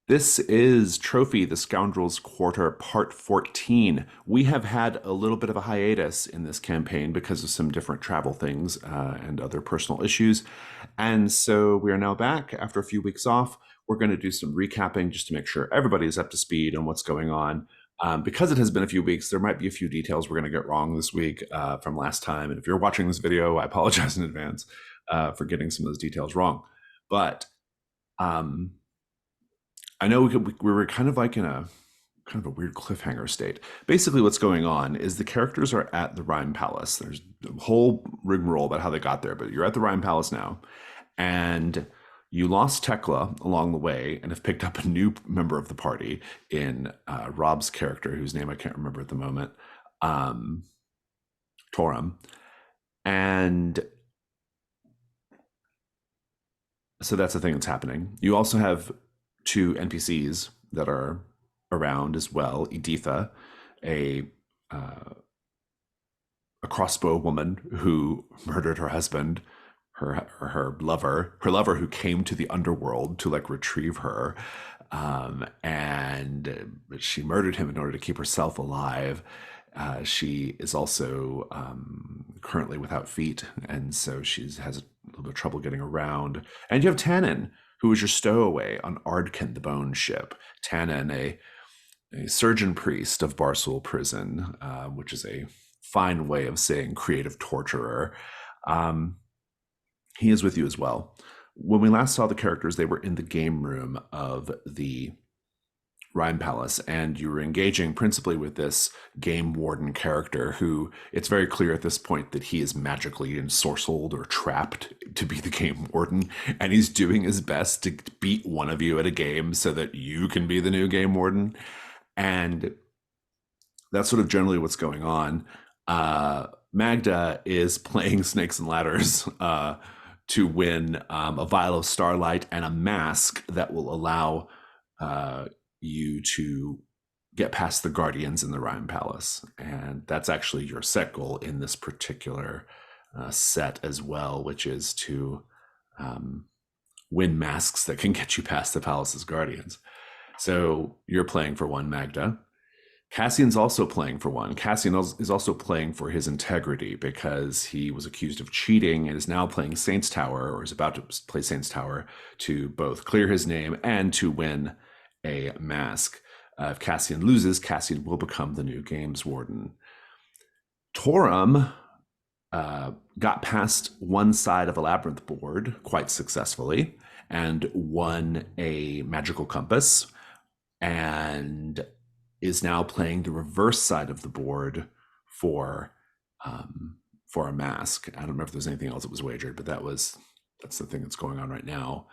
This is Trophy, the Scoundrel's Quarter, Part 14. We have had a little bit of a hiatus in this campaign because of some different travel things and other personal issues. And so we are now back after a few weeks off. We're going to do some recapping just to make sure everybody is up to speed on what's going on. Because it has been a few weeks, there might be a few details we're going to get wrong this week from last time. And if you're watching this video, I apologize in advance for getting some of those details wrong. But um, I know we were kind of like in a kind of a weird cliffhanger state. Basically, what's going on is the characters are at the Rime Palace. There's a whole rigmarole about how they got there, but you're at the Rime Palace now, and you lost Tekla along the way and have picked up a new member of the party in Rob's character, whose name I can't remember at the moment, um, Torum. And so that's the thing that's happening. You also have two NPCs that are around as well. Editha, a uh, a crossbow woman who murdered her husband, her lover who came to the underworld to like retrieve her, and she murdered him in order to keep herself alive. She is also currently without feet, and so she has a little bit of trouble getting around. And you have Tannen, who is your stowaway on Ardkin, the Bone ship. Tannen, a surgeon priest of Barsoul Prison, which is a fine way of saying creative torturer. Um, he is with you as well. When we last saw the characters, they were in the game room of the Rime Palace, and you were engaging principally with this game warden character who it's very clear at this point that he is magically ensorcelled or trapped to be the game warden, and he's doing his best to beat one of you at a game so that you can be the new game warden. And that's sort of generally what's going on. Magda is playing Snakes and Ladders to win a vial of starlight and a mask that will allow you to get past the guardians in the Rime Palace. And that's actually your set goal in this particular set as well, which is to win masks that can get you past the palace's guardians. So you're playing for one, Magda. Cassian's also playing for one. Cassian is also playing for his integrity because he was accused of cheating and is now playing Saints Tower, or is about to play Saints Tower, to both clear his name and to win a mask. If Cassian loses, Cassian will become the new games warden. Torum got past one side of a labyrinth board quite successfully and won a magical compass, and is now playing the reverse side of the board for a mask. I don't remember if there's anything else that was wagered, but that's the thing that's going on right now.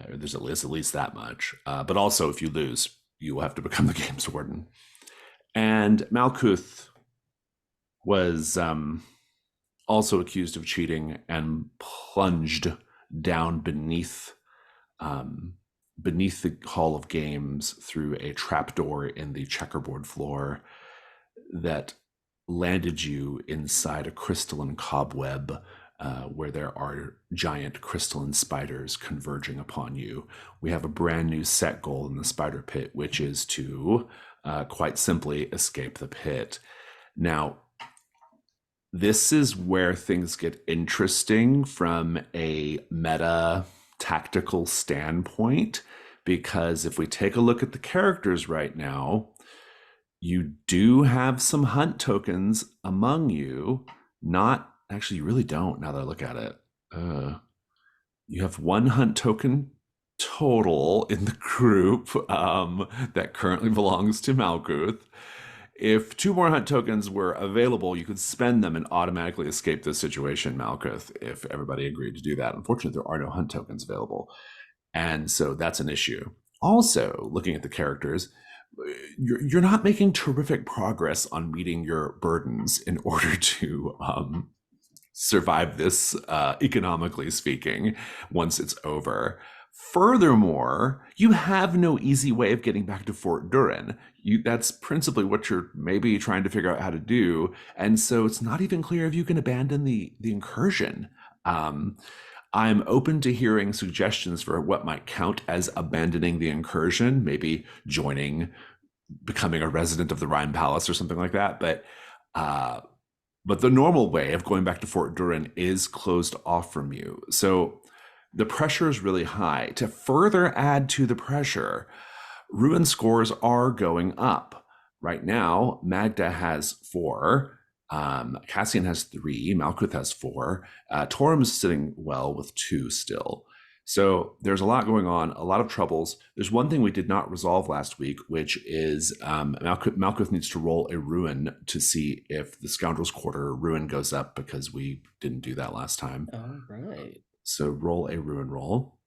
There's at least that much. But also, if you lose, you will have to become the games warden. And Malkuth was also accused of cheating and plunged down beneath the Hall of Games through a trapdoor in the checkerboard floor that landed you inside a crystalline cobweb where there are giant crystalline spiders converging upon you. We have a brand new set goal in the spider pit, which is to quite simply escape the pit. Now, this is where things get interesting from a meta tactical standpoint, because if we take a look at the characters right now, you do have some hunt tokens among you. Not actually, you really don't now that I look at it. You have one hunt token total in the group that currently belongs to Malkuth. If two more hunt tokens were available, you could spend them and automatically escape this situation, Malkuth, if everybody agreed to do that. Unfortunately, there are no hunt tokens available. And so that's an issue. Also, looking at the characters, you're not making terrific progress on meeting your burdens in order to survive this, economically speaking, once it's over. Furthermore, you have no easy way of getting back to Fort Durin. That's principally what you're maybe trying to figure out how to do. And so it's not even clear if you can abandon the incursion. I'm open to hearing suggestions for what might count as abandoning the incursion, maybe joining, becoming a resident of the Rhine Palace or something like that. Uh, but the normal way of going back to Fort Durin is closed off from you. So the pressure is really high. To further add to the pressure, ruin scores are going up. Right now, Magda has 4, Cassian has 3, Malkuth has 4, Torm is sitting well with 2 still. So there's a lot going on, a lot of troubles. There's one thing we did not resolve last week, which is Malkuth needs to roll a ruin to see if the Scoundrel's Quarter ruin goes up, because we didn't do that last time. All right. So roll a ruin roll.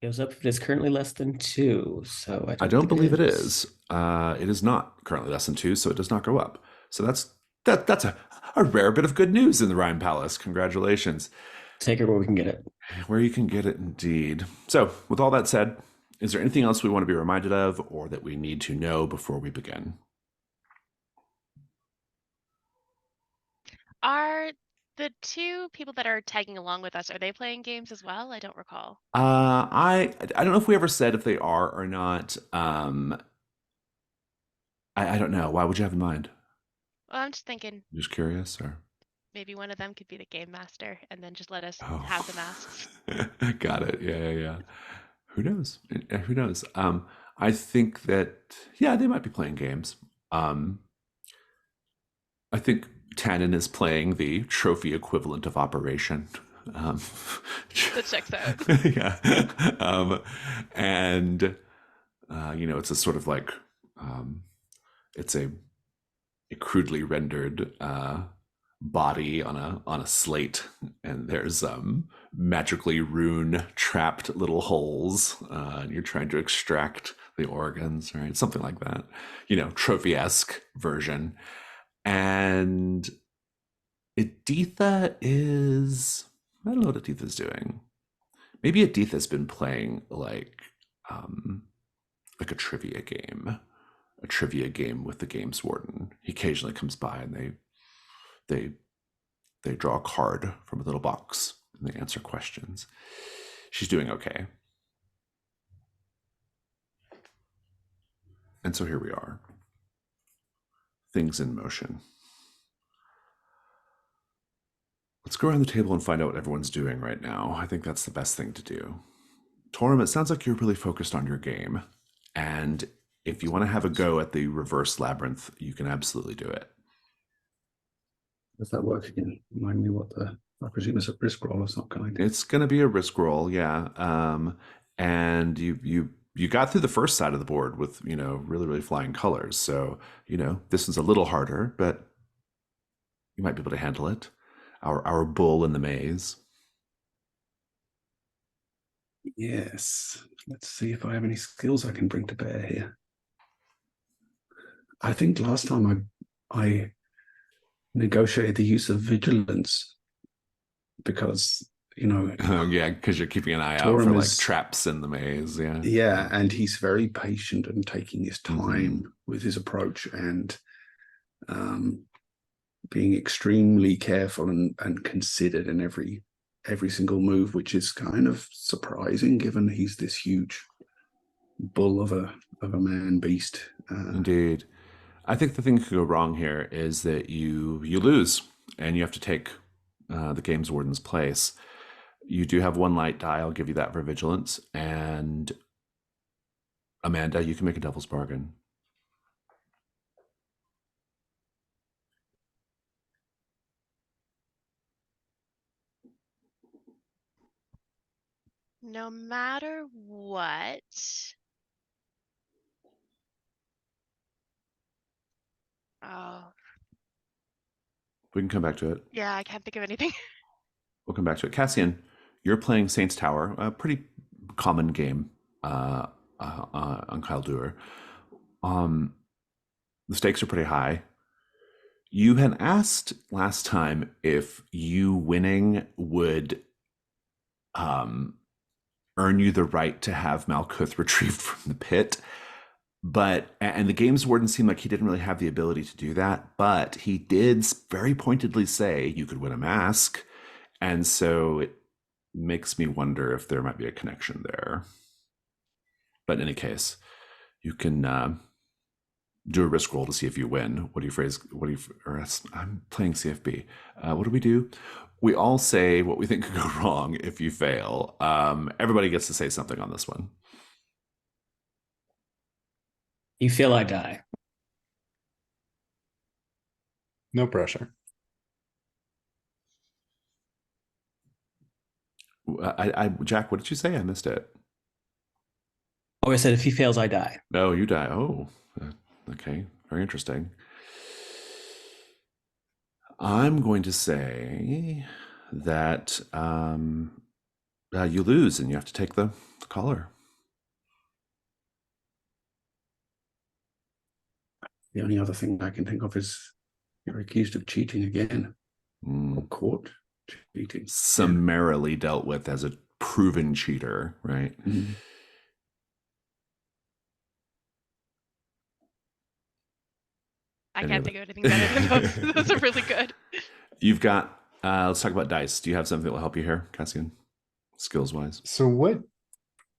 Goes up if it is currently less than 2, so I I don't don't think it believe it is. is. It is not currently less than 2, so it does not go up. So that's a rare bit of good news in the Rhine Palace. Congratulations. Take it where we can get it. Where you can get it, indeed. So, with all that said, is there anything else we want to be reminded of or that we need to know before we begin? Are the 2 people that are tagging along with us, are they playing games as well? I don't recall. I don't know if we ever said if they are or not. I don't know. Why would you have in mind? Well, I'm just thinking Just curious, or maybe one of them could be the game master and then just let us have the oh, masks. got it. Yeah. Who knows? Who knows? I think that yeah, they might be playing games. I think Tannen is playing the trophy equivalent of Operation. Um, That checks out. yeah, and it's a sort of like it's a crudely rendered body on a slate, and there's magically rune trapped little holes, and you're trying to extract the organs, right? Something like that, trophy-esque version. And Editha is, I don't know what Editha's doing. Maybe Editha's been playing like a trivia game with the games warden. He occasionally comes by and they draw a card from a little box and they answer questions. She's doing okay. And so here we are. Things in motion. Let's go around the table and find out what everyone's doing right now. I think that's the best thing to do. Torm, it sounds like you're really focused on your game. And if you want to have a go at the reverse labyrinth, you can absolutely do it. Does that work again? Remind me what I presume it's a risk roll of some kind. It's going to be a risk roll, yeah. And you got through the first side of the board with, really, really flying colors. So, this is a little harder, but you might be able to handle it. Our bull in the maze. Yes. Let's see if I have any skills I can bring to bear here. I think last time I negotiated the use of vigilance because, yeah, because you're keeping an eye out for like traps in the maze. Yeah, and he's very patient and taking his time with his approach, and being extremely careful and considered in every single move, which is kind of surprising given he's this huge bull of a man beast. Indeed. I think the thing that could go wrong here is that you lose and you have to take the games warden's place. You do have 1 light die. I'll give you that for vigilance. And Amanda, you can make a devil's bargain. No matter what. Oh. We can come back to it. Yeah, I can't think of anything. We'll come back to it. Cassian, you're playing Saints Tower, a pretty common game on Kyle the stakes are pretty high. You had asked last time if you winning would earn you the right to have Malkuth retrieved from the pit. And the games warden seemed like he didn't really have the ability to do that, but he did very pointedly say you could win a mask. And so makes me wonder if there might be a connection there. But in any case, you can do a risk roll to see if you win. I'm playing CFB. What do we do? We all say what we think could go wrong if you fail. Everybody gets to say something on this one. You feel I die. No pressure. Jack, what did you say? I missed it. Oh, I said if he fails, I die. No, you die. Oh, okay. Very interesting. I'm going to say that you lose and you have to take the collar. The only other thing I can think of is you're accused of cheating again. Or caught cheating. Summarily dealt with as a proven cheater, right? Mm. I can't think of anything better than those. Those are really good. You've got, let's talk about dice. Do you have something that will help you here, Cassian? Skills wise? So what,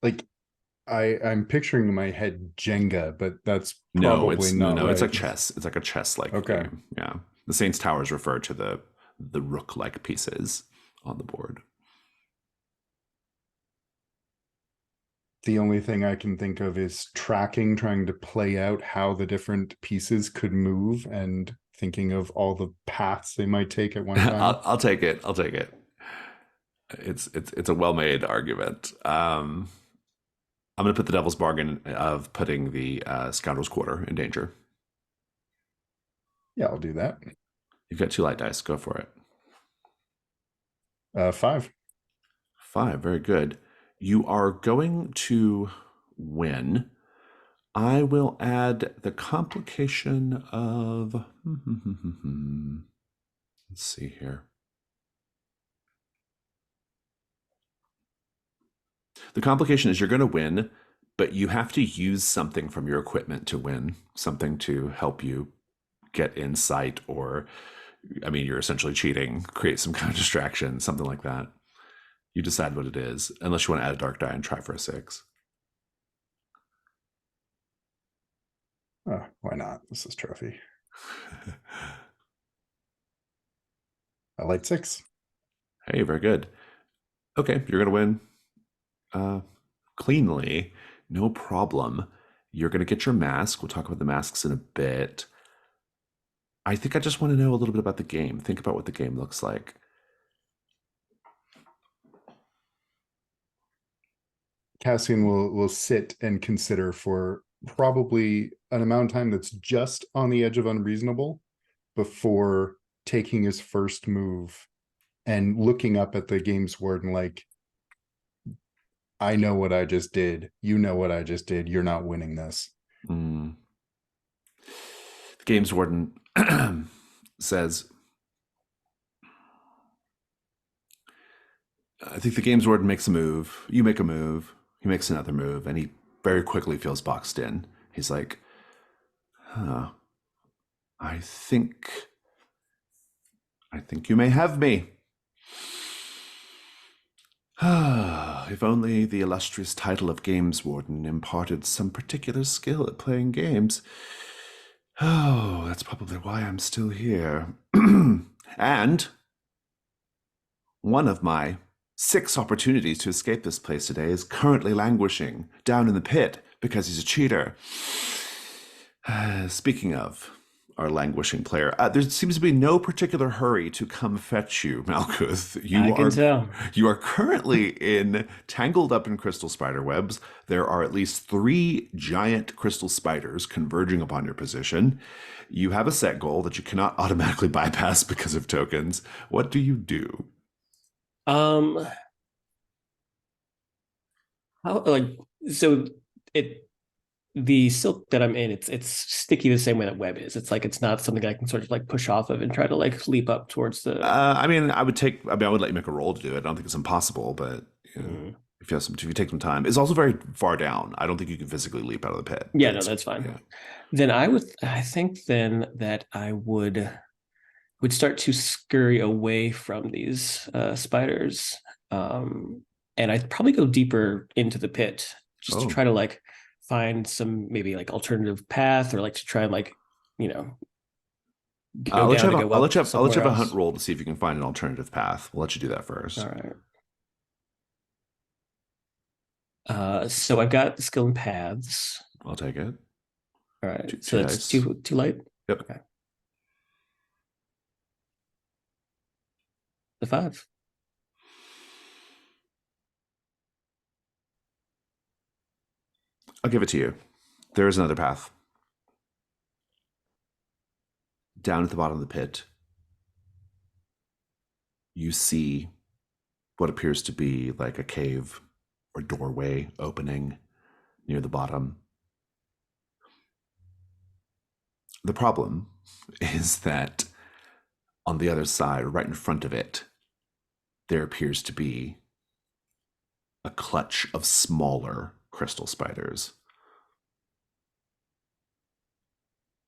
like, I'm picturing in my head Jenga, but that's probably not no, right. it's like chess. It's like a chess-like game. Yeah. The Saints Towers refer to the rook-like pieces on the board. The only thing I can think of is tracking, trying to play out how the different pieces could move and thinking of all the paths they might take at one time. I'll take it. It's a well-made argument. I'm going to put the devil's bargain of putting the Scoundrel's Quarter in danger. Yeah, I'll do that. You've got 2 light dice. Go for it. 5. 5. Very good. You are going to win. I will add the complication of... Let's see here. The complication is you're going to win, but you have to use something from your equipment to win, something to help you get insight, or, I mean, you're essentially cheating, create some kind of distraction, something like that. You decide what it is, unless you want to add a dark die and try for a 6. Oh, why not? This is trophy. I like 6. Hey, very good. Okay, you're going to win. Cleanly, no problem. You're going to get your mask. We'll talk about the masks in a bit. I think I just want to know a little bit about the game. Think about what the game looks like. Cassian will sit and consider for probably an amount of time that's just on the edge of unreasonable before taking his first move and looking up at the games warden like, I know what I just did. You know what I just did. You're not winning this. The games warden says, I think the games warden makes a move. You make a move. He makes another move, and he very quickly feels boxed in. He's like, I think you may have me. If only the illustrious title of Games Warden imparted some particular skill at playing games. Oh, that's probably why I'm still here. And one of my 6 opportunities to escape this place today is currently languishing down in the pit because he's a cheater. Speaking of our languishing player, there seems to be no particular hurry to come fetch you, Malkuth. I can tell. You are currently tangled up in crystal spider webs. There are at least 3 giant crystal spiders converging upon your position. You have a set goal that you cannot automatically bypass because of tokens. What do you do? The silk that I'm in, it's sticky the same way that web is. It's like it's not something I can sort of like push off of and try to like leap up towards the. I would let you make a roll to do it. I don't think it's impossible, but you know, if you take some time, it's also very far down. I don't think you can physically leap out of the pit. Yeah, no, that's fine. Yeah. Then I think then that I would start to scurry away from these spiders. And I'd probably go deeper into the pit just to Oh. try to like find some maybe like alternative path, or like to try and like, you know, go down to go I'll up let you have somewhere a hunt else. roll to see if you can find an alternative path. We'll let you do that first. All right. So I've got the skill and paths. I'll take it. All right. Two So that's dice. too light. Yep. Okay. The 5. I'll give it to you. There is another path. Down at the bottom of the pit, you see what appears to be like a cave or doorway opening near the bottom. The problem is that on the other side, right in front of it, there appears to be a clutch of smaller crystal spiders.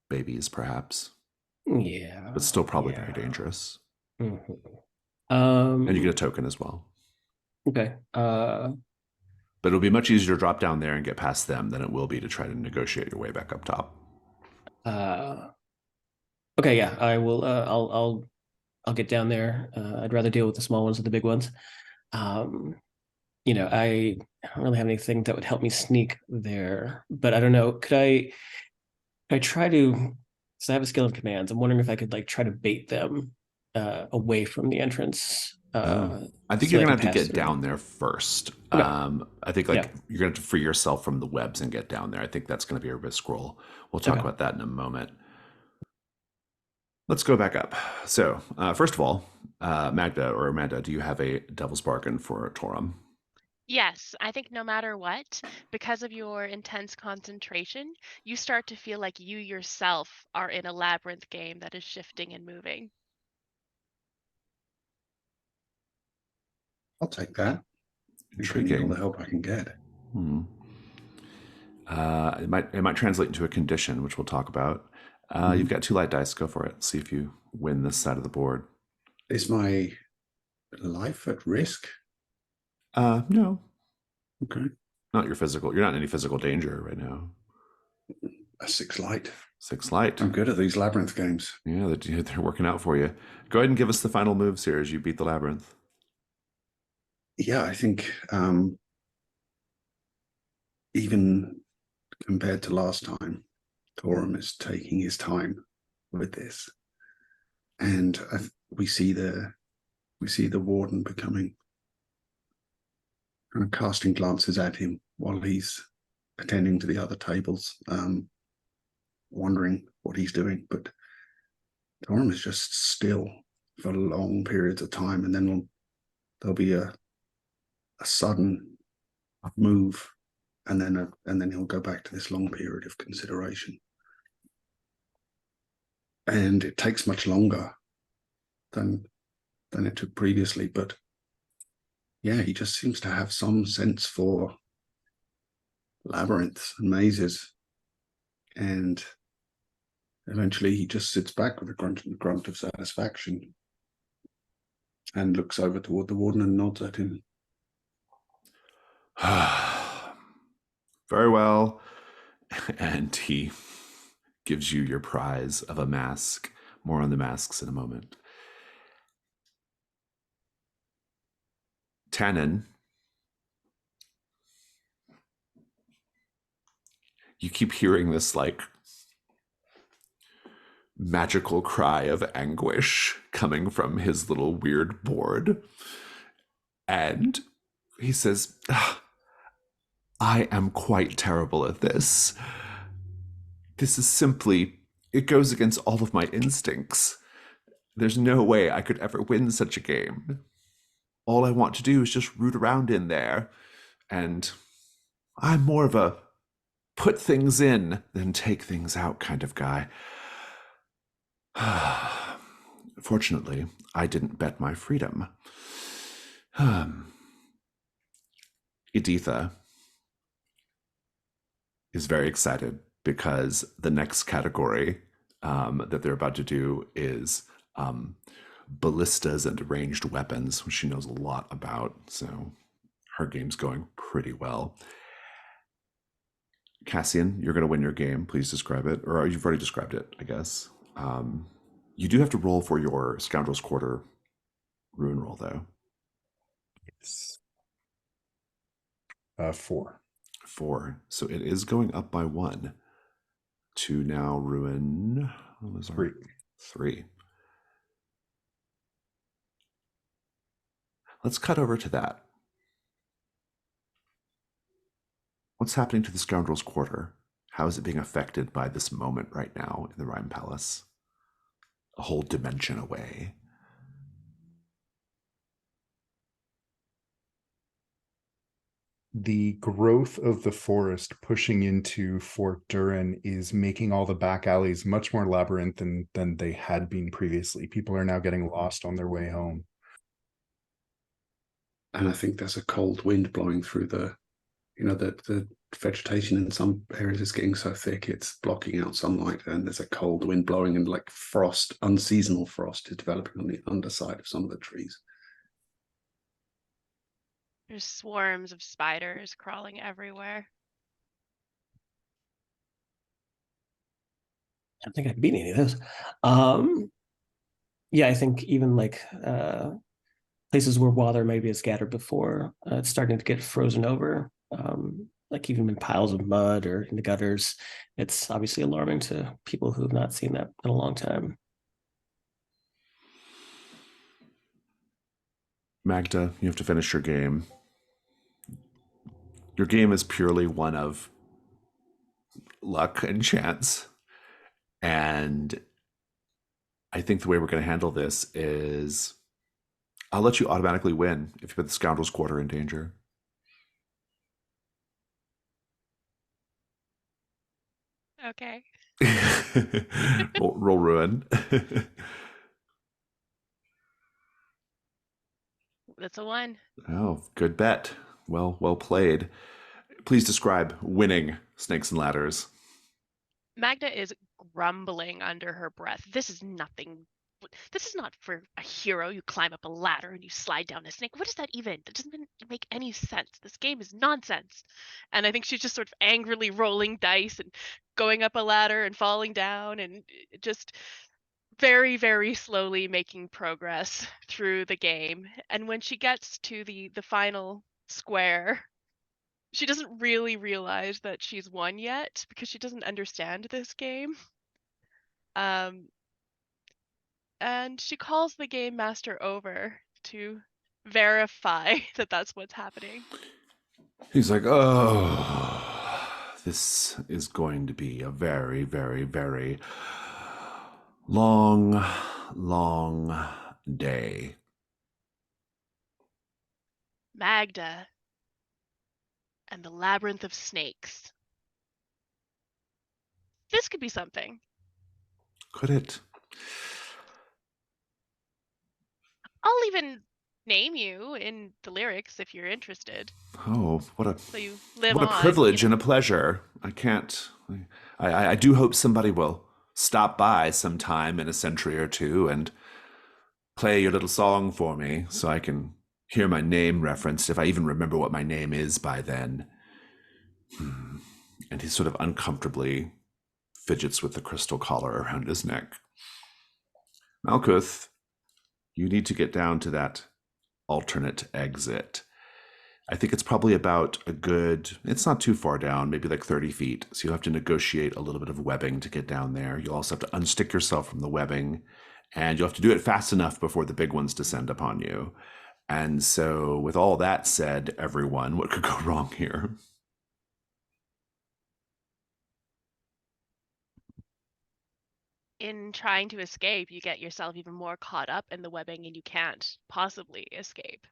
Babies, perhaps, Yeah. but still probably yeah. very dangerous. Mhm. And you get a token as well. Okay. But it'll be much easier to drop down there and get past them than it will be to try to negotiate your way back up top. Okay, yeah, I will. I'll get down there. I'd rather deal with the small ones than the big ones. I don't really have anything that would help me sneak there, but I don't know. Could I try to? Because I have a skill of commands. I'm wondering if I could like try to bait them away from the entrance. I think So you're they gonna can have to pass get through. down there first. Okay. I think Yeah. you're gonna have to free yourself from the webs and get down there. I think that's gonna be a risk roll. We'll talk Okay. about that in a moment. Let's go back up. So first of all, Amanda, do you have a devil's bargain for Torum? Yes, I think no matter what, because of your intense concentration, you start to feel like you yourself are in a labyrinth game that is shifting and moving. I'll take that. I think I need all the help I can get. It might translate into a condition, which we'll talk about. You've got 2 light dice. Go for it. See if you win this side of the board. Is my life at risk? No, Okay. not your physical. You're not in any physical danger right now. A 6 light. 6 light. I'm good at these labyrinth games. Yeah, they're working out for you. Go ahead and give us the final moves here as you beat the labyrinth. Yeah, I think even compared to last time, Torum is taking his time with this, and we see the warden becoming kind of casting glances at him while he's attending to the other tables, wondering what he's doing. But Torum is just still for long periods of time, and then there'll be a sudden move, and then he'll go back to this long period of consideration. And it takes much longer than it took previously, but yeah, he just seems to have some sense for labyrinths and mazes, and eventually he just sits back with a grunt of satisfaction and looks over toward the warden and nods at him. Very well. And he gives you your prize of a mask. More on the masks in a moment. Tannen, you keep hearing this like magical cry of anguish coming from his little weird board. And he says, I am quite terrible at this. This is simply, it goes against all of my instincts. There's no way I could ever win such a game. All I want to do is just root around in there. And I'm more of a put things in than take things out kind of guy. Fortunately, I didn't bet my freedom. Editha is very excited because the next category that they're about to do is ballistas and ranged weapons, which she knows a lot about. So her game's going pretty well. Cassian, you're going to win your game. Please describe it. Or you've already described it, I guess. You do have to roll for your Scoundrel's Quarter ruin roll, though. Yes. 4. 4. So it is going up by 1 to now ruin 3. Let's cut over to that. What's happening to the Scoundrel's Quarter? How is it being affected by this moment right now in the Rime Palace? A whole dimension away. The growth of the forest pushing into Fort Durin is making all the back alleys much more labyrinthine than they had been previously. People are now getting lost on their way home. And I think there's a cold wind blowing through the vegetation in some areas is getting so thick it's blocking out sunlight, and there's a cold wind blowing, and like frost, unseasonal frost is developing on the underside of some of the trees. There's swarms of spiders crawling everywhere. I don't think I can beat any of those. Yeah, I think even like places where water maybe is scattered before, it's starting to get frozen over. Like even in piles of mud or in the gutters. It's obviously alarming to people who have not seen that in a long time. Magda, you have to finish your game. Your game is purely one of luck and chance. And I think the way we're going to handle this is I'll let you automatically win if you put the Scoundrel's Quarter in danger. Okay. roll ruin. That's a 1. Oh, good bet. Well played. Please describe winning Snakes and Ladders. Magda is grumbling under her breath. This is nothing. This is not for a hero. You climb up a ladder and you slide down a snake. What is that even? That doesn't make any sense. This game is nonsense. And I think she's just sort of angrily rolling dice and going up a ladder and falling down and just very, very slowly making progress through the game. And when she gets to the final square, she doesn't really realize that she's won yet because she doesn't understand this game. And she calls the game master over to verify that that's what's happening. He's like, oh, this is going to be a very, very, very long day. Magda and the labyrinth of snakes. This could be something. Could it? I'll even name you in the lyrics if you're interested. Oh, So you live what a on, privilege you know. and a pleasure. I can't. I do hope somebody will stop by sometime in a century or two and play your little song for me so I can hear my name referenced, if I even remember what my name is by then. And he sort of uncomfortably fidgets with the crystal collar around his neck. Malkuth, you need to get down to that alternate exit. I think it's probably about it's not too far down, maybe like 30 feet. So you'll have to negotiate a little bit of webbing to get down there. You'll also have to unstick yourself from the webbing, and you'll have to do it fast enough before the big ones descend upon you. And so with all that said, everyone, what could go wrong here? In trying to escape, you get yourself even more caught up in the webbing and you can't possibly escape.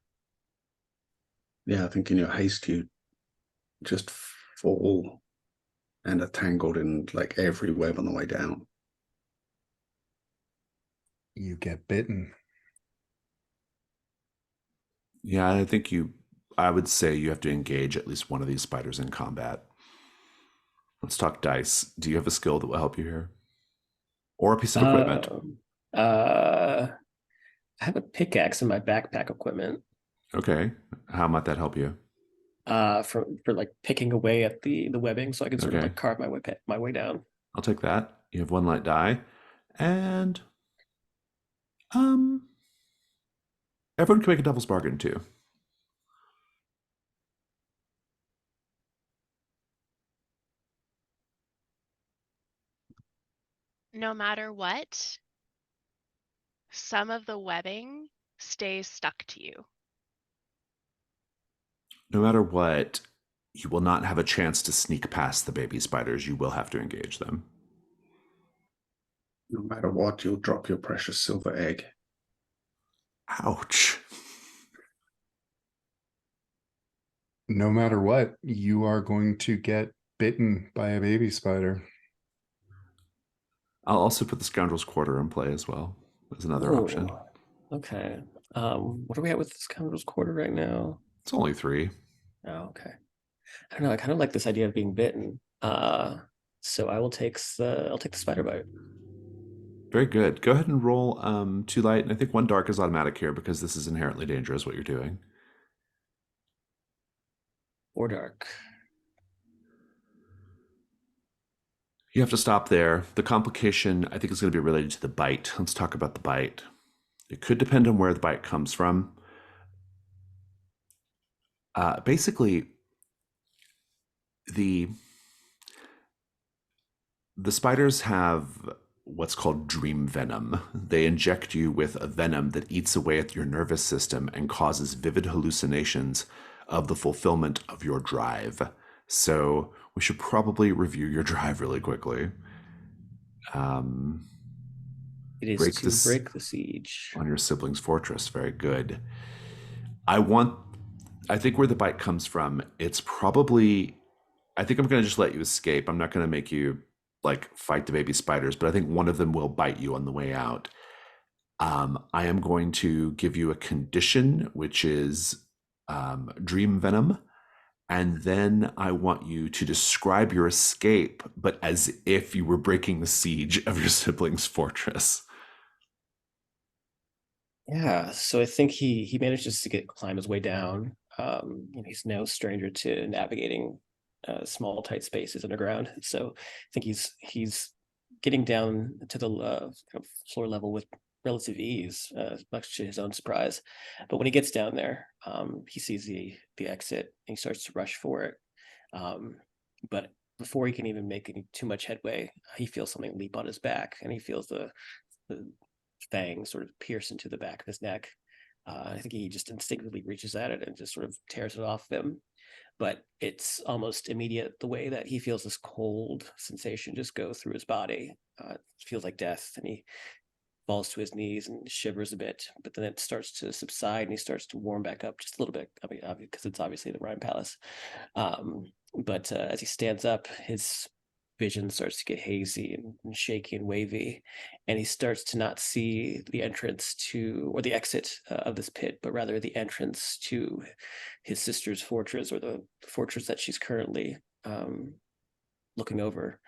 Yeah, I think in your haste you just fall and are tangled in like every web on the way down. You get bitten. Yeah, I would say you have to engage at least one of these spiders in combat. Let's talk dice. Do you have a skill that will help you here? Or a piece of equipment? I have a pickaxe in my backpack equipment. Okay. How might that help you? For like picking away at the webbing, so I can sort of Okay. like carve my way down. I'll take that. You have one light die. And um everyone can make a devil's bargain too. No matter what, some of the webbing stays stuck to you. No matter what, you will not have a chance to sneak past the baby spiders. You will have to engage them. No matter what, you'll drop your precious silver egg. Ouch. No matter what, you are going to get bitten by a baby spider. I'll also put the Scoundrel's Quarter in play as well as another option. Okay. What are we at with this Scoundrel's Quarter right now? It's only 3. Oh, okay. I don't know. I kind of like this idea of being bitten. So I'll take the spider bite. Very good. Go ahead and roll 2 light, and I think 1 dark is automatic here because this is inherently dangerous what you're doing. Or dark. You have to stop there. The complication, I think, is going to be related to the bite. Let's talk about the bite. It could depend on where the bite comes from. Basically, the spiders have what's called dream venom. They inject you with a venom that eats away at your nervous system and causes vivid hallucinations of the fulfillment of your drive. So we should probably review your drive really quickly. It is break to this break the siege. on your sibling's fortress. Very good. I think where the bite comes from, it's probably, I think I'm going to just let you escape. I'm not going to make you like fight the baby spiders, but I think one of them will bite you on the way out. I am going to give you a condition, which is dream venom. And then I want you to describe your escape, but as if you were breaking the siege of your sibling's fortress. Yeah, so I think he manages to climb his way down. He's no stranger to navigating small, tight spaces underground. So I think he's getting down to the kind of floor level with relative ease, much to his own surprise. But when he gets down there, he sees the exit and he starts to rush for it. But before he can even make too much headway, he feels something leap on his back, and he feels the fang sort of pierce into the back of his neck. I think he just instinctively reaches at it and just sort of tears it off him. But it's almost immediate the way that he feels this cold sensation just go through his body. It feels like death, and he falls to his knees and shivers a bit. But then it starts to subside, and he starts to warm back up just a little bit. I mean, because it's obviously the Rime Palace. But as he stands up, his vision starts to get hazy and shaky and wavy, and he starts to not see the entrance to or the exit of this pit, but rather the entrance to his sister's fortress, or the fortress that she's currently looking over.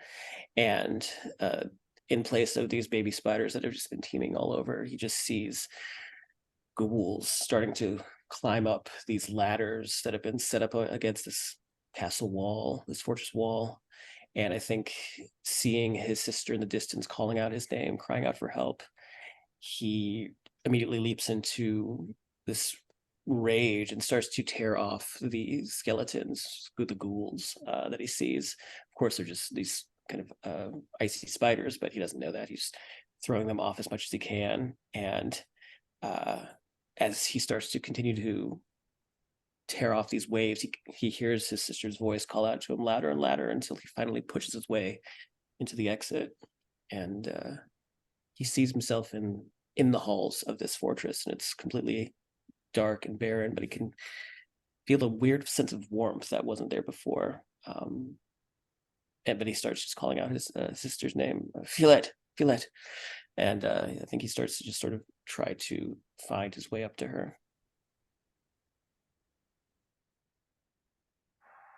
And in place of these baby spiders that have just been teeming all over, he just sees ghouls starting to climb up these ladders that have been set up against this castle wall, this fortress wall. And I think seeing his sister in the distance calling out his name, crying out for help, he immediately leaps into this rage and starts to tear off the skeletons, the ghouls that he sees. Of course, they're just these kind of icy spiders, but he doesn't know that. He's throwing them off as much as he can. And as he starts to continue to tear off these waves, he hears his sister's voice call out to him louder and louder until he finally pushes his way into the exit. And he sees himself in the halls of this fortress, and it's completely dark and barren, but he can feel a weird sense of warmth that wasn't there before. But he starts just calling out his sister's name, Filet, Filet. And I think he starts to just sort of try to find his way up to her.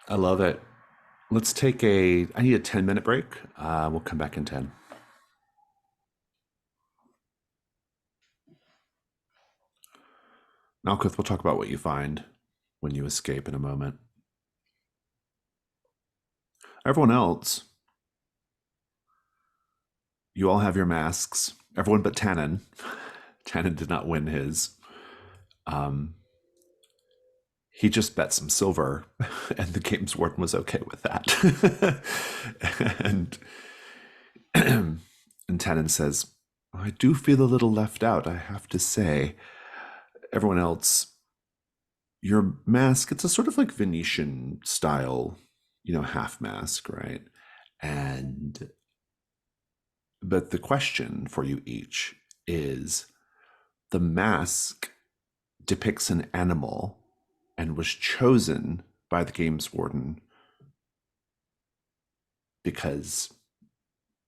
I love it. Let's take I need a 10-minute break. We'll come back in 10. Malkuth, we'll talk about what you find when you escape in a moment. Everyone else, you all have your masks. Everyone but Tannen. Tannen did not win his. He just bet some silver, and the games warden was okay with that. and and Tannen says, I do feel a little left out, I have to say. Everyone else, your mask, it's a sort of like Venetian style, half mask, right? But the question for you each is, the mask depicts an animal and was chosen by the games warden because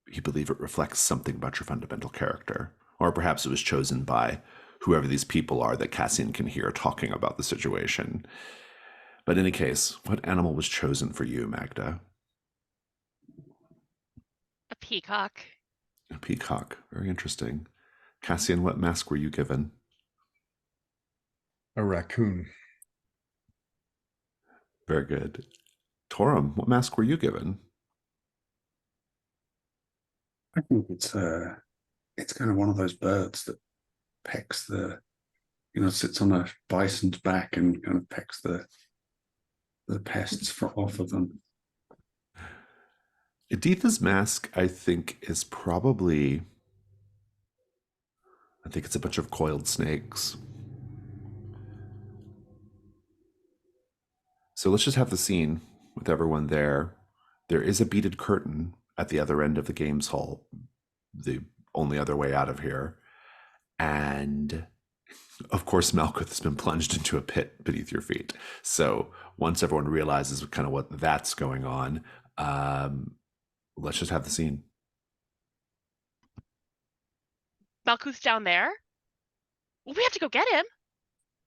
he believed it reflects something about your fundamental character. Or perhaps it was chosen by whoever these people are that Cassian can hear talking about the situation. But in any case, what animal was chosen for you, Magda? A peacock. A peacock. Very interesting. Cassian, what mask were you given? A raccoon. Very good. Torum, what mask were you given? I think it's kind of one of those birds that pecks sits on a bison's back and kind of pecks the pests off of them. Editha's mask, I think it's a bunch of coiled snakes. So let's just have the scene with everyone there. There is a beaded curtain at the other end of the games hall, the only other way out of here. And of course, Malkuth has been plunged into a pit beneath your feet. So once everyone realizes kind of what that's going on, let's just have the scene. Malkuth's down there. We have to go get him.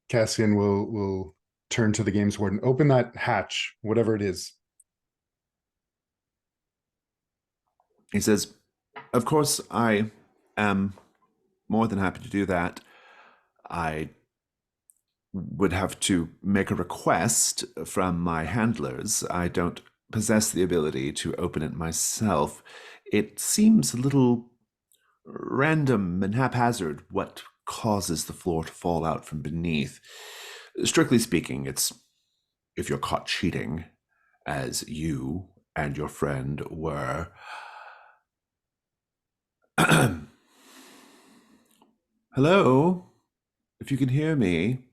Cassian will turn to the games warden. Open that hatch, whatever it is. He says, of course, I am more than happy to do that. I would have to make a request from my handlers. I don't possess the ability to open it myself. It seems a little random and haphazard what causes the floor to fall out from beneath. Strictly speaking, it's if you're caught cheating, as you and your friend were. Hello? If you can hear me,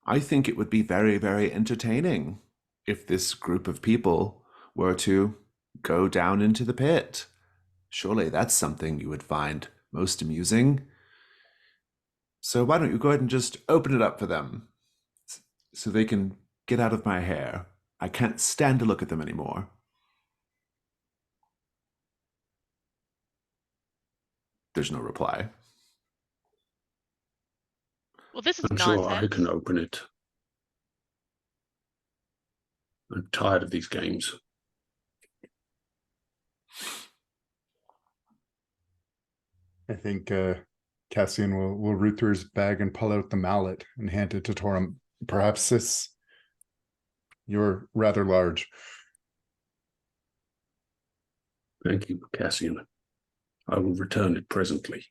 I think it would be very, very entertaining if this group of people were to go down into the pit. Surely that's something you would find most amusing. So why don't you go ahead and just open it up for them so they can get out of my hair. I can't stand to look at them anymore. There's no reply. Well, this is I'm nonsense. sure I can open it. I'm tired of these games. I think Cassian will root through his bag and pull out the mallet and hand it to Torum. Perhaps you're rather large. Thank you, Cassian. I will return it presently.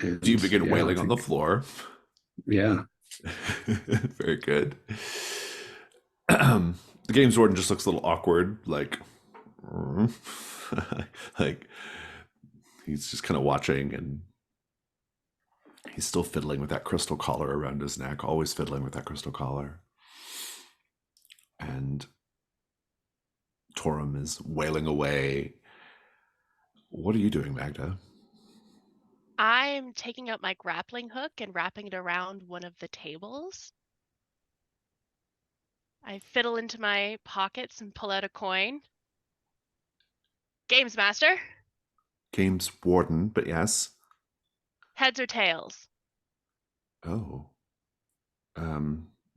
And, Do you begin wailing on the floor? Yeah. Very good. The games warden just looks a little awkward, like he's just kind of watching, and he's still fiddling with that crystal collar around his neck, always fiddling with that crystal collar. And Torum is wailing away. What are you doing, Magda? I'm taking out my grappling hook and wrapping it around one of the tables. I fiddle into my pockets and pull out a coin. Games master. Games warden, but yes. Heads or tails? Oh.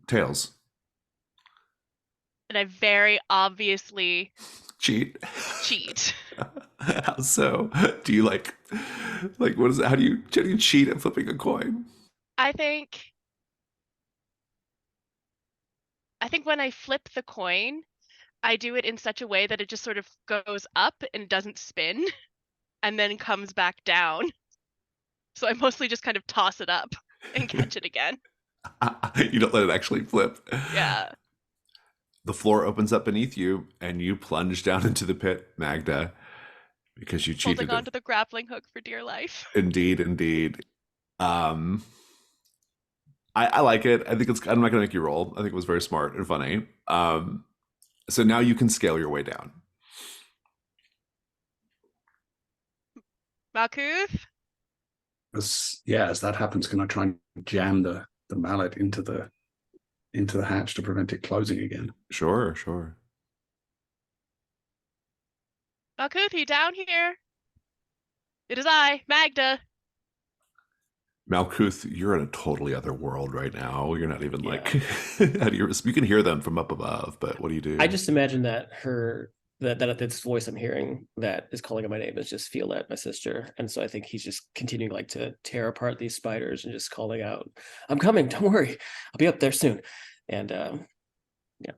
Tails. And I very obviously Cheat. cheat. How so? Do you like what is it? How do you cheat at flipping a coin? I think when I flip the coin, I do it in such a way that it just sort of goes up and doesn't spin and then comes back down. So I mostly just kind of toss it up and catch it again. You don't let it actually flip. Yeah. The floor opens up beneath you, and you plunge down into the pit, Magda, because you cheated. Holding onto the grappling hook for dear life. Indeed, indeed. I like it. I think it's. I'm not going to make you roll. I think it was very smart and funny. So now you can scale your way down. Malkuth? As that happens, can I try and jam the mallet into the hatch to prevent it closing again? Sure, sure. Malkuth, you down here? It is I, Magda. Malkuth, you're in a totally other world right now. You're not even like, Yeah. how do you can hear them from up above, but what do you do? I just imagine that that this voice I'm hearing that is calling out my name is just Fiolette, my sister. And so I think he's just continuing like to tear apart these spiders and just calling out, I'm coming, don't worry. I'll be up there soon. And yeah.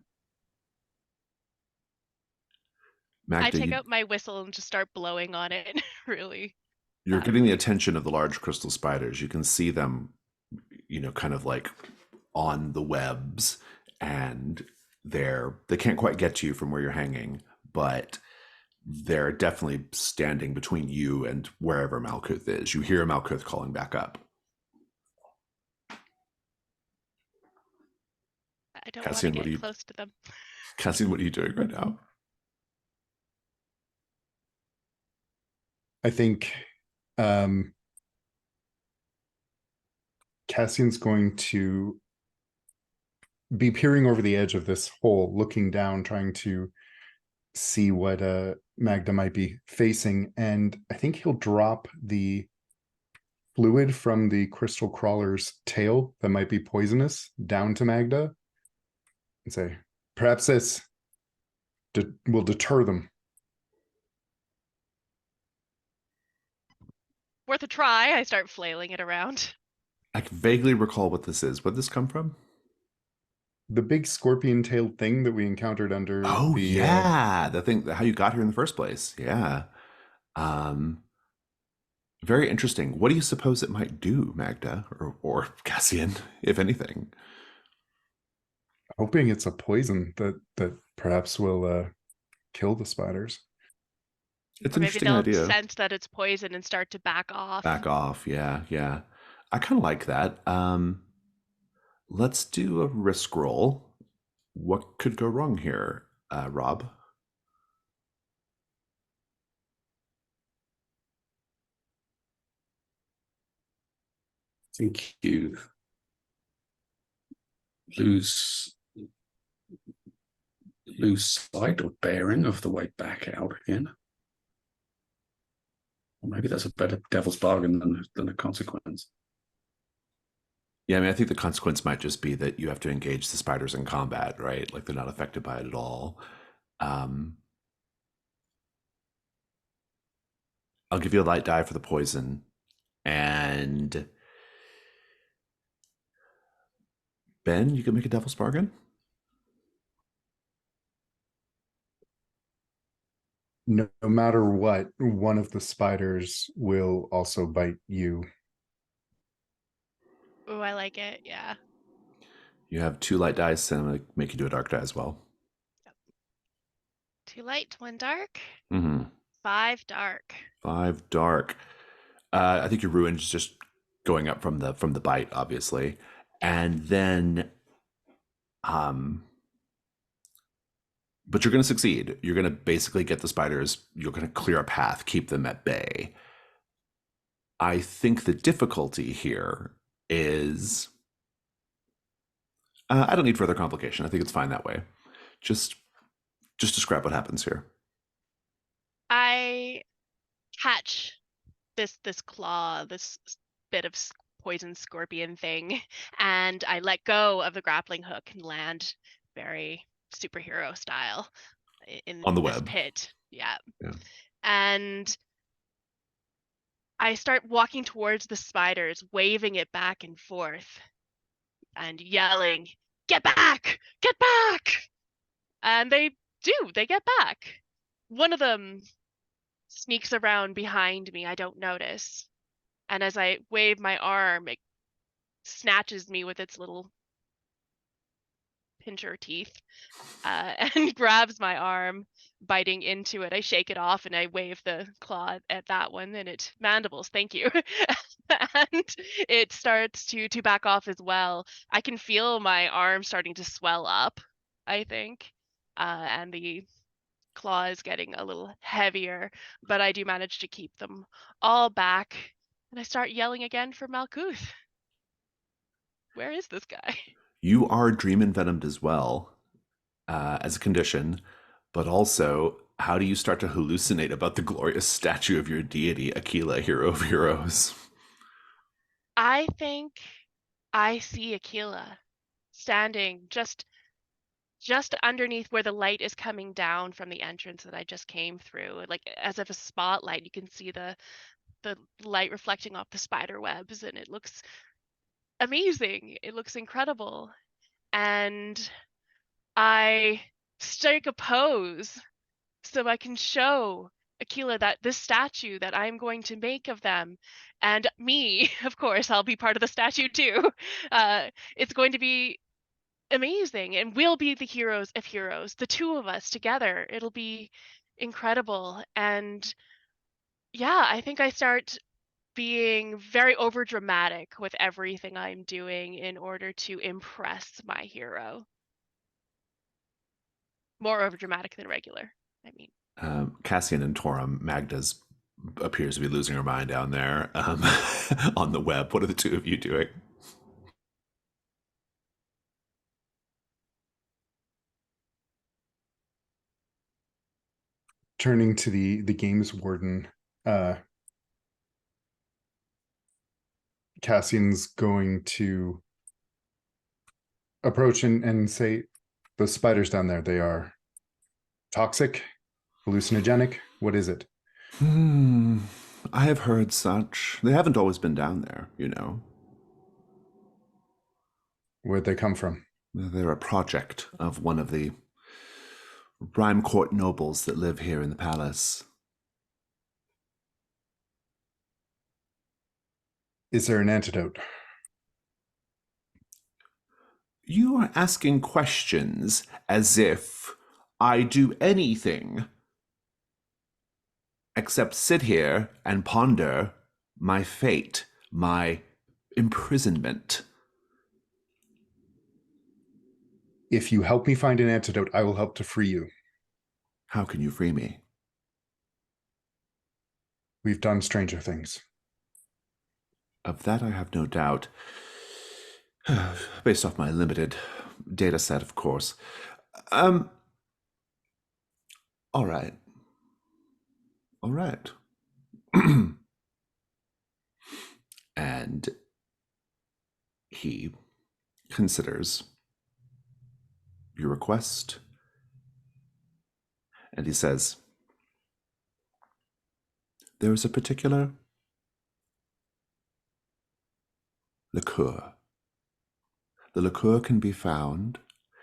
Magda, I take out my whistle and just start blowing on it. Really. You're getting the attention of the large crystal spiders. You can see them, kind of like on the webs, and they can't quite get to you from where you're hanging, but they're definitely standing between you and wherever Malkuth is. You hear Malkuth calling back up. I don't want to get close to them. Cassian, what are you doing right now? I think Cassian's going to be peering over the edge of this hole, looking down, trying to see what Magda might be facing. And I think he'll drop the fluid from the crystal crawler's tail that might be poisonous down to Magda and say, perhaps this will deter them. Worth a try. I start flailing it around. I can vaguely recall what this is. Where'd this come from? The big scorpion tailed thing that we encountered under the thing, how you got here in the first place. Yeah. Very interesting. What do you suppose it might do, Magda, or Cassian, if anything? Hoping it's a poison that perhaps will kill the spiders. It's or an maybe interesting they'll idea. sense that it's poison and start to back off. Back off, yeah. I kind of like that. Let's do a risk roll. What could go wrong here, Rob? I think you lose sight or bearing of the way back out again. Or maybe that's a better devil's bargain than a consequence. Yeah, I mean, I think the consequence might just be that you have to engage the spiders in combat, right? Like they're not affected by it at all. I'll give you a light die for the poison. And Ben, you can make a devil's bargain. No matter what, one of the spiders will also bite you. Oh, I like it. Yeah. You have 2 light dice, and I'm going to make you do a dark die as well. Yep. 2 light, 1 dark. Mm-hmm. 5 dark. 5 dark. I think your ruin is just going up from the bite, obviously, and then, but you're going to succeed. You're going to basically get the spiders. You're going to clear a path, keep them at bay. I think the difficulty here is, I don't need further complication. I think it's fine that way. Just describe what happens here. I catch this claw, this bit of poison scorpion thing, and I let go of the grappling hook and land very superhero style in on the this web pit. Yeah. Yeah. And I start walking towards the spiders, waving it back and forth and yelling, "Get back! Get back!" And they get back. One of them sneaks around behind me. I don't notice. And as I wave my arm, it snatches me with its little pincher teeth and grabs my arm, biting into it. I shake it off and I wave the claw at that one, and it mandibles. Thank you. And it starts to back off as well. I can feel my arm starting to swell up, I think, and the claw is getting a little heavier, but I do manage to keep them all back, and I start yelling again for Malkuth. Where is this guy? You are dream envenomed as well, as a condition, but also, how do you start to hallucinate about the glorious statue of your deity, Aquila, hero of heroes? I think I see Aquila standing just underneath where the light is coming down from the entrance that I just came through, like as if a spotlight. You can see the light reflecting off the spider webs, and it looks amazing. It looks incredible. And I strike a pose so I can show Aquila that this statue that I'm going to make of them, and me, of course, I'll be part of the statue too. It's going to be amazing, and we'll be the heroes of heroes, the two of us together. It'll be incredible. And yeah, I think I start being very over dramatic with everything I'm doing in order to impress my hero. More over dramatic than regular, I mean. Cassian and Torum, Magda's appears to be losing her mind down there on the web. What are the two of you doing? Turning to the games warden, Cassian's going to approach and say, those spiders down there, they are toxic, hallucinogenic. What is it? I have heard such. They haven't always been down there, you know. Where'd they come from? They're a project of one of the Rime Court nobles that live here in the palace. Is there an antidote? You are asking questions as if I do anything except sit here and ponder my fate, my imprisonment. If you help me find an antidote, I will help to free you. How can you free me? We've done stranger things. Of that I have no doubt. Based off my limited data set, of course. All right. All right. And he considers your request, and he says, there is a particular liqueur. The liqueur can be found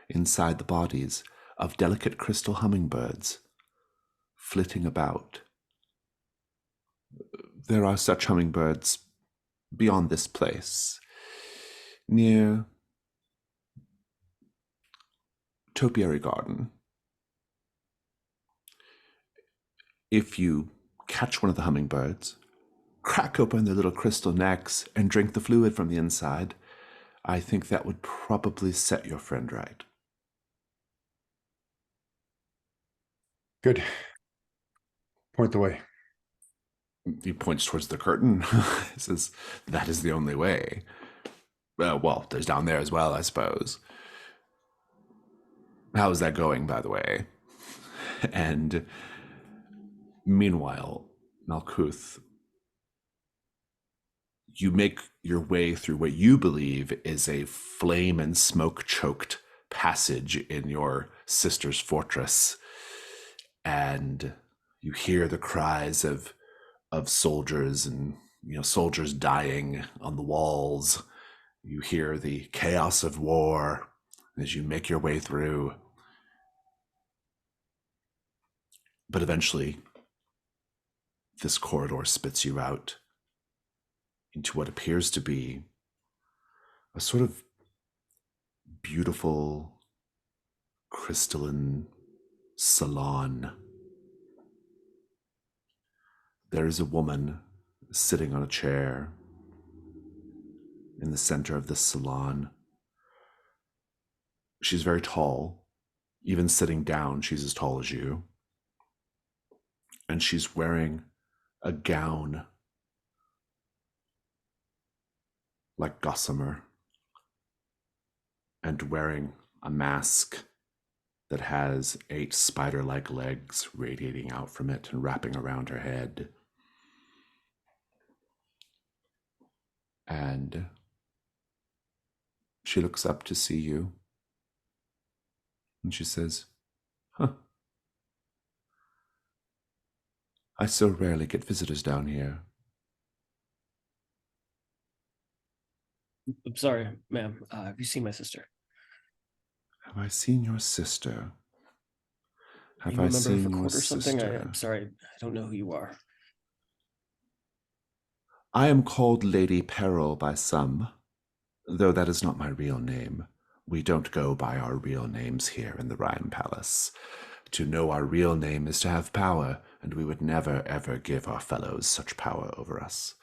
inside the bodies of delicate crystal hummingbirds flitting about. There are such hummingbirds beyond this place, near Topiary Garden. If you catch one of the hummingbirds, crack open their little crystal necks, and drink the fluid from the inside, I think that would probably set your friend right. Good. Point the way. He points towards the curtain. He says, that is the only way. Well, there's down there as well, I suppose. How is that going, by the way? And meanwhile, Malkuth, you make your way through what you believe is a flame and smoke-choked passage in your sister's fortress. And you hear the cries of soldiers and soldiers dying on the walls. You hear the chaos of war as you make your way through. But eventually, this corridor spits you out into what appears to be a sort of beautiful, crystalline salon. There is a woman sitting on a chair in the center of this salon. She's very tall. Even sitting down, she's as tall as you. And she's wearing a gown like gossamer, and wearing a mask that has 8 spider-like legs radiating out from it and wrapping around her head. And she looks up to see you, and she says, "Huh. I so rarely get visitors down here." I'm sorry, ma'am. Have you seen my sister? Have I seen your sister? Are Have you a I member of seen the your court or something? sister? I'm sorry, I don't know who you are. I am called Lady Peril by some, though that is not my real name. We don't go by our real names here in the Rime Palace. To know our real name is to have power, and we would never, ever give our fellows such power over us.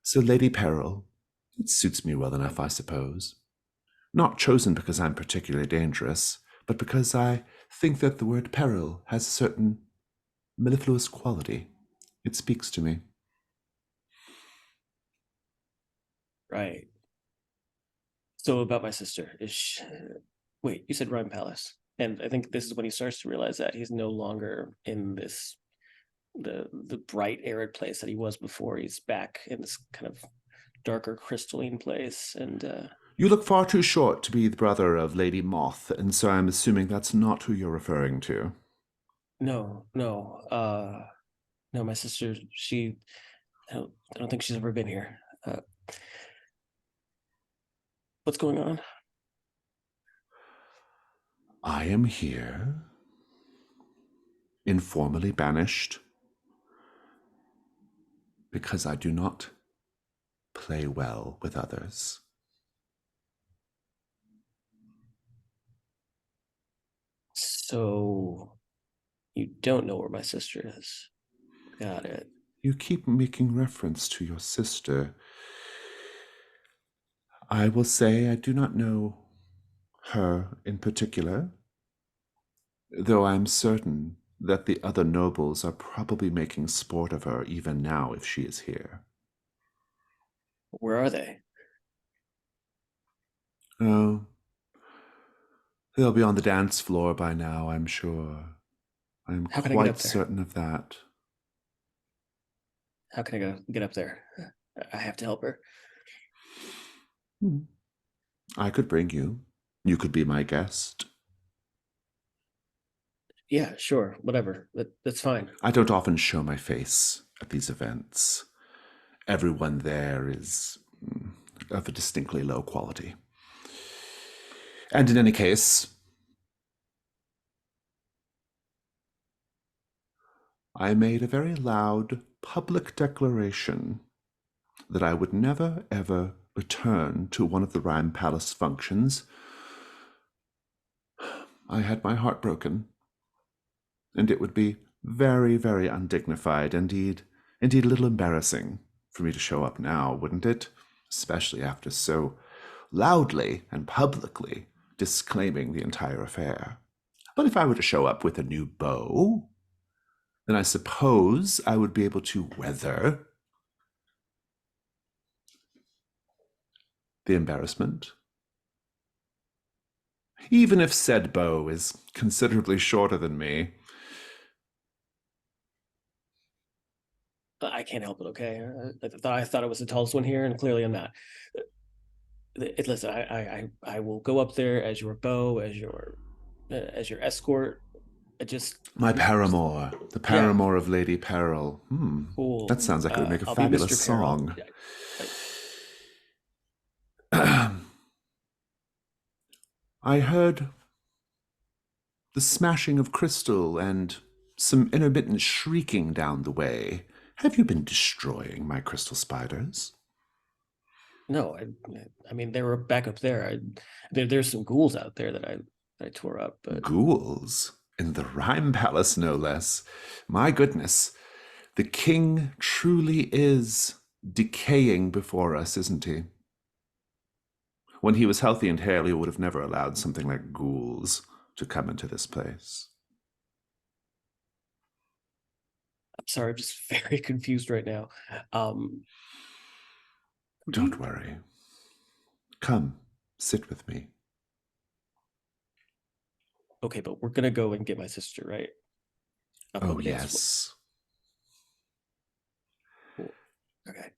So Lady Peril, it suits me well enough, I suppose. Not chosen because I'm particularly dangerous, but because I think that the word peril has a certain mellifluous quality. It speaks to me. Right. So about my sister, wait, you said Rhyme Palace. And I think this is when he starts to realize that he's no longer in this the bright arid place that he was before. He's back in this kind of darker crystalline place. And You look far too short to be the brother of Lady Moth, and so I'm assuming that's not who you're referring to. no, my sister, I don't think she's ever been here. What's going on? I am here, informally banished, because I do not play well with others. So you don't know where my sister is. Got it. You keep making reference to your sister. I will say I do not know her in particular, though I'm certain that the other nobles are probably making sport of her even now if she is here. Where are they? Oh, they'll be on the dance floor by now, I'm sure. I'm How can I get up quite there? certain of that. How can I get up there? I have to help her. I could bring you. You could be my guest. Yeah, sure, whatever. That's fine. I don't often show my face at these events. Everyone there is of a distinctly low quality. And in any case, I made a very loud public declaration that I would never, ever return to one of the Rime Palace functions. I had my heart broken, and it would be very, very undignified, indeed a little embarrassing for me to show up now, wouldn't it? Especially after so loudly and publicly disclaiming the entire affair. But if I were to show up with a new bow, then I suppose I would be able to weather the embarrassment. Even if said bow is considerably shorter than me. I can't help it, okay? I thought I was the tallest one here, and clearly I'm not. Listen, I will go up there as your bow, as your escort. My paramour, the Yeah. paramour of Lady Peril. Cool. That sounds like it would make a I'll be fabulous Mr. Peril. song. Yeah. I heard the smashing of crystal and some intermittent shrieking down the way. Have you been destroying my crystal spiders? No, I mean they were back up there. There's some ghouls out there that I tore up, but Ghouls? In the Rime Palace, no less. My goodness. The king truly is decaying before us, isn't he? When he was healthy and hale, he would have never allowed something like ghouls to come into this place. I'm sorry, I'm just very confused right now. Don't worry. Come, sit with me. Okay, but we're gonna go and get my sister, right? Up on Oh, the dance yes. floor. Cool. Okay.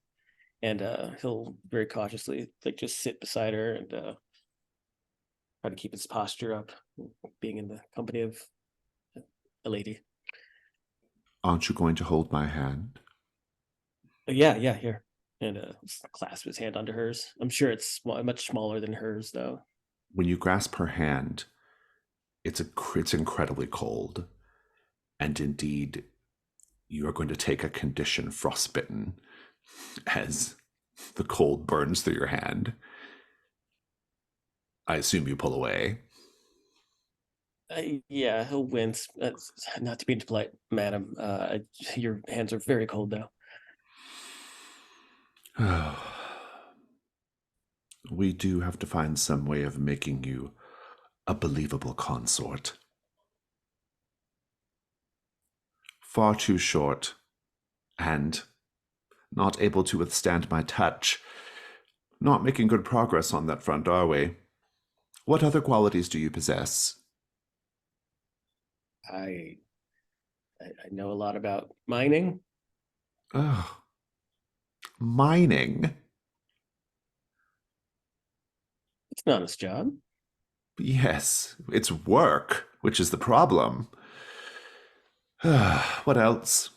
And he'll very cautiously like just sit beside her and try to keep his posture up, being in the company of a lady. Aren't you going to hold my hand? Yeah, here. And clasp his hand onto hers. I'm sure it's much smaller than hers, though. When you grasp her hand, it's incredibly cold. And indeed, you are going to take a condition frostbitten as the cold burns through your hand. I assume you pull away. Yeah, he'll wince. Not to be impolite, madam. Your hands are very cold, though. We do have to find some way of making you a believable consort. Far too short, and not able to withstand my touch. Not making good progress on that front, are we? What other qualities do you possess? I know a lot about mining. Oh, mining? It's an honest job. Yes, it's work, which is the problem. What else?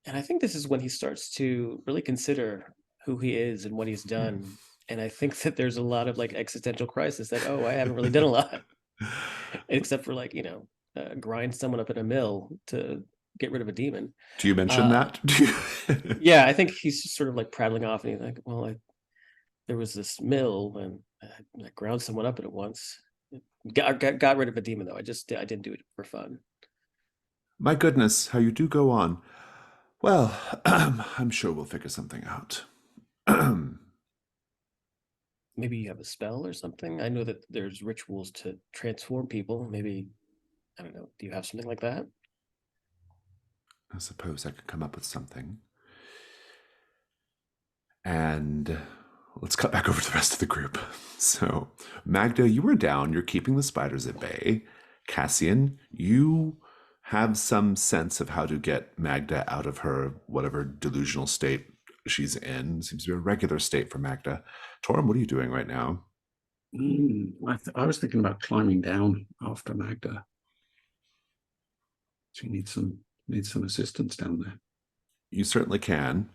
And I think this is when he starts to really consider who he is and what he's done. And I think that there's a lot of like existential crisis that, oh, I haven't really done a lot, except for like, grind someone up in a mill to get rid of a demon. Do you mention that? Yeah, I think he's just sort of like prattling off and he's like, well, there was this mill and I ground someone up in it once. Got rid of a demon though. I didn't do it for fun. My goodness, how you do go on. Well, I'm sure we'll figure something out. Maybe you have a spell or something. I know that there's rituals to transform people. Maybe, I don't know. Do you have something like that? I suppose I could come up with something. And let's cut back over to the rest of the group. So, Magda, you were down. You're keeping the spiders at bay. Cassian, you have some sense of how to get Magda out of her whatever delusional state she's in. Seems to be a regular state for Magda. Torm, what are you doing right now? I was thinking about climbing down after Magda. She needs some assistance down there. You certainly can.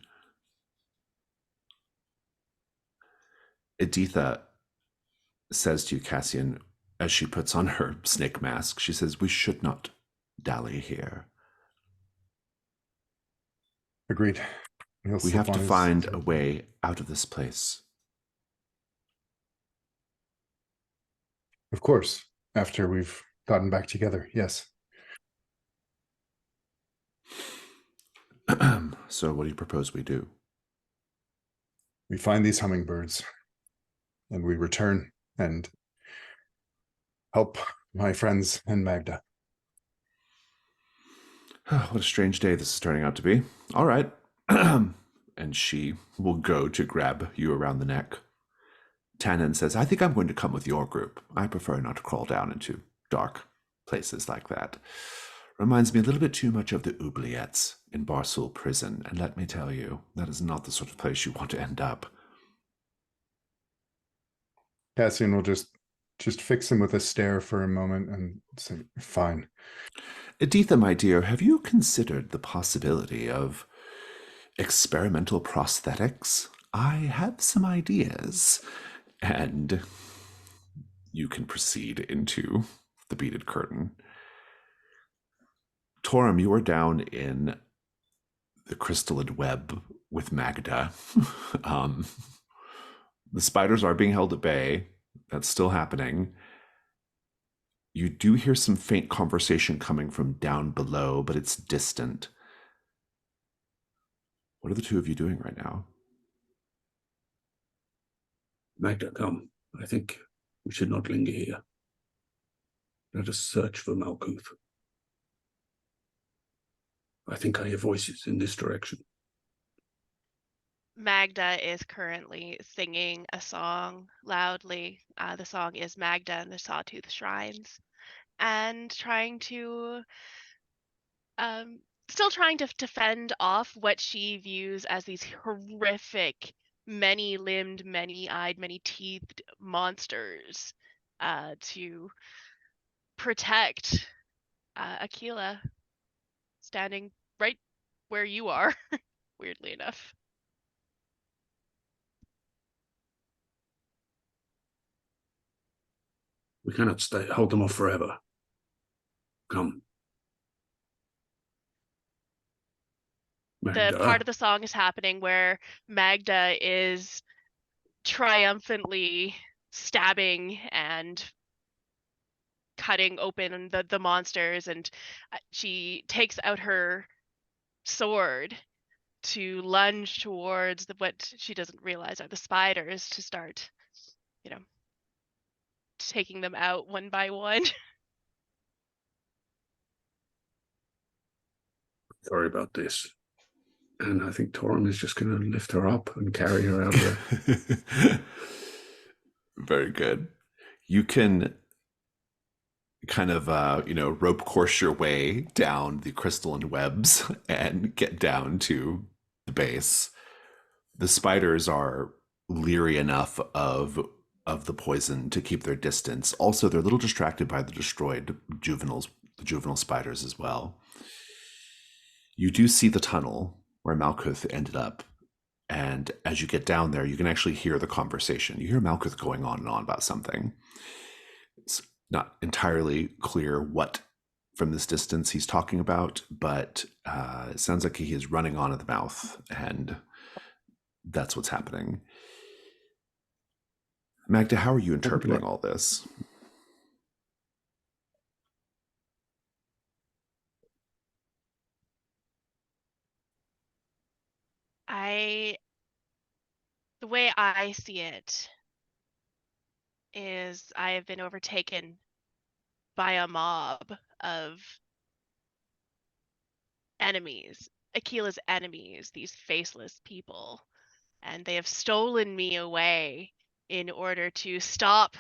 Editha says to you, Cassian, as she puts on her snake mask, she says, we should not dally here. Agreed. We have to find a way out of this place. Of course, after we've gotten back together, yes. So what do you propose we do? We find these hummingbirds and we return and help my friends and Magda. What a strange day this is turning out to be. All right. And she will go to grab you around the neck. Tannen says, I think I'm going to come with your group. I prefer not to crawl down into dark places like that. Reminds me a little bit too much of the oubliettes in Barsoul prison. And let me tell you, that is not the sort of place you want to end up. Cassian will just just fix him with a stare for a moment and say, fine. Editha, my dear, have you considered the possibility of experimental prosthetics? I have some ideas. And you can proceed into the beaded curtain. Torum, you are down in the crystalline web with Magda. The spiders are being held at bay. That's still happening. You do hear some faint conversation coming from down below, but it's distant. What are the two of you doing right now? Magda, come. I think we should not linger here. Let us search for Malkuth. I think I hear voices in this direction. Magda is currently singing a song loudly. The song is Magda and the Sawtooth Shrines, and still trying to fend off what she views as these horrific, many-limbed, many-eyed, many-teethed monsters to protect Aquila, standing right where you are, weirdly enough. We cannot hold them off forever. Come. Magda. The part of the song is happening where Magda is triumphantly stabbing and cutting open the monsters, and she takes out her sword to lunge towards what she doesn't realize are the spiders, to start, taking them out one by one. Sorry about this. And I think Torum is just going to lift her up and carry her out of there. Very good. You can kind of, rope course your way down the crystalline webs and get down to the base. The spiders are leery enough of the poison to keep their distance. Also, they're a little distracted by the destroyed the juvenile spiders as well. You do see the tunnel where Malkuth ended up. And as you get down there, you can actually hear the conversation. You hear Malkuth going on and on about something. It's not entirely clear what from this distance he's talking about, but it sounds like he is running on at the mouth, and that's what's happening. Magda, how are you interpreting all this? The way I see it is I have been overtaken by a mob of enemies, Aquila's enemies, these faceless people, and they have stolen me away in order to stop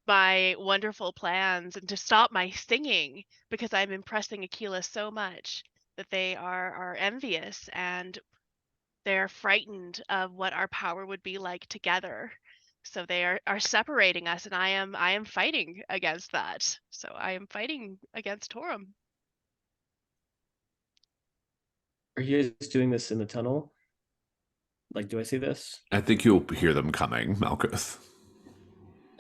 my wonderful plans and to stop my singing, because I'm impressing Aquila so much that they are envious, and they're frightened of what our power would be like together. So they are separating us, and I am fighting against that. So I am fighting against Torum. Are you guys doing this in the tunnel? Like, do I see this? I think you'll hear them coming, Malkuth.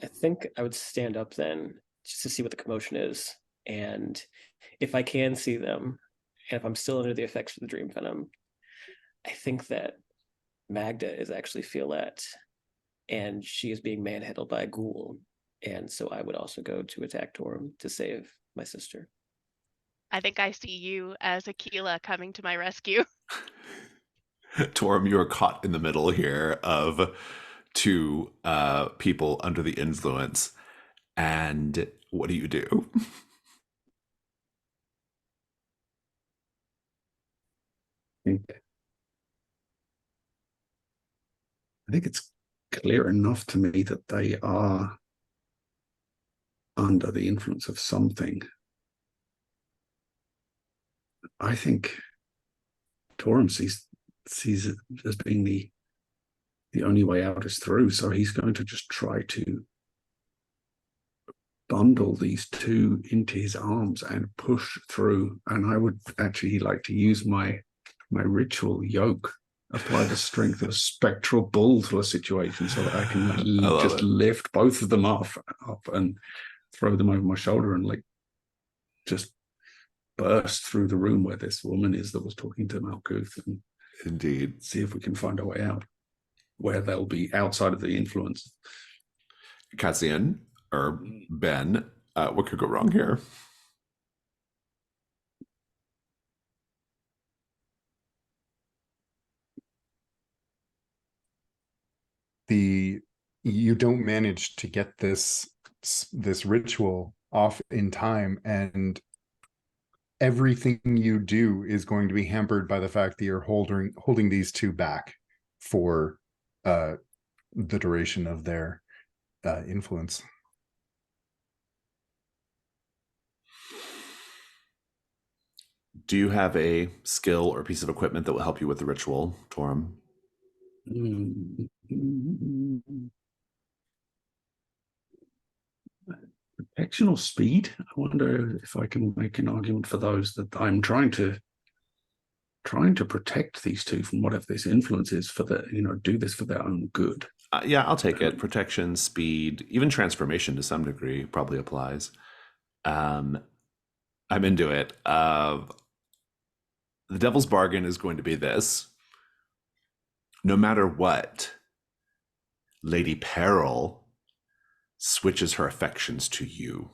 I think I would stand up then just to see what the commotion is. And if I can see them, and if I'm still under the effects of the dream venom, I think that Magda is actually Fiolette, and she is being manhandled by a ghoul. And so I would also go to attack Torum to save my sister. I think I see you as Aquila coming to my rescue. Torum, you are caught in the middle here of two people under the influence. And what do you do? I think it's clear enough to me that they are under the influence of something. I think Torum sees it as being the only way out is through, so he's going to just try to bundle these two into his arms and push through. And I would actually like to use my ritual yoke, apply the strength of a spectral bull to a situation so that I can just lift both of them up and throw them over my shoulder and like just burst through the room where this woman is that was talking to Malkuth, and Indeed. see if we can find a way out where they'll be outside of the influence. Cassian, or Ben, what could go wrong here? You don't manage to get this ritual off in time, and everything you do is going to be hampered by the fact that you're holding these two back for the duration of their influence. Do you have a skill or piece of equipment that will help you with the ritual, Torum? Protection or speed? I wonder if I can make an argument for those, that I'm trying to protect these two from whatever this influence is, for the, do this for their own good. Yeah, I'll take it. Protection, speed, even transformation to some degree probably applies. I'm into it. The devil's bargain is going to be this. No matter what, Lady Peril switches her affections to you.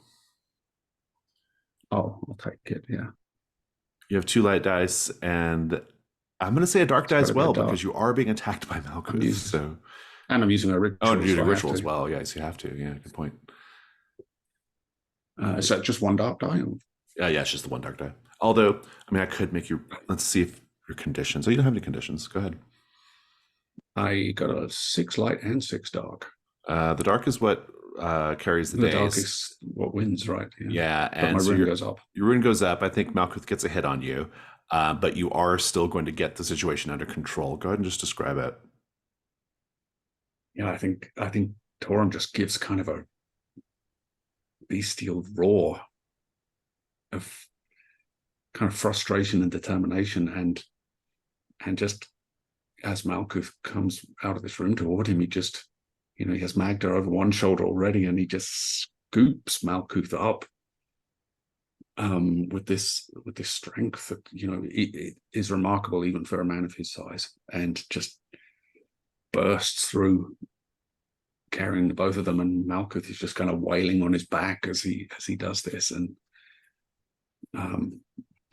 Oh, I'll take it, yeah. You have 2 light dice, and I'm going to say a dark die as well, because you are being attacked by Malkuth. And I'm using a ritual. Oh, and you're using a ritual as well. Yes, you have to. Yeah, good point. Is that just 1 dark die? Yeah, it's just the 1 dark die. Although, I mean, I could make you. Let's see if your conditions. Oh, you don't have any conditions. Go ahead. I got a 6 light and 6 dark. The dark is what carries the days. The dark is what wins, right? Yeah, and but my rune goes up. Your rune goes up. I think Malkuth gets a hit on you, but you are still going to get the situation under control. Go ahead and just describe it. Yeah, I think Torum just gives kind of a bestial roar of kind of frustration and determination, and just as Malkuth comes out of this room toward him, he just, he has Magda over one shoulder already, and he just scoops Malkuth up with this strength that it is remarkable even for a man of his size, and just bursts through, carrying both of them, and Malkuth is just kind of wailing on his back as he does this, and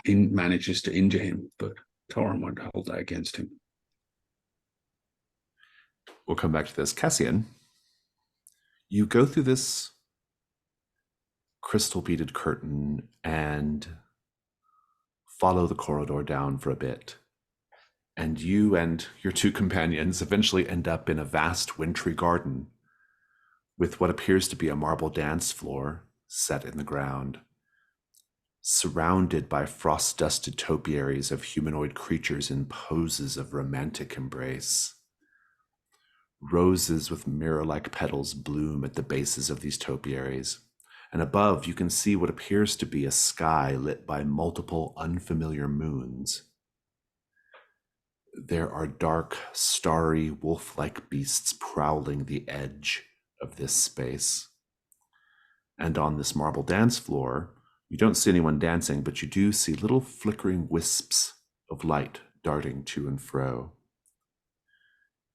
manages to injure him, but Torum won't hold that against him. We'll come back to this. Cassian, you go through this crystal beaded curtain and follow the corridor down for a bit. And you and your 2 companions eventually end up in a vast wintry garden with what appears to be a marble dance floor set in the ground, surrounded by frost-dusted topiaries of humanoid creatures in poses of romantic embrace. Roses with mirror-like petals bloom at the bases of these topiaries, and above you can see what appears to be a sky lit by multiple unfamiliar moons. There are dark, starry, wolf-like beasts prowling the edge of this space. And on this marble dance floor, you don't see anyone dancing, but you do see little flickering wisps of light darting to and fro.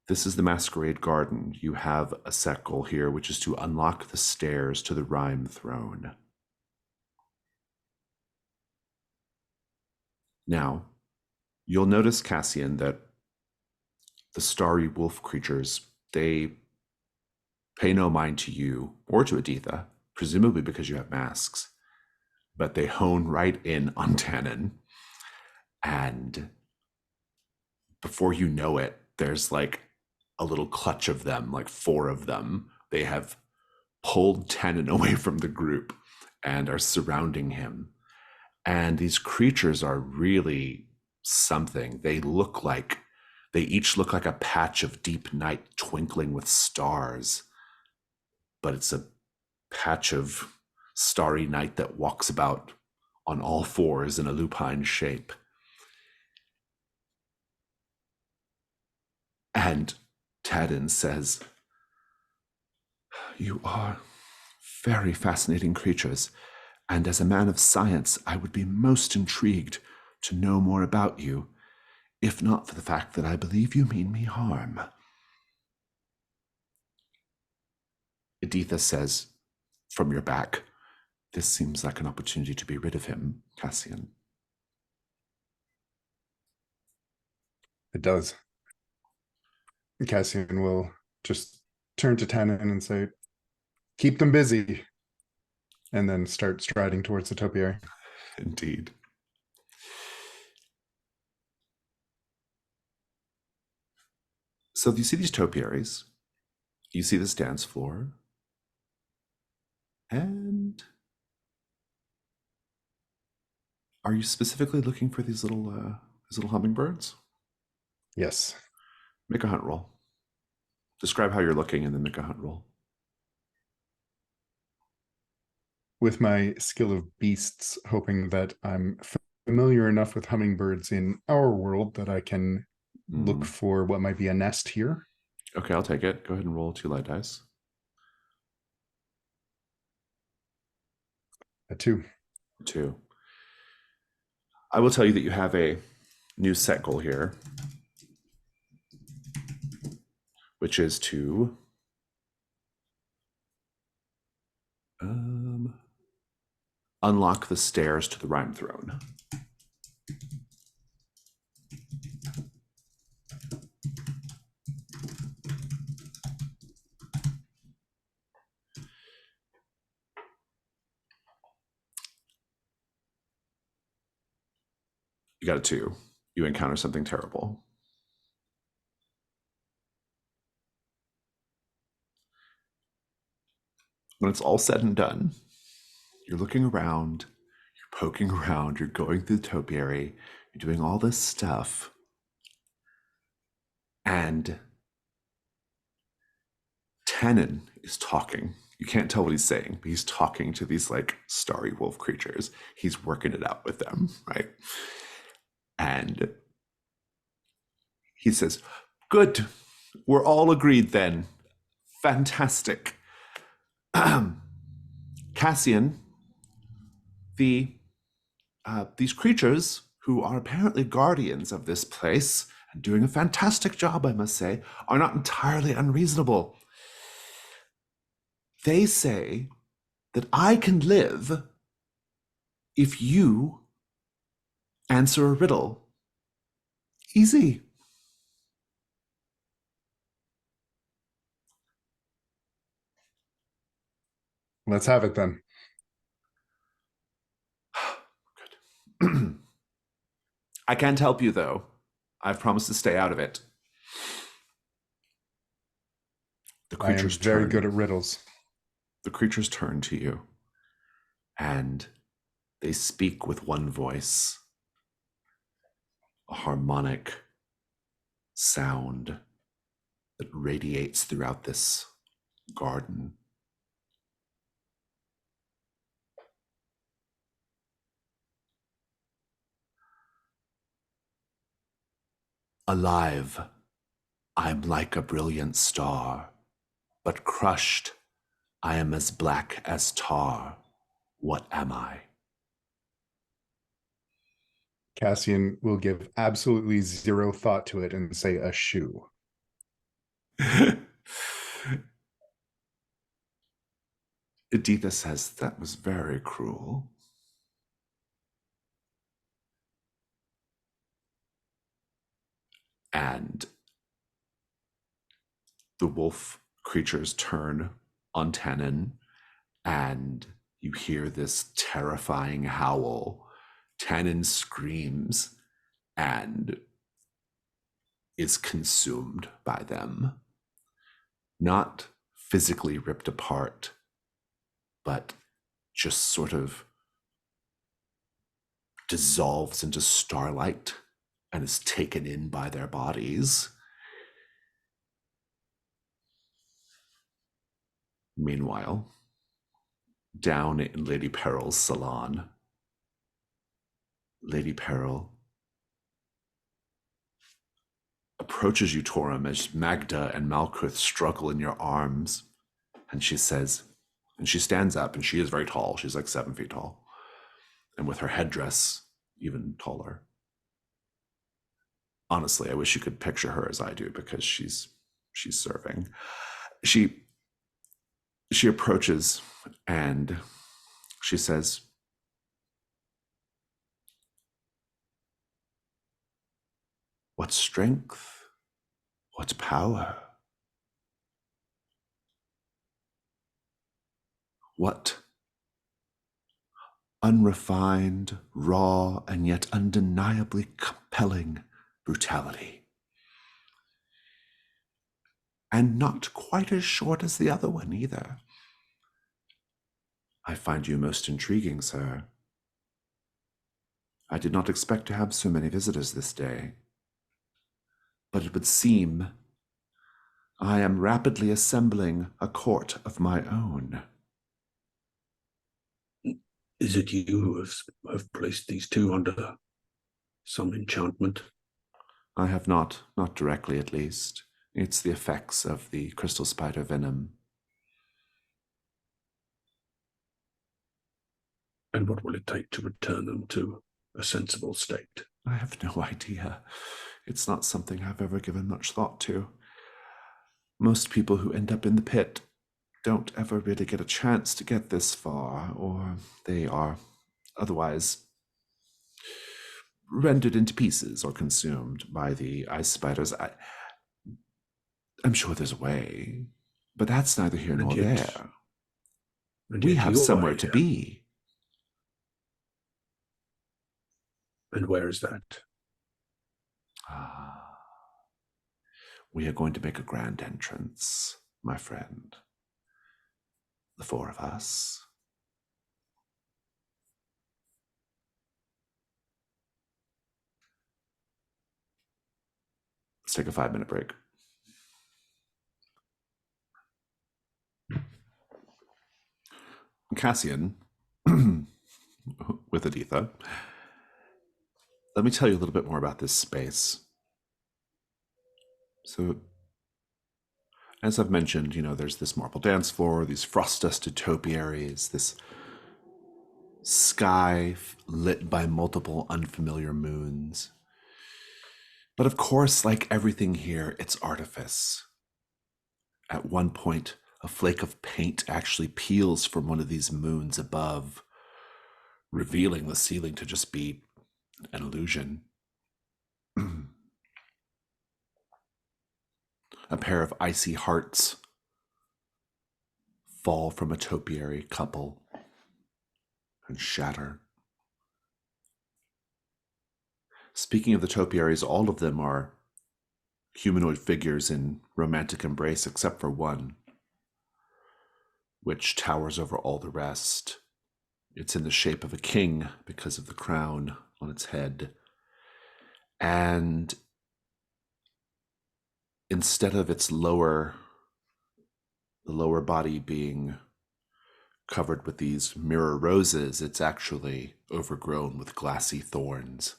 This is the Masquerade Garden. You have a set goal here, which is to unlock the stairs to the Rime Throne. Now, you'll notice, Cassian, that the starry wolf creatures, they pay no mind to you or to Editha, presumably because you have masks, but they hone right in on Tannen. And before you know it, there's like a little clutch of them, like 4 of them. They have pulled Tannen away from the group and are surrounding him. And these creatures are really something. They each look like a patch of deep night twinkling with stars, but it's a patch of starry night that walks about on all fours in a lupine shape. And Tadin says, "You are very fascinating creatures, and as a man of science, I would be most intrigued to know more about you, if not for the fact that I believe you mean me harm." Editha says, from your back, "This seems like an opportunity to be rid of him, Cassian." It does. Cassian will just turn to Tannen and say, "Keep them busy," and then start striding towards the topiary. Indeed. So you see these topiaries, you see this dance floor, and are you specifically looking for these little hummingbirds? Yes. Make a hunt roll. Describe how you're looking and then make a hunt roll. With my skill of beasts, hoping that I'm familiar enough with hummingbirds in our world that I can look for what might be a nest here. Okay, I'll take it. Go ahead and roll 2 light dice. A 2. 2. I will tell you that you have a new set goal here, which is to unlock the stairs to the Rime Throne. You got a 2. You encounter something terrible. When it's all said and done, you're looking around, you're poking around, you're going through the topiary, you're doing all this stuff, and Tannen is talking. You can't tell what he's saying, but he's talking to these like starry wolf creatures. He's working it out with them, right? And he says, "Good, we're all agreed then. Fantastic. Cassian, these creatures who are apparently guardians of this place and doing a fantastic job, I must say, are not entirely unreasonable. They say that I can live if you answer a riddle. Easy." Let's have it then. Good. "I can't help you, though. I've promised to stay out of it." The I am creatures very turn. good at riddles. The creatures turn to you, and they speak with one voice, a harmonic sound that radiates throughout this garden. "Alive, I'm like a brilliant star, but crushed, I am as black as tar. What am I?" Cassian will give absolutely zero thought to it and say a shoe. Editha says, "That was very cruel." And the wolf creatures turn on Tannen, and you hear this terrifying howl. Tannen screams and is consumed by them. Not physically ripped apart, but just sort of dissolves into starlight and is taken in by their bodies. Meanwhile, down in Lady Peril's salon. Lady Peril approaches you, Torum, as Magda and Malkuth struggle in your arms. And she says, and she stands up, and she is very tall. She's like 7 feet tall. And with her headdress, even taller. Honestly, I wish you could picture her as I do, because she's serving. She approaches and she says, "What strength, what power, what unrefined, raw, and yet undeniably compelling brutality. And not quite as short as the other one either. I find you most intriguing, sir. I did not expect to have so many visitors this day. But it would seem I am rapidly assembling a court of my own." Is it you who have placed these two under some enchantment? I have not directly at least. It's the effects of the crystal spider venom. And what will it take to return them to a sensible state? I have no idea. It's not something I've ever given much thought to. Most people who end up in the pit don't ever really get a chance to get this far, or they are otherwise rendered into pieces or consumed by the ice spiders. I'm sure there's a way, but that's neither here nor there. We have somewhere to be. And where is that? We are going to make a grand entrance, my friend. The four of us. Let's take a 5-minute break. Cassian, with Aditha, let me tell you a little bit more about this space. So, as I've mentioned, there's this marble dance floor, these frost-dusted topiaries, this sky lit by multiple unfamiliar moons. But of course, like everything here, it's artifice. At one point, a flake of paint actually peels from one of these moons above, revealing the ceiling to just be an illusion. A pair of icy hearts fall from a topiary couple and shatter. Speaking of the topiaries, all of them are humanoid figures in romantic embrace except for one, which towers over all the rest. It's in the shape of a king because of the crown on its head. And instead of its the lower body being covered with these mirror roses, it's actually overgrown with glassy thorns.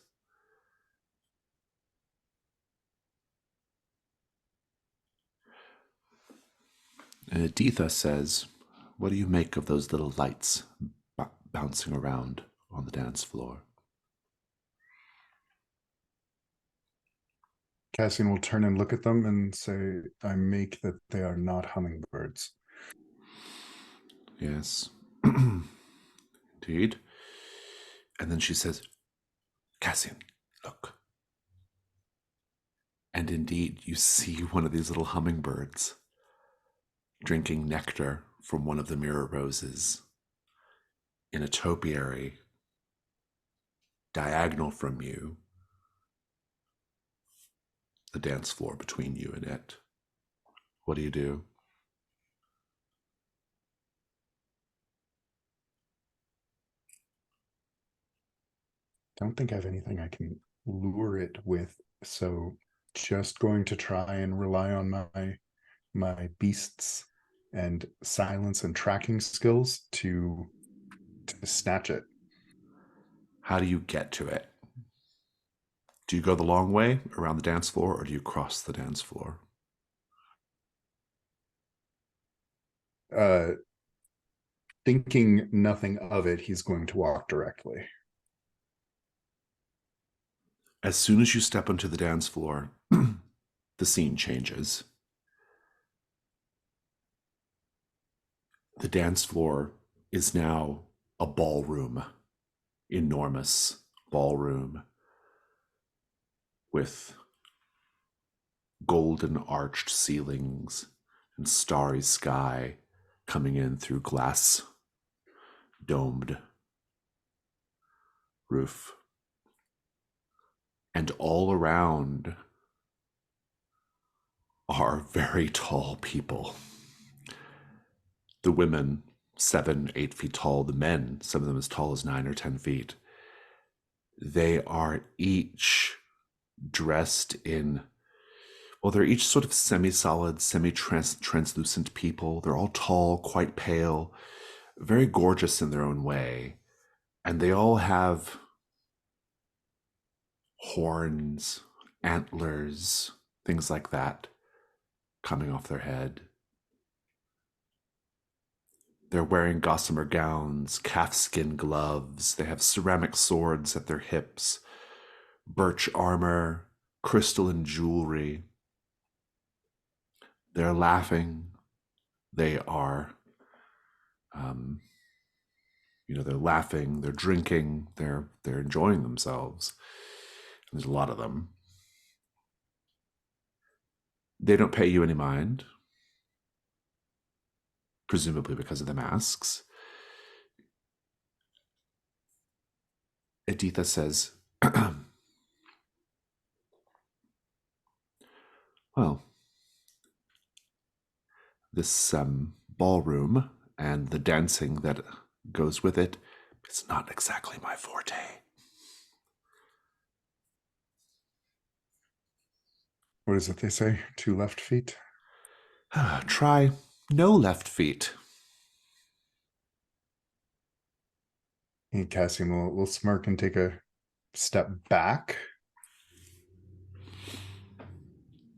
And Aditha says, "What do you make of those little lights bouncing around on the dance floor?" Cassian will turn and look at them and say, "I make that they are not hummingbirds." Yes. Indeed. And then she says, "Cassian, look." And indeed, you see one of these little hummingbirds drinking nectar from one of the mirror roses in a topiary diagonal from you, the dance floor between you and it. What do you do? Don't think I have anything I can lure it with, so just going to try and rely on my beasts and silence and tracking skills to snatch it. How do you get to it? Do you go the long way around the dance floor, or do you cross the dance floor? Thinking nothing of it, he's going to walk directly. As soon as you step onto the dance floor, the scene changes. The dance floor is now a ballroom, enormous ballroom with golden arched ceilings and starry sky coming in through glass domed roof. And all around are very tall people. The women, 7, 8 feet tall. The men, some of them as tall as 9 or 10 feet. They are each dressed in, well, they're each sort of semi-solid, semi-translucent people. They're all tall, quite pale, very gorgeous in their own way. And they all have horns, antlers, things like that coming off their head. They're wearing gossamer gowns, calfskin gloves. They have ceramic swords at their hips, birch armor, crystalline jewelry. They're laughing. They are, they're laughing, they're drinking, they're enjoying themselves. There's a lot of them. They don't pay you any mind, presumably because of the masks. Editha says, well, this ballroom and the dancing that goes with it, it's not exactly my forte. What is it they say? 2 left feet? Try no left feet. And Cassian will smirk and take a step back.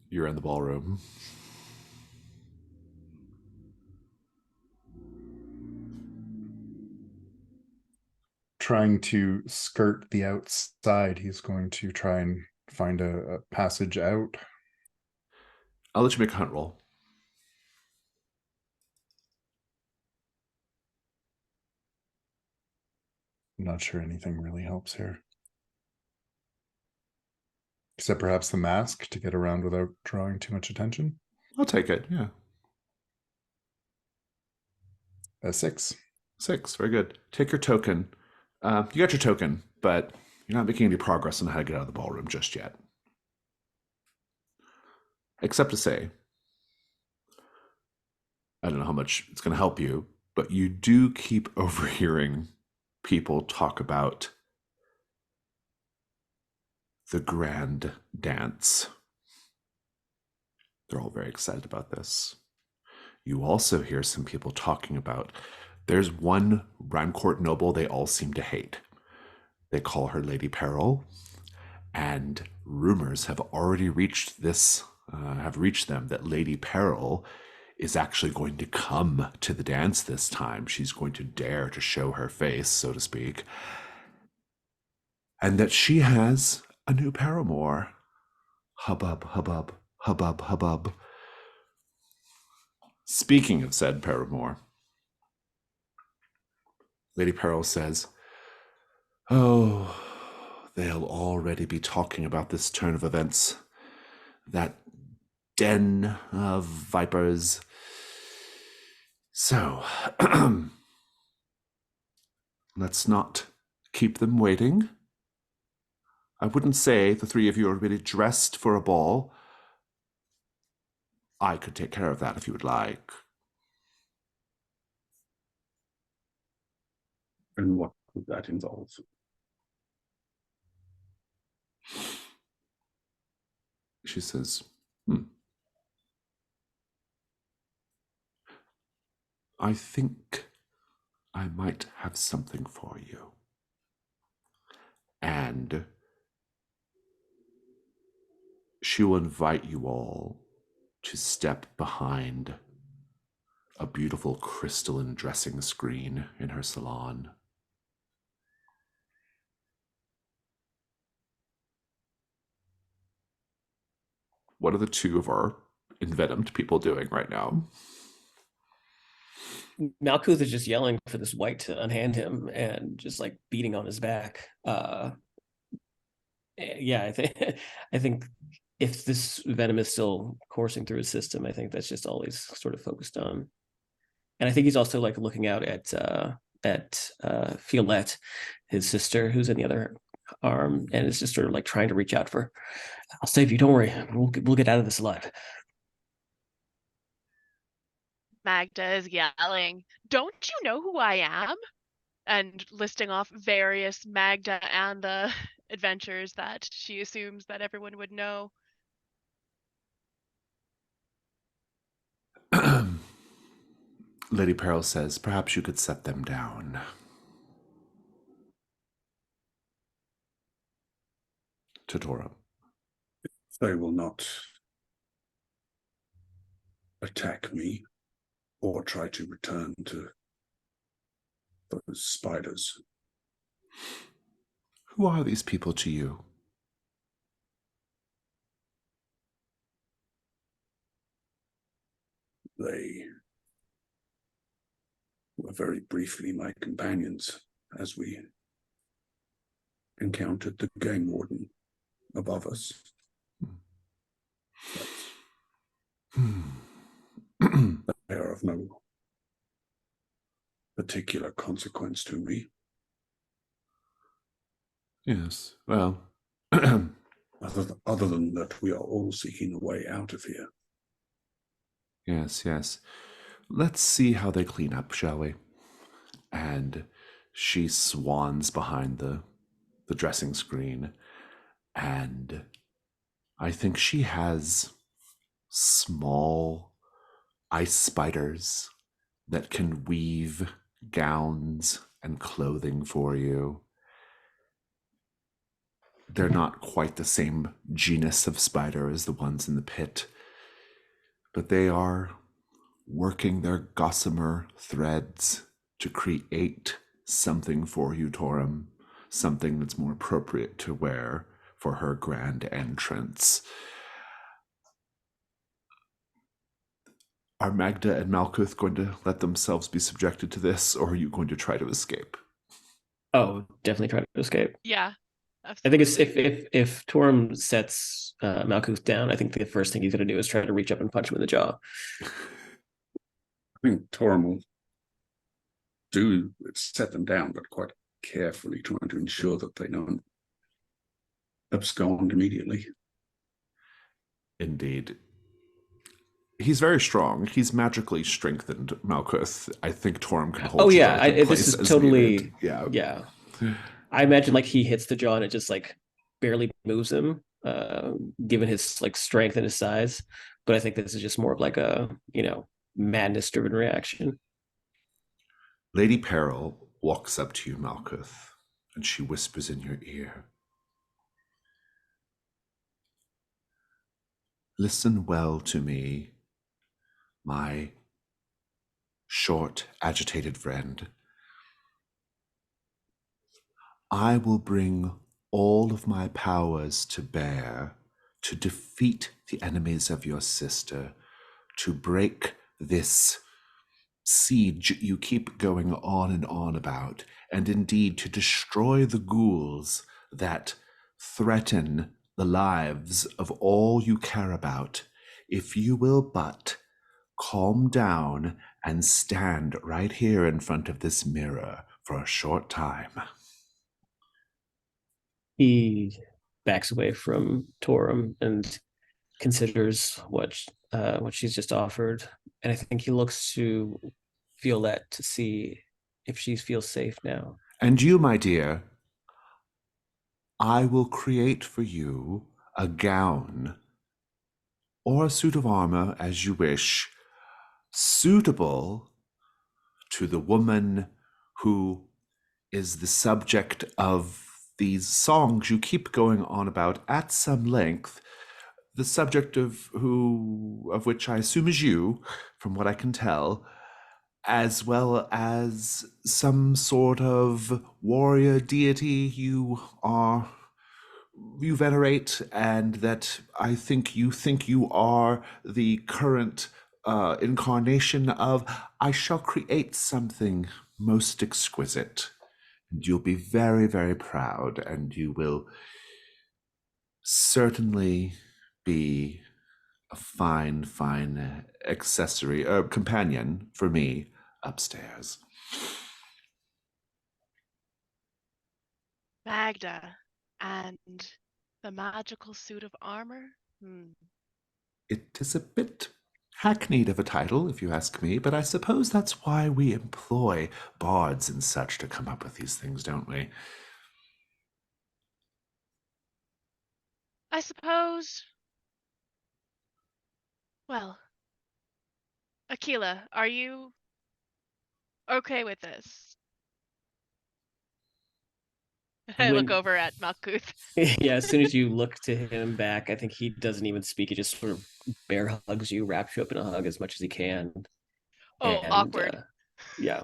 You're in the ballroom. Trying to skirt the outside, he's going to try and find a passage out. I'll let you make a hunt roll. I'm not sure anything really helps here. Except perhaps the mask to get around without drawing too much attention. I'll take it, yeah. A 6. 6, very good. Take your token. You got your token, but you're not making any progress on how to get out of the ballroom just yet. Except to say, I don't know how much it's going to help you, but you do keep overhearing people talk about the grand dance. They're all very excited about this. You also hear some people talking about, there's one Rime Court noble they all seem to hate. They call her Lady Peril, and rumors have already reached them that Lady Peril is actually going to come to the dance this time. She's going to dare to show her face, so to speak, and that she has a new paramour. Hubbub, hubbub, hubbub, hubbub. Speaking of said paramour, Lady Peril says, oh, they'll already be talking about this turn of events. That den of vipers. So, let's not keep them waiting. I wouldn't say the 3 of you are really dressed for a ball. I could take care of that if you would like. And what would that involve? She says, I think I might have something for you. And she will invite you all to step behind a beautiful crystalline dressing screen in her salon. What are the two of our envenomed people doing right now? Malkuth is just yelling for this white to unhand him and just like beating on his back. Yeah, I think if this venom is still coursing through his system, I think that's just all he's sort of focused on. And I think he's also like looking out at Fiolette, his sister, who's in the other arm, and is just sort of like trying to reach out for, "I'll save you. Don't worry. We'll get out of this alive." Magda is yelling, "Don't you know who I am?" And listing off various Magda and the adventures that she assumes that everyone would know. Lady Peril says, perhaps you could set them down. Totoro. They will not attack me or try to return to those spiders. Who are these people to you? They were very briefly my companions as we encountered the game warden above us. They are of no particular consequence to me. Yes, well, Other than that, we are all seeking a way out of here. yes, yes. Let's see how they clean up, shall we? And she swans behind the dressing screen, and I think she has small ice spiders that can weave gowns and clothing for you. They're not quite the same genus of spider as the ones in the pit, but they are working their gossamer threads to create something for you, Torum, something that's more appropriate to wear for her grand entrance. Are Magda and Malkuth going to let themselves be subjected to this, or are you going to try to escape? Oh, definitely try to escape. Yeah, I think absolutely. it's if Torum sets Malkuth down, I think the first thing he's going to do is try to reach up and punch him in the jaw. I think Torum will set them down, but quite carefully, trying to ensure that they don't abscond immediately. Indeed. He's very strong. He's magically strengthened, Malkuth. I think Torum can hold you both in place this is as totally needed. yeah. I imagine like he hits the jaw and it just like barely moves him, given his like strength and his size. But I think this is just more of like a madness driven reaction. Lady Peril walks up to you, Malkuth, and she whispers in your ear. Listen well to me, my short, agitated friend. I will bring all of my powers to bear to defeat the enemies of your sister, to break this siege you keep going on and on about, and indeed to destroy the ghouls that threaten the lives of all you care about, if you will but calm down and stand right here in front of this mirror for a short time. He backs away from Torum and considers what she's just offered, and I think he looks to Violette to see if she feels safe now. And you, my dear, I will create for you a gown or a suit of armor, as you wish, suitable to the woman who is the subject of these songs you keep going on about at some length, the subject of which I assume is you, from what I can tell, as well as some sort of warrior deity you venerate, and that I think you are the current incarnation of. I shall create something most exquisite, and you'll be very, very proud, and you will certainly be a fine, fine accessory, companion for me upstairs. Magda and the magical suit of armor? It is a bit hackneyed of a title, if you ask me, but I suppose that's why we employ bards and such to come up with these things, don't we? I suppose. Well, Aquila, are you okay with this? I look When- over at Malkuth. Yeah, as soon as you look to him back, I think he doesn't even speak. He just sort of bear hugs you, wraps you up in a hug as much as he can. Oh, And awkward. yeah.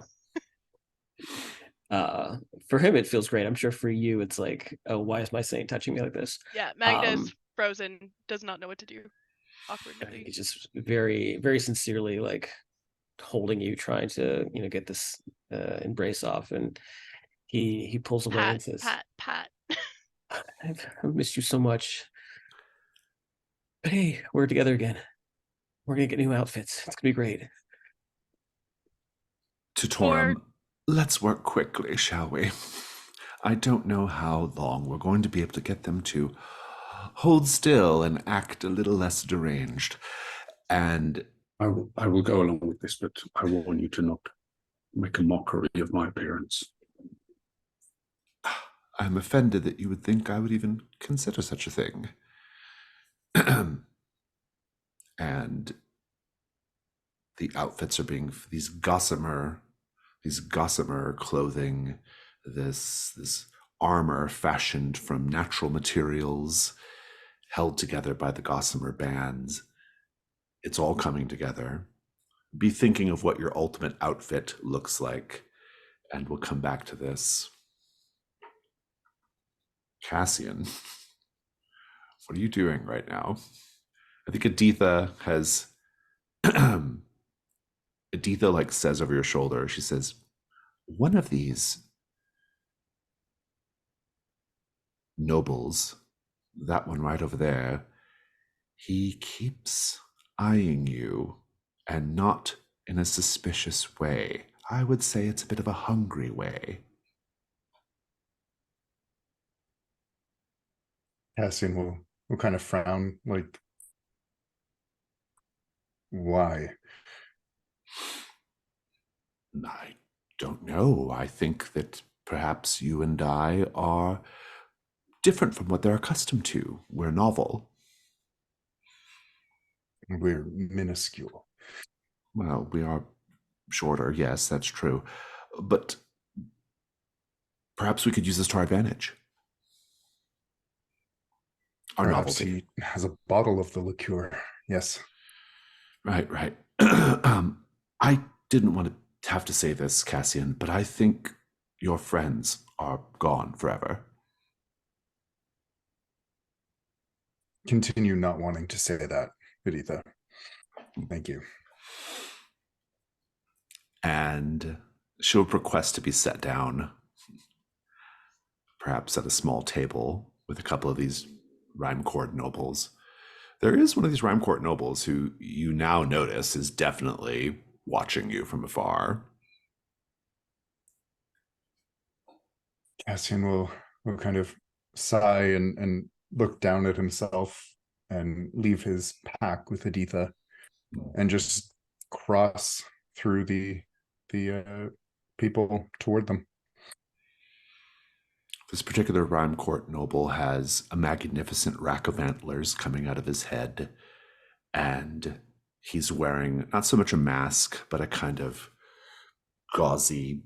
For him it feels great. I'm sure for you it's like, oh, why is my saint touching me like this? Yeah, Magda's frozen, does not know what to do. Awkwardly. He's just very, very sincerely like holding you, trying to, get this embrace off, and he pulls away and says, Pat. I've missed you so much. But hey, we're together again. We're gonna get new outfits. It's gonna be great. To Torum, let's work quickly, shall we? I don't know how long we're going to be able to get them to hold still and act a little less deranged. And I will go along with this, but I warn you to not make a mockery of my appearance. I'm offended that you would think I would even consider such a thing. And the outfits are being these gossamer clothing, this armor fashioned from natural materials, held together by the gossamer bands. It's all coming together. Be thinking of what your ultimate outfit looks like, and we'll come back to this. Cassian, what are you doing right now? I think Editha has Editha like says over your shoulder, she says, one of these nobles, that one right over there, he keeps eyeing you, and not in a suspicious way. I would say it's a bit of a hungry way. Cassian will kind of frown, like, why? I don't know. I think that perhaps you and I are different from what they're accustomed to. We're novel. We're minuscule. Well, we are shorter, yes, that's true. But perhaps we could use this to our advantage. Our Perhaps novelty. he has a bottle of the liqueur. Yes. Right. I didn't want to have to say this, Cassian, but I think your friends are gone forever. Continue not wanting to say that, Editha. Thank you. And she'll request to be set down, perhaps at a small table with a couple of these Rime Court nobles. There is one of these Rime Court nobles who you now notice is definitely watching you from afar. Cassian will kind of sigh and look down at himself and leave his pack with Editha and just cross through the people toward them. This particular Rime Court noble has a magnificent rack of antlers coming out of his head, and he's wearing not so much a mask, but a kind of gauzy,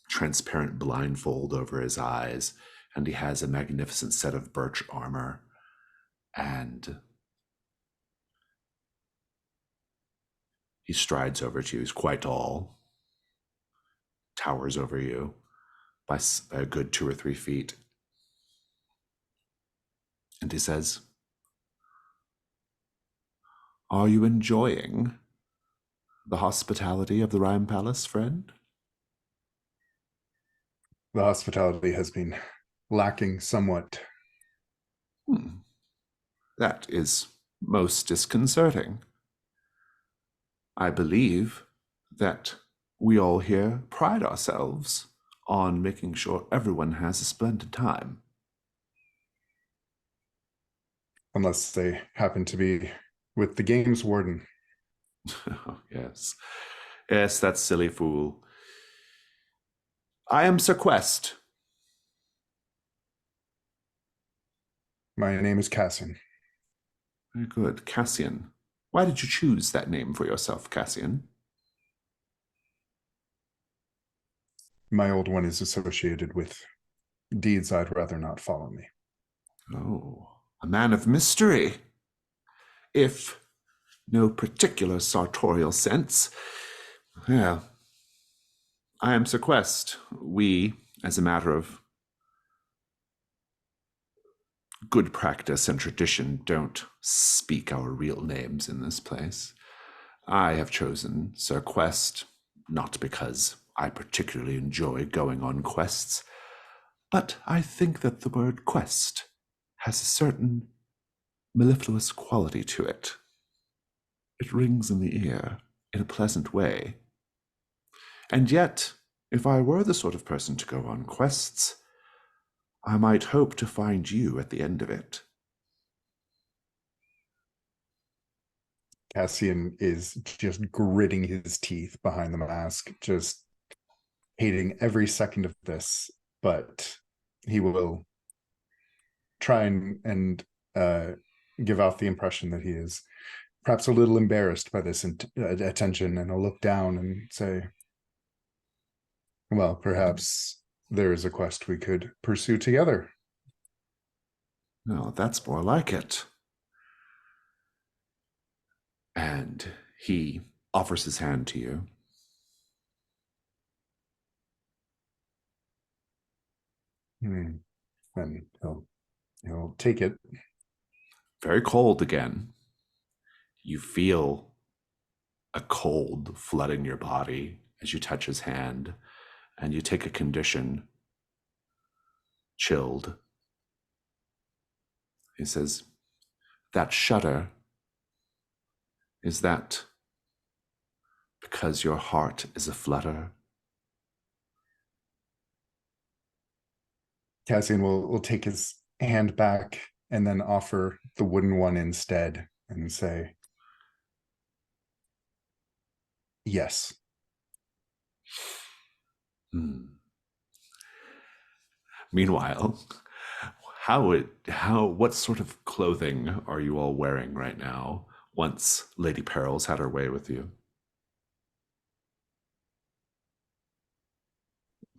transparent blindfold over his eyes, and he has a magnificent set of birch armor. And he strides over to you. He's quite tall, towers over you by a good 2 or 3 feet. And he says, "Are you enjoying the hospitality of the Rime Palace, friend?" The hospitality has been lacking somewhat. That is most disconcerting. I believe that we all here pride ourselves on making sure everyone has a splendid time. Unless they happen to be with the games warden. Yes. Yes, that silly fool. I am Sir Quest. My name is Cassian. Very good. Cassian. Why did you choose that name for yourself, Cassian? My old one is associated with deeds I'd rather not follow me. Oh, a man of mystery. If no particular sartorial sense. Yeah. I am Sir Quest. We, as a matter of good practice and tradition, don't speak our real names in this place. I have chosen Sir Quest, not because I particularly enjoy going on quests, but I think that the word quest has a certain mellifluous quality to it. It rings in the ear in a pleasant way. And yet, if I were the sort of person to go on quests, I might hope to find you at the end of it. Cassian is just gritting his teeth behind the mask, just hating every second of this, but he will try and give off the impression that he is perhaps a little embarrassed by this attention, and he'll look down and say, well, perhaps there is a quest we could pursue together. No, that's more like it. And he offers his hand to you. And he'll take it. Very cold again. You feel a cold flooding your body as you touch his hand, and you take a condition, chilled. He says, "That shudder, is that because your heart is aflutter?" Cassian will take his hand back and then offer the wooden one instead and say, yes. Meanwhile, what sort of clothing are you all wearing right now once Lady Pearl's had her way with you?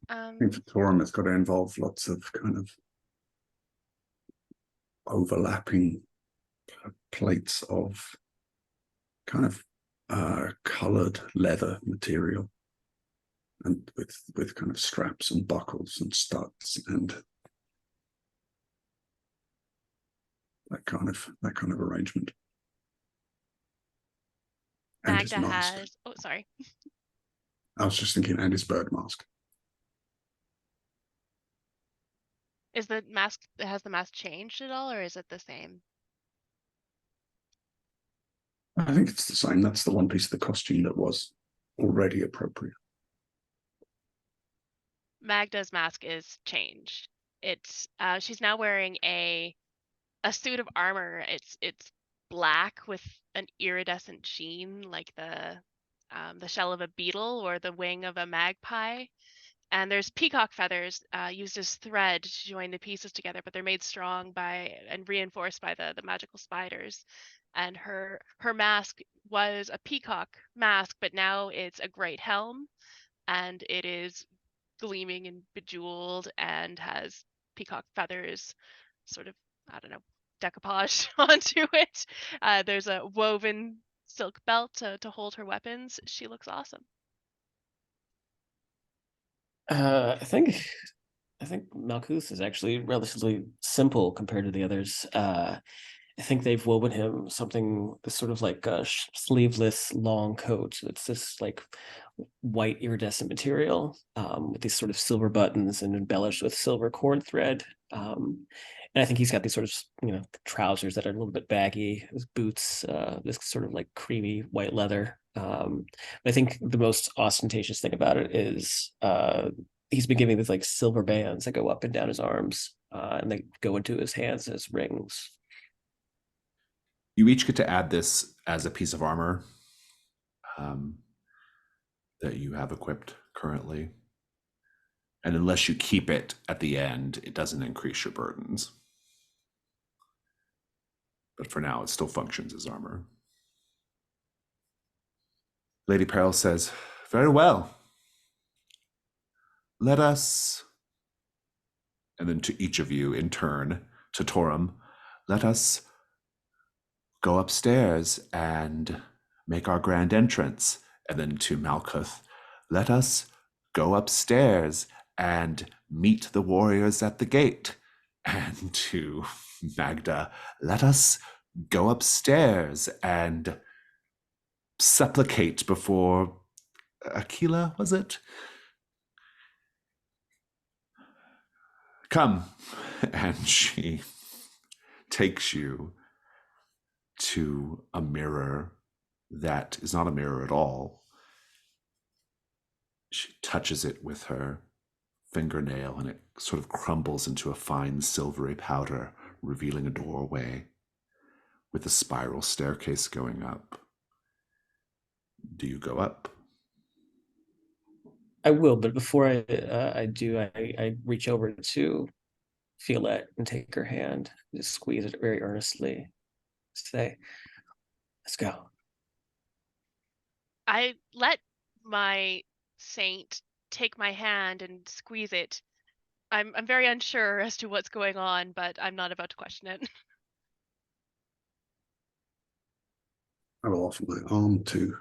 I think for Torum, it's got to involve lots of kind of overlapping plates of kind of colored leather material, and with kind of straps and buckles and studs and that kind of arrangement. And his Magda mask. has. Oh, sorry. I was just thinking, and his bird mask. Is the mask, has the mask changed at all, or is it the same? I think it's the same. That's the one piece of the costume that was already appropriate. Magda's mask is changed. It's she's now wearing a suit of armor. It's black with an iridescent sheen, like the shell of a beetle or the wing of a magpie. And there's peacock feathers used as thread to join the pieces together, but they're made strong by and reinforced by the magical spiders. And her mask was a peacock mask, but now it's a great helm, and it is gleaming and bejeweled and has peacock feathers, sort of, I don't know, decoupage onto it. There's a woven silk belt to hold her weapons. She looks awesome. I think Malkuth is actually relatively simple compared to the others. I think they've woven him something this sort of like a sleeveless long coat. It's this like white iridescent material with these sort of silver buttons and embellished with silver cord thread. And I think he's got these sort of trousers that are a little bit baggy, his boots, this sort of like creamy white leather. I think the most ostentatious thing about it is he's been giving these like silver bands that go up and down his arms, and they go into his hands as rings. You each get to add this as a piece of armor that you have equipped currently. And unless you keep it at the end, it doesn't increase your burdens. But for now, it still functions as armor. Lady Peril says, "Very well. Let us," and then to each of you in turn, to Torum, "let us go upstairs and make our grand entrance." And then to Malkuth, "Let us go upstairs and meet the warriors at the gate." And to Magda, "Let us go upstairs and supplicate before Aquila, was it? Come." And she takes you to a mirror that is not a mirror at all. She touches it with her fingernail and it sort of crumbles into a fine silvery powder, revealing a doorway with a spiral staircase going up. Do you go up? I will, but before I do, I reach over to Violette and take her hand, just squeeze it very earnestly, say, "Let's go." I let my saint take my hand and squeeze it. I'm very unsure as to what's going on, but I'm not about to question it. I will offer my arm to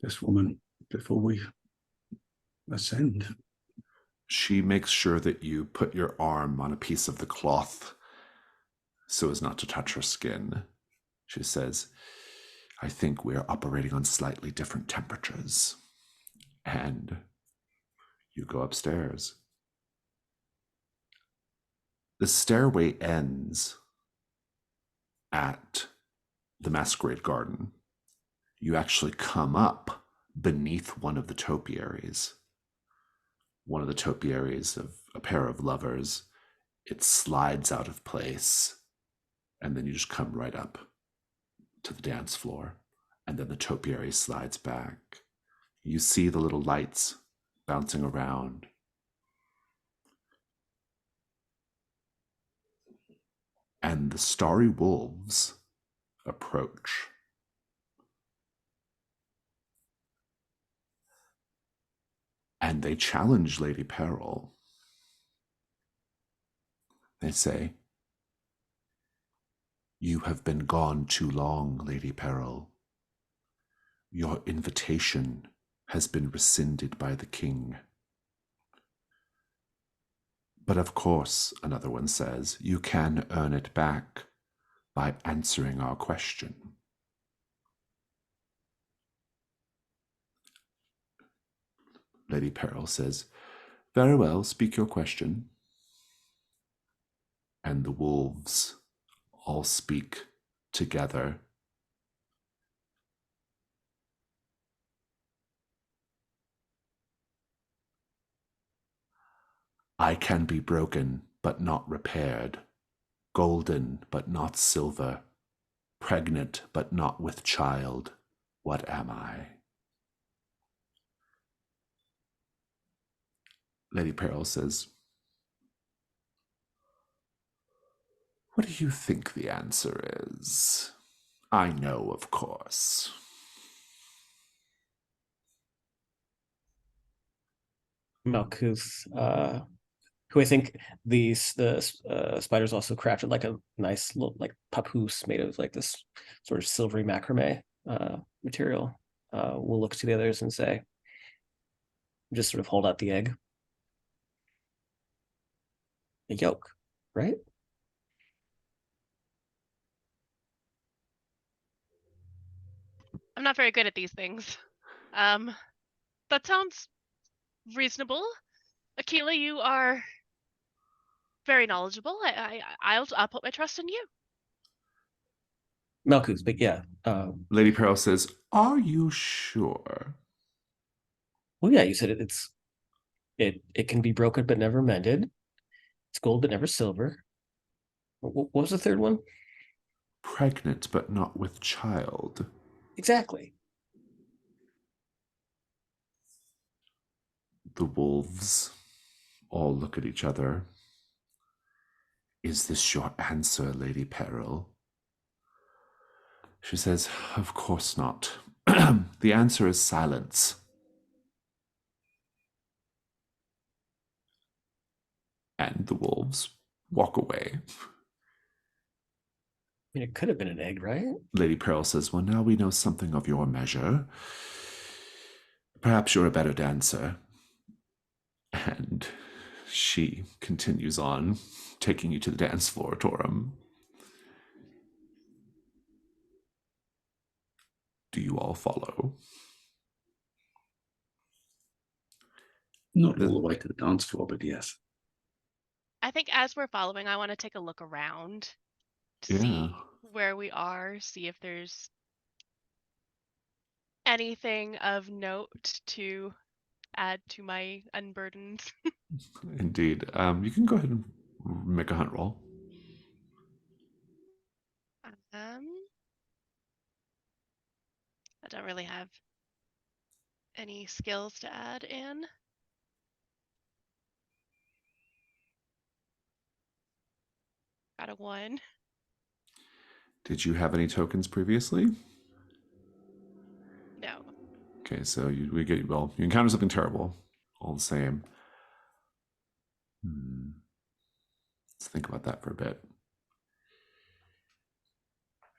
this woman before we ascend. She makes sure that you put your arm on a piece of the cloth so as not to touch her skin. She says, "I think we are operating on slightly different temperatures." And you go upstairs. The stairway ends at the Masquerade Garden. You actually come up beneath one of the topiaries. One of the topiaries of a pair of lovers. It slides out of place, and then you just come right up to the dance floor, and then the topiary slides back. You see the little lights bouncing around. And the starry wolves approach. And they challenge Lady Peril. They say, "You have been gone too long, Lady Peril. Your invitation has been rescinded by the king." "But of course," another one says, "you can earn it back by answering our question." Lady Peril says, "Very well, speak your question." And the wolves all speak together. "I can be broken, but not repaired, golden, but not silver, pregnant, but not with child. What am I?" Lady Peril says, "What do you think the answer is? I know, of course." Malkuth, who I think the spiders also crafted like a nice little like papoose made of like this sort of silvery macrame material. We'll look to the others and say, just sort of hold out the egg. A yolk, right? I'm not very good at these things. That sounds reasonable. Akila, you are very knowledgeable. I'll put my trust in you. Malkuth, but yeah. Lady Peril says, "Are you sure?" Well, yeah, you said it can be broken but never mended. It's gold but never silver. What was the third one? Pregnant but not with child. Exactly. The wolves all look at each other. Is this your answer, Lady Peril? She says, "Of course not. The answer is silence." And the wolves walk away. I mean, it could have been an egg, right? Lady Peril says, "Well, now we know something of your measure. Perhaps you're a better dancer." And she continues on, taking you to the dance floor, Torum. Do you all follow? Not all the way to the dance floor, but yes. I think as we're following, I want to take a look around to Yeah. see where we are, see if there's anything of note to add to my unburdened. Indeed. You can go ahead and make a hunt roll. I don't really have any skills to add in. Got a 1. Did you have any tokens previously? No. Okay, so you encounter something terrible, all the same. Let's think about that for a bit.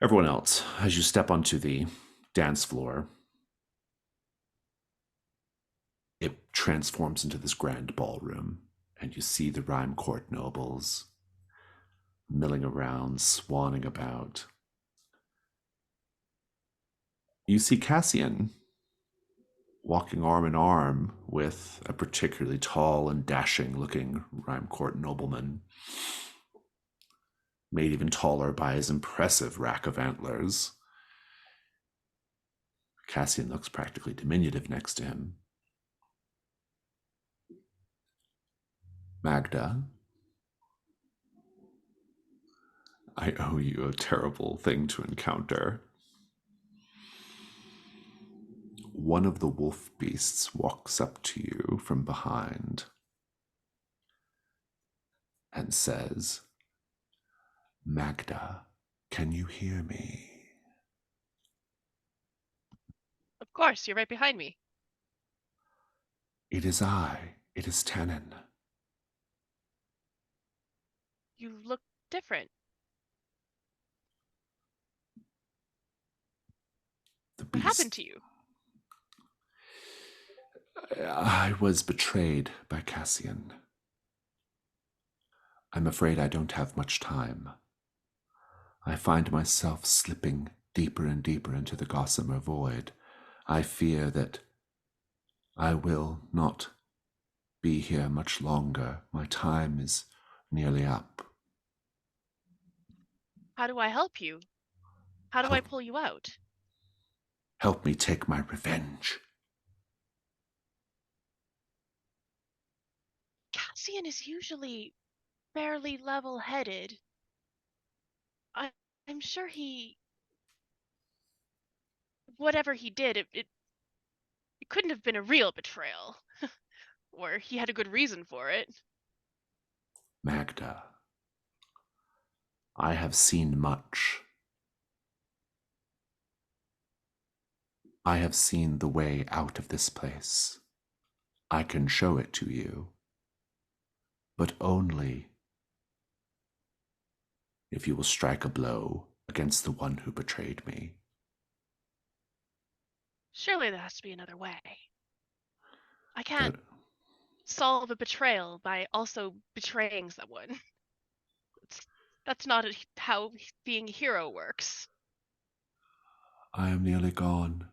Everyone else, as you step onto the dance floor, it transforms into this grand ballroom, and you see the Rime Court nobles milling around, swanning about. You see Cassian walking arm in arm with a particularly tall and dashing-looking Rime Court nobleman, made even taller by his impressive rack of antlers. Cassian looks practically diminutive next to him. Magda, I owe you a terrible thing to encounter. One of the wolf beasts walks up to you from behind and says, "Magda, can you hear me?" Of course, you're right behind me. "It is I. It is Tannen." You look different. The What beast. happened to you? I was betrayed by Cassian. I'm afraid I don't have much time. I find myself slipping deeper and deeper into the gossamer void. I fear that I will not be here much longer. My time is nearly up. How do I help you? How do I pull you out? Help me take my revenge. Cassian is usually fairly level-headed. I'm sure whatever he did, it couldn't have been a real betrayal. Or he had a good reason for it. Magda, I have seen much. I have seen the way out of this place. I can show it to you, but only if you will strike a blow against the one who betrayed me. Surely there has to be another way. I can't But solve a betrayal by also betraying someone. That's not how being a hero works. I am nearly gone.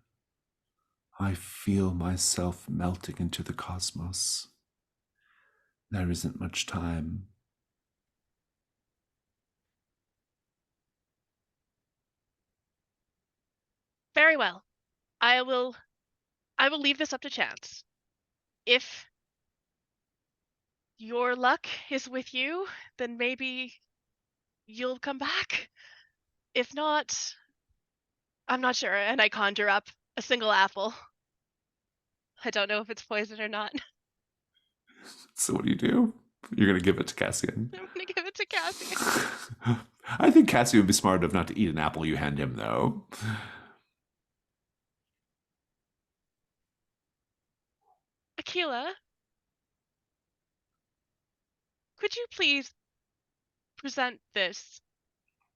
I feel myself melting into the cosmos. There isn't much time. Very well. I will leave this up to chance. If your luck is with you, then maybe you'll come back. If not, I'm not sure. And I conjure up a single apple. I don't know if it's poison or not. So what do? You're going to give it to Cassian. I'm gonna give it to Cassian. I think Cassian would be smart enough not to eat an apple you hand him, though. Aquila, could you please present this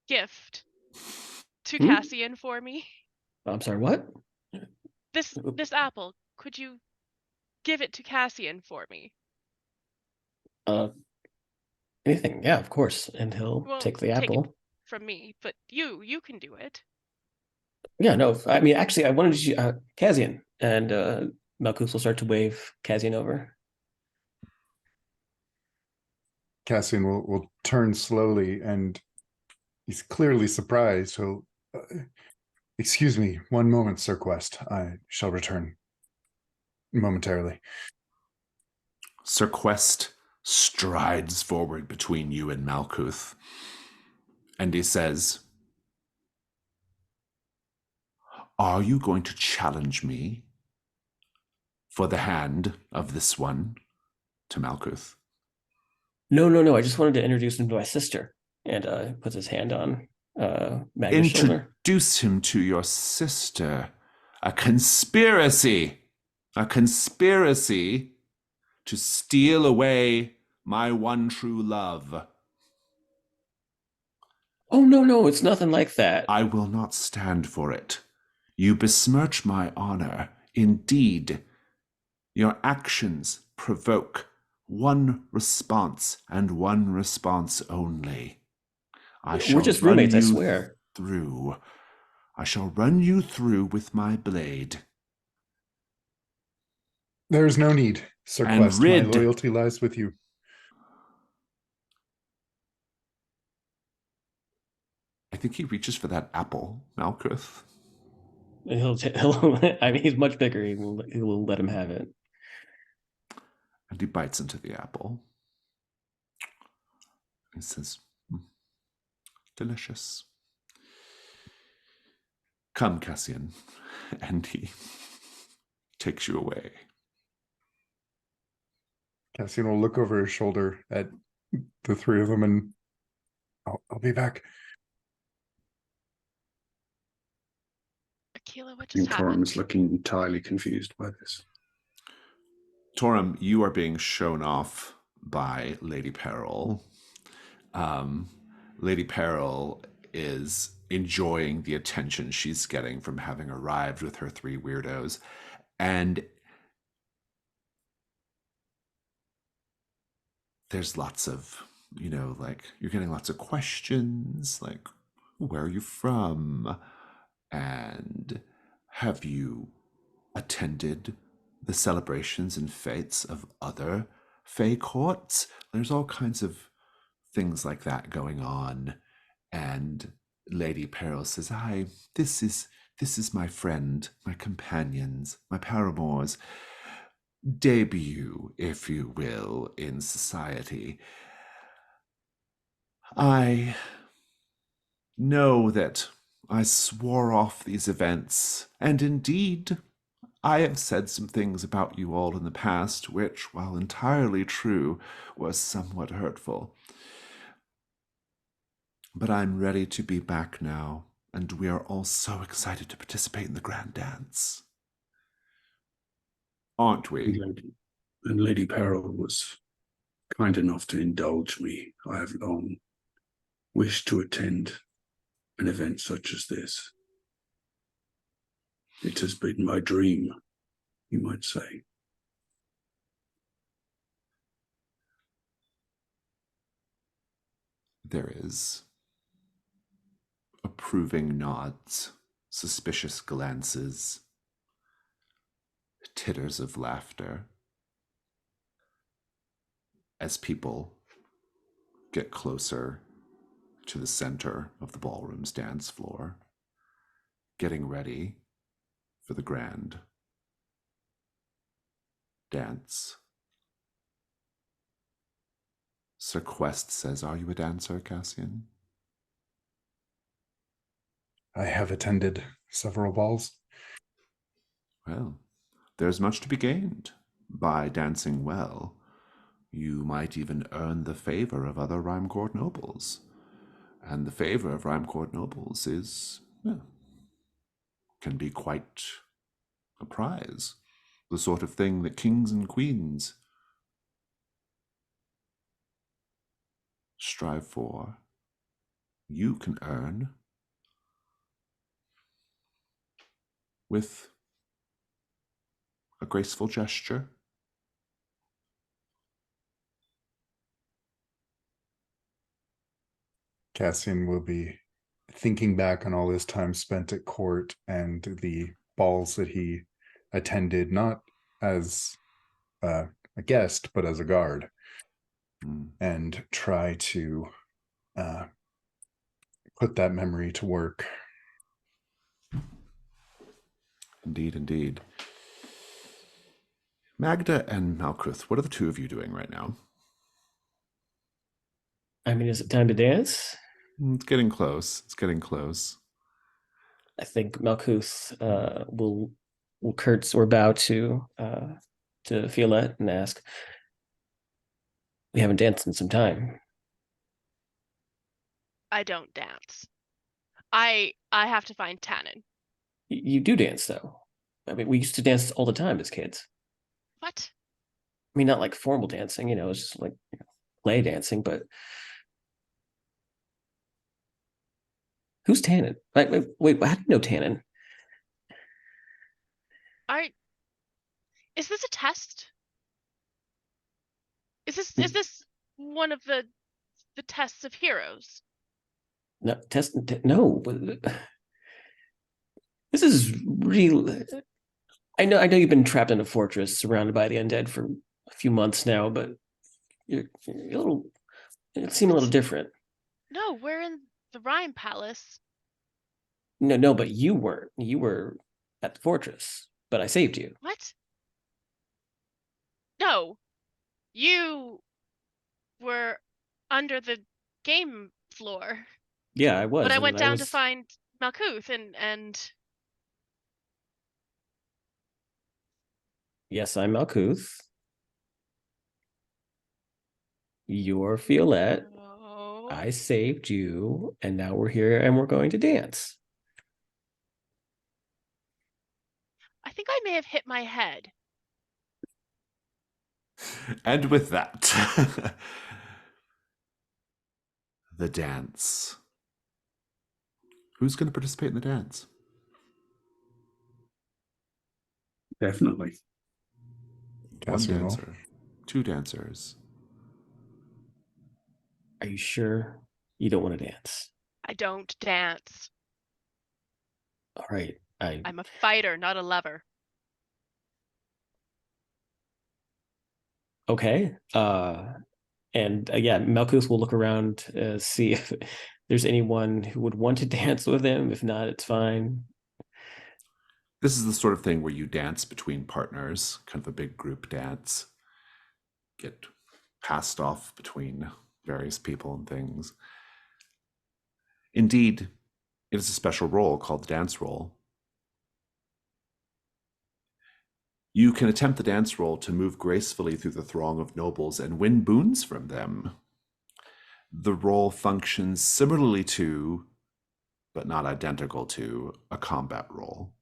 gift to Cassian for me? I'm sorry, what? This apple, could you give it to Cassian for me? Anything, yeah, of course. And he'll Well, take the take it apple. from me, but you can do it. Yeah, no, I mean, actually, I wanted to, Kazian, and Malkuth will start to wave Kazian over. Cassian will turn slowly, and he's clearly surprised. He'll, excuse me, one moment, Sir Quest. I shall return momentarily. Sir Quest strides forward between you and Malkuth, and he says, "Are you going to challenge me for the hand of this one?" To Malkuth. No. I just wanted to introduce him to my sister, and puts his hand on Magda's shoulder. Introduce him to your sister. A conspiracy. A conspiracy to steal away my one true love. Oh, no, it's nothing like that. I will not stand for it. You besmirch my honor. Indeed, your actions provoke one response and one response only. We're just roommates, I swear. Through. I shall run you through with my blade. There is no need, Sir Quest. My loyalty lies with you. I think he reaches for that apple, Malkuth. I mean, he's much bigger. He will let him have it. And he bites into the apple. He says, delicious. Come, Cassian. And he takes you away. Cassian will look over his shoulder at the three of them, and I'll be back. Aquila, what just happened? Torum is looking entirely confused by this. Torum, you are being shown off by Lady Peril. Lady Peril is enjoying the attention she's getting from having arrived with her three weirdos. And there's lots of, like, you're getting lots of questions, like, where are you from? And have you attended the celebrations and fetes of other Fae courts? There's all kinds of things like that going on. And Lady Peril says, this is my friend, my companions, my paramours, debut, if you will, in society. I know that I swore off these events, and indeed, I have said some things about you all in the past, which, while entirely true, was somewhat hurtful. But I'm ready to be back now, and we are all so excited to participate in the grand dance. Aren't we? And Lady Peril was kind enough to indulge me. I have long wished to attend an event such as this. It has been my dream, you might say. There is approving nods, suspicious glances, titters of laughter as people get closer to the center of the ballroom's dance floor, getting ready for the grand dance. Sir Quest says, "Are you a dancer, Cassian?" I have attended several balls. Well, there's much to be gained by dancing well. You might even earn the favor of other Rime Court nobles. And the favor of Rime Court nobles is, can be quite a prize. The sort of thing that kings and queens strive for. You can earn with a graceful gesture. Cassian will be thinking back on all his time spent at court and the balls that he attended, not as a guest, but as a guard, and try to put that memory to work. Indeed, indeed. Magda and Malkuth, what are the two of you doing right now? I mean, is it time to dance? It's getting close. It's getting close. I think Malkuth will curts or bow to Fiolette and ask, "We haven't danced in some time." I don't dance. I have to find Tannen. You do dance, though. I mean, we used to dance all the time as kids. What? I mean, not like formal dancing, it's just like play dancing, but who's Tannen? Wait, how do you know Tannen? Is this a test? Is this one of the tests of heroes? No, no. This is real. I know you've been trapped in a fortress surrounded by the undead for a few months now, but you're a little. It seemed a little different. No, we're in the Rime Palace. No, but you weren't. You were at the fortress, but I saved you. What? No, you were under the game floor. Yeah, I was. But I went and down to find Malkuth and Yes, I'm Malkuth. You're Fiolette. oh, I saved you, and now we're here and we're going to dance. I think I may have hit my head. And with that, the dance. Who's going to participate in the dance? Definitely. Cassian One will. dancer. Two dancers. Are you sure you don't want to dance? I don't dance. All right. I'm a fighter, not a lover. Okay. And yeah, Malkuth will look around, see if there's anyone who would want to dance with him. If not, it's fine. This is the sort of thing where you dance between partners, kind of a big group dance. Get passed off between various people and things. Indeed, it is a special role called the dance role. You can attempt the dance role to move gracefully through the throng of nobles and win boons from them. The role functions similarly to, but not identical to, a combat role.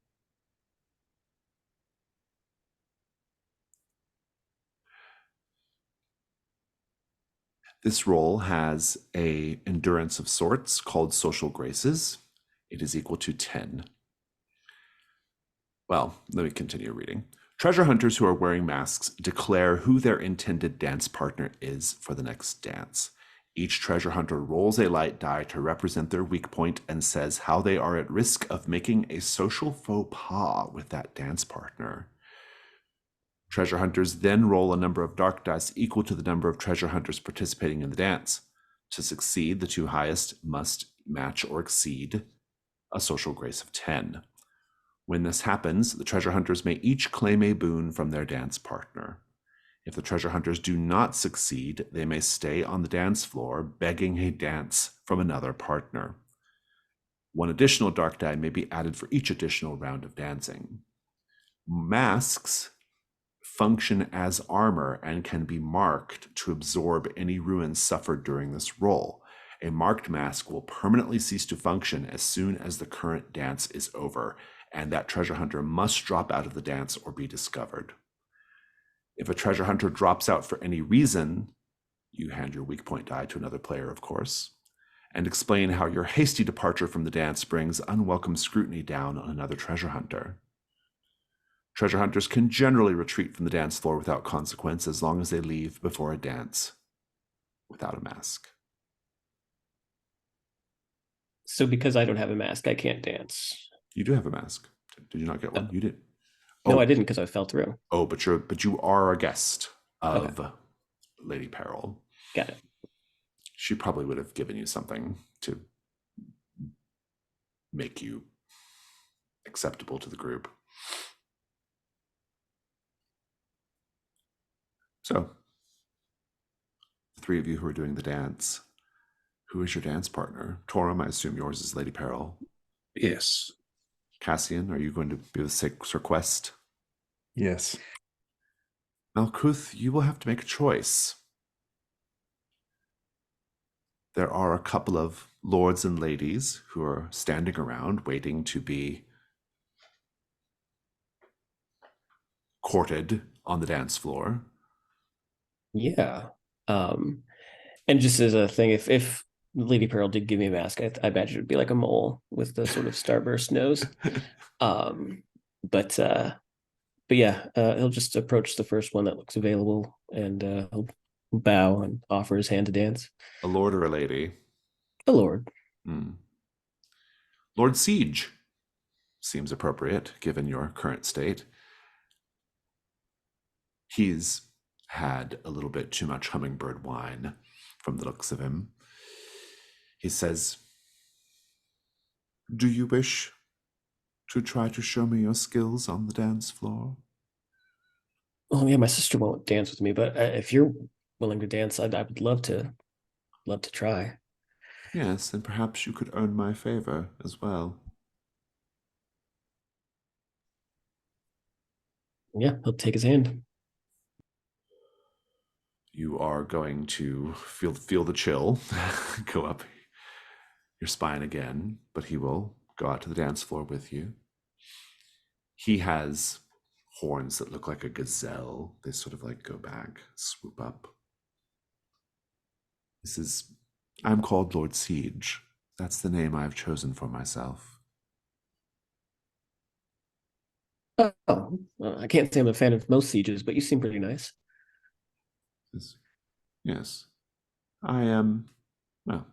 This roll has a endurance of sorts called social graces. It is equal to 10. Well, let me continue reading. Treasure hunters who are wearing masks declare who their intended dance partner is for the next dance. Each treasure hunter rolls a light die to represent their weak point and says how they are at risk of making a social faux pas with that dance partner. Treasure hunters then roll a number of dark dice equal to the number of treasure hunters participating in the dance. To succeed, the two highest must match or exceed a social grace of 10. When this happens, the treasure hunters may each claim a boon from their dance partner. If the treasure hunters do not succeed, they may stay on the dance floor begging a dance from another partner. One additional dark die may be added for each additional round of dancing. Masks function as armor and can be marked to absorb any ruins suffered during this roll. A marked mask will permanently cease to function as soon as the current dance is over, and that treasure hunter must drop out of the dance or be discovered. If a treasure hunter drops out for any reason, you hand your weak point die to another player, of course, and explain how your hasty departure from the dance brings unwelcome scrutiny down on another treasure hunter. Treasure hunters can generally retreat from the dance floor without consequence as long as they leave before a dance without a mask. So because I don't have a mask, I can't dance. You do have a mask. Did you not get one? You did. No, I didn't because I fell through. Oh, but you are a guest of Lady Peril. Got it. She probably would have given you something to make you acceptable to the group. So, the three of you who are doing the dance, who is your dance partner? Torum, I assume yours is Lady Peril. Yes. Cassian, are you going to be with Sir Quest? Yes. Malkuth, you will have to make a choice. There are a couple of lords and ladies who are standing around waiting to be courted on the dance floor. Yeah. And just as a thing, if Lady Pearl did give me a mask, I imagine it would be like a mole with the sort of starburst nose. But yeah, he'll just approach the first one that looks available, and he'll bow and offer his hand to dance. A lord or a lady? A lord. Lord Siege seems appropriate given your current state. He's had a little bit too much hummingbird wine from the looks of him. He says, "Do you wish to try to show me your skills on the dance floor?" Oh yeah, my sister won't dance with me, but if you're willing to dance, I would love to try. Yes, and perhaps you could earn my favor as well. Yeah, he'll take his hand. You are going to feel the chill go up your spine again, but he will go out to the dance floor with you. He has horns that look like a gazelle. They sort of like go back, swoop up. I'm called Lord Siege. That's the name I've chosen for myself. Oh, I can't say I'm a fan of most sieges, but you seem pretty nice. Yes. I am, well,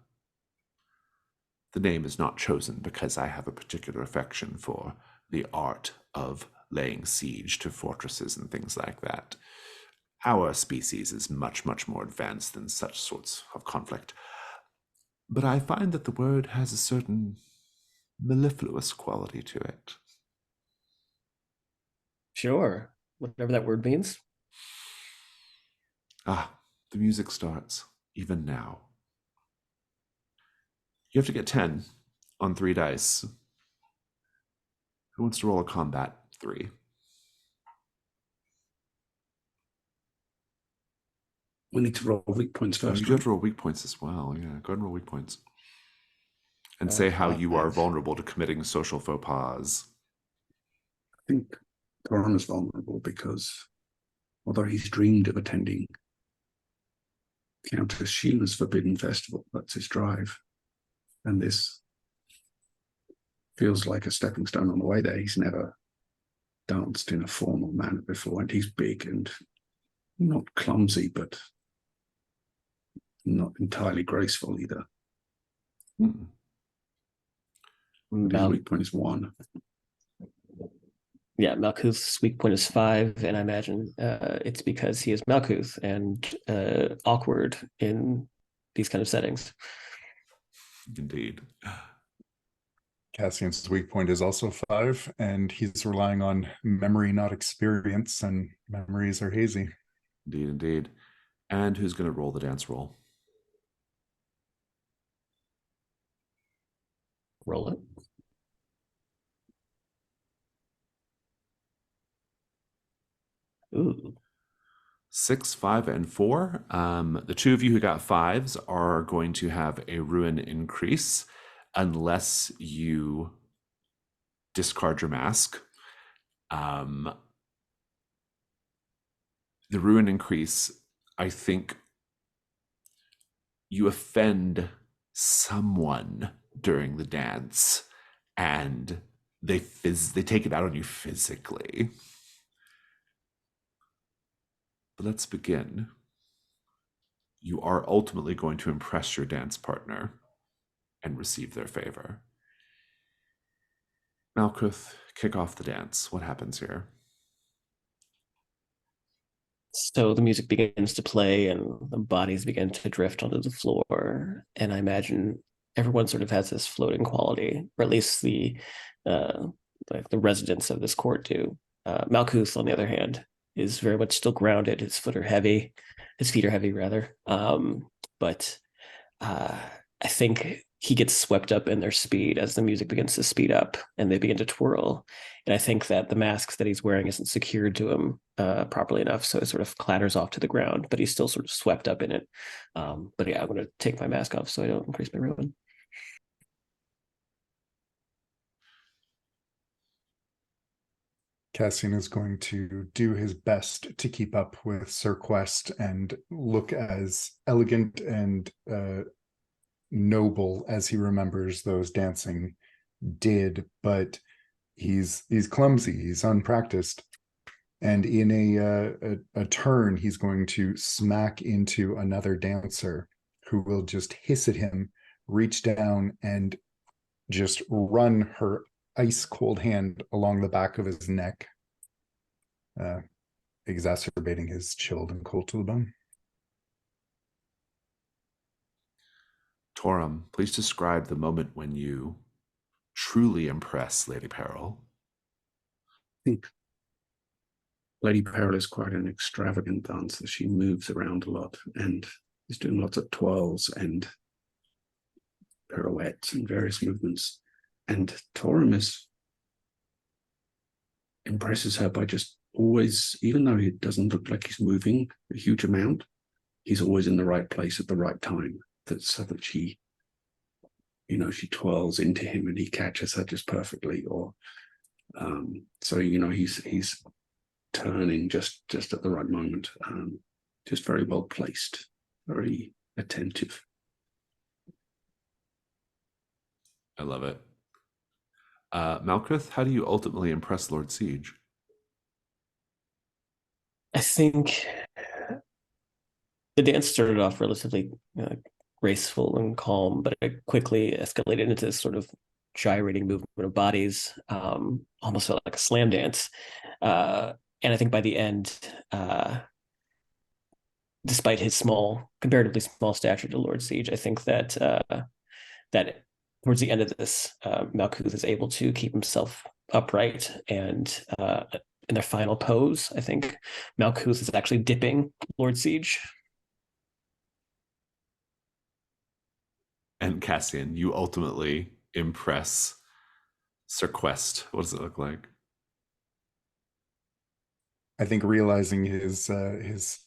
the name is not chosen because I have a particular affection for the art of laying siege to fortresses and things like that. Our species is much, much more advanced than such sorts of conflict. But I find that the word has a certain mellifluous quality to it. Sure, whatever that word means. Ah, the music starts, even now. You have to get 10 on 3 dice. Who wants to roll a combat 3? We need to roll weak points first. You do have to roll weak points as well. Yeah, go ahead and roll weak points. And say how you are vulnerable to committing social faux pas. I think Thoron is vulnerable because although he's dreamed of attending Countess Sheila's Forbidden Festival. That's his drive. And this feels like a stepping stone on the way there. He's never danced in a formal manner before, and he's big and not clumsy, but not entirely graceful either. Hmm. His weak point is 1. Yeah, Malkuth's weak point is 5, and I imagine it's because he is Malkuth and awkward in these kind of settings. Indeed. Cassian's weak point is also 5, and he's relying on memory, not experience, and memories are hazy. Indeed, indeed. And who's going to roll the dance roll? Roll it. Ooh. 6, 5, and 4. The two of you who got 5s are going to have a ruin increase unless you discard your mask. The ruin increase, I think you offend someone during the dance and they take it out on you physically. But let's begin. You are ultimately going to impress your dance partner and receive their favor. Malkuth, kick off the dance. What happens here? So the music begins to play and the bodies begin to drift onto the floor. And I imagine everyone sort of has this floating quality, or at least the residents of this court do. Malkuth, on the other hand, is very much still grounded. His feet are heavy rather. But I think he gets swept up in their speed as the music begins to speed up and they begin to twirl. And I think that the mask that he's wearing isn't secured to him properly enough. So it sort of clatters off to the ground, but he's still sort of swept up in it. But yeah, I'm going to take my mask off so I don't increase my ruin. Cassian is going to do his best to keep up with Sir Quest and look as elegant and noble as he remembers those dancing did, but he's clumsy, he's unpracticed, and in a turn he's going to smack into another dancer who will just hiss at him, reach down and just run her ice cold hand along the back of his neck, exacerbating his chilled and cold to the bone. Torum, please describe the moment when you truly impress Lady Peril. I think Lady Peril is quite an extravagant dancer. She moves around a lot and is doing lots of twirls and pirouettes and various movements. And Torum impresses her by just always, even though he doesn't look like he's moving a huge amount, he's always in the right place at the right time. So that she twirls into him and he catches her just perfectly. Or so he's turning just at the right moment. Just very well placed, very attentive. I love it. Malkuth, how do you ultimately impress Lord Siege? I think the dance started off relatively graceful and calm, but it quickly escalated into this sort of gyrating movement of bodies, almost felt like a slam dance. And I think by the end, despite his comparatively small stature to Lord Siege, I think that that towards the end of this, Malkuth is able to keep himself upright, and in their final pose, I think Malkuth is actually dipping Lord Siege. And Cassian, you ultimately impress Sir Quest. What does it look like? I think realizing his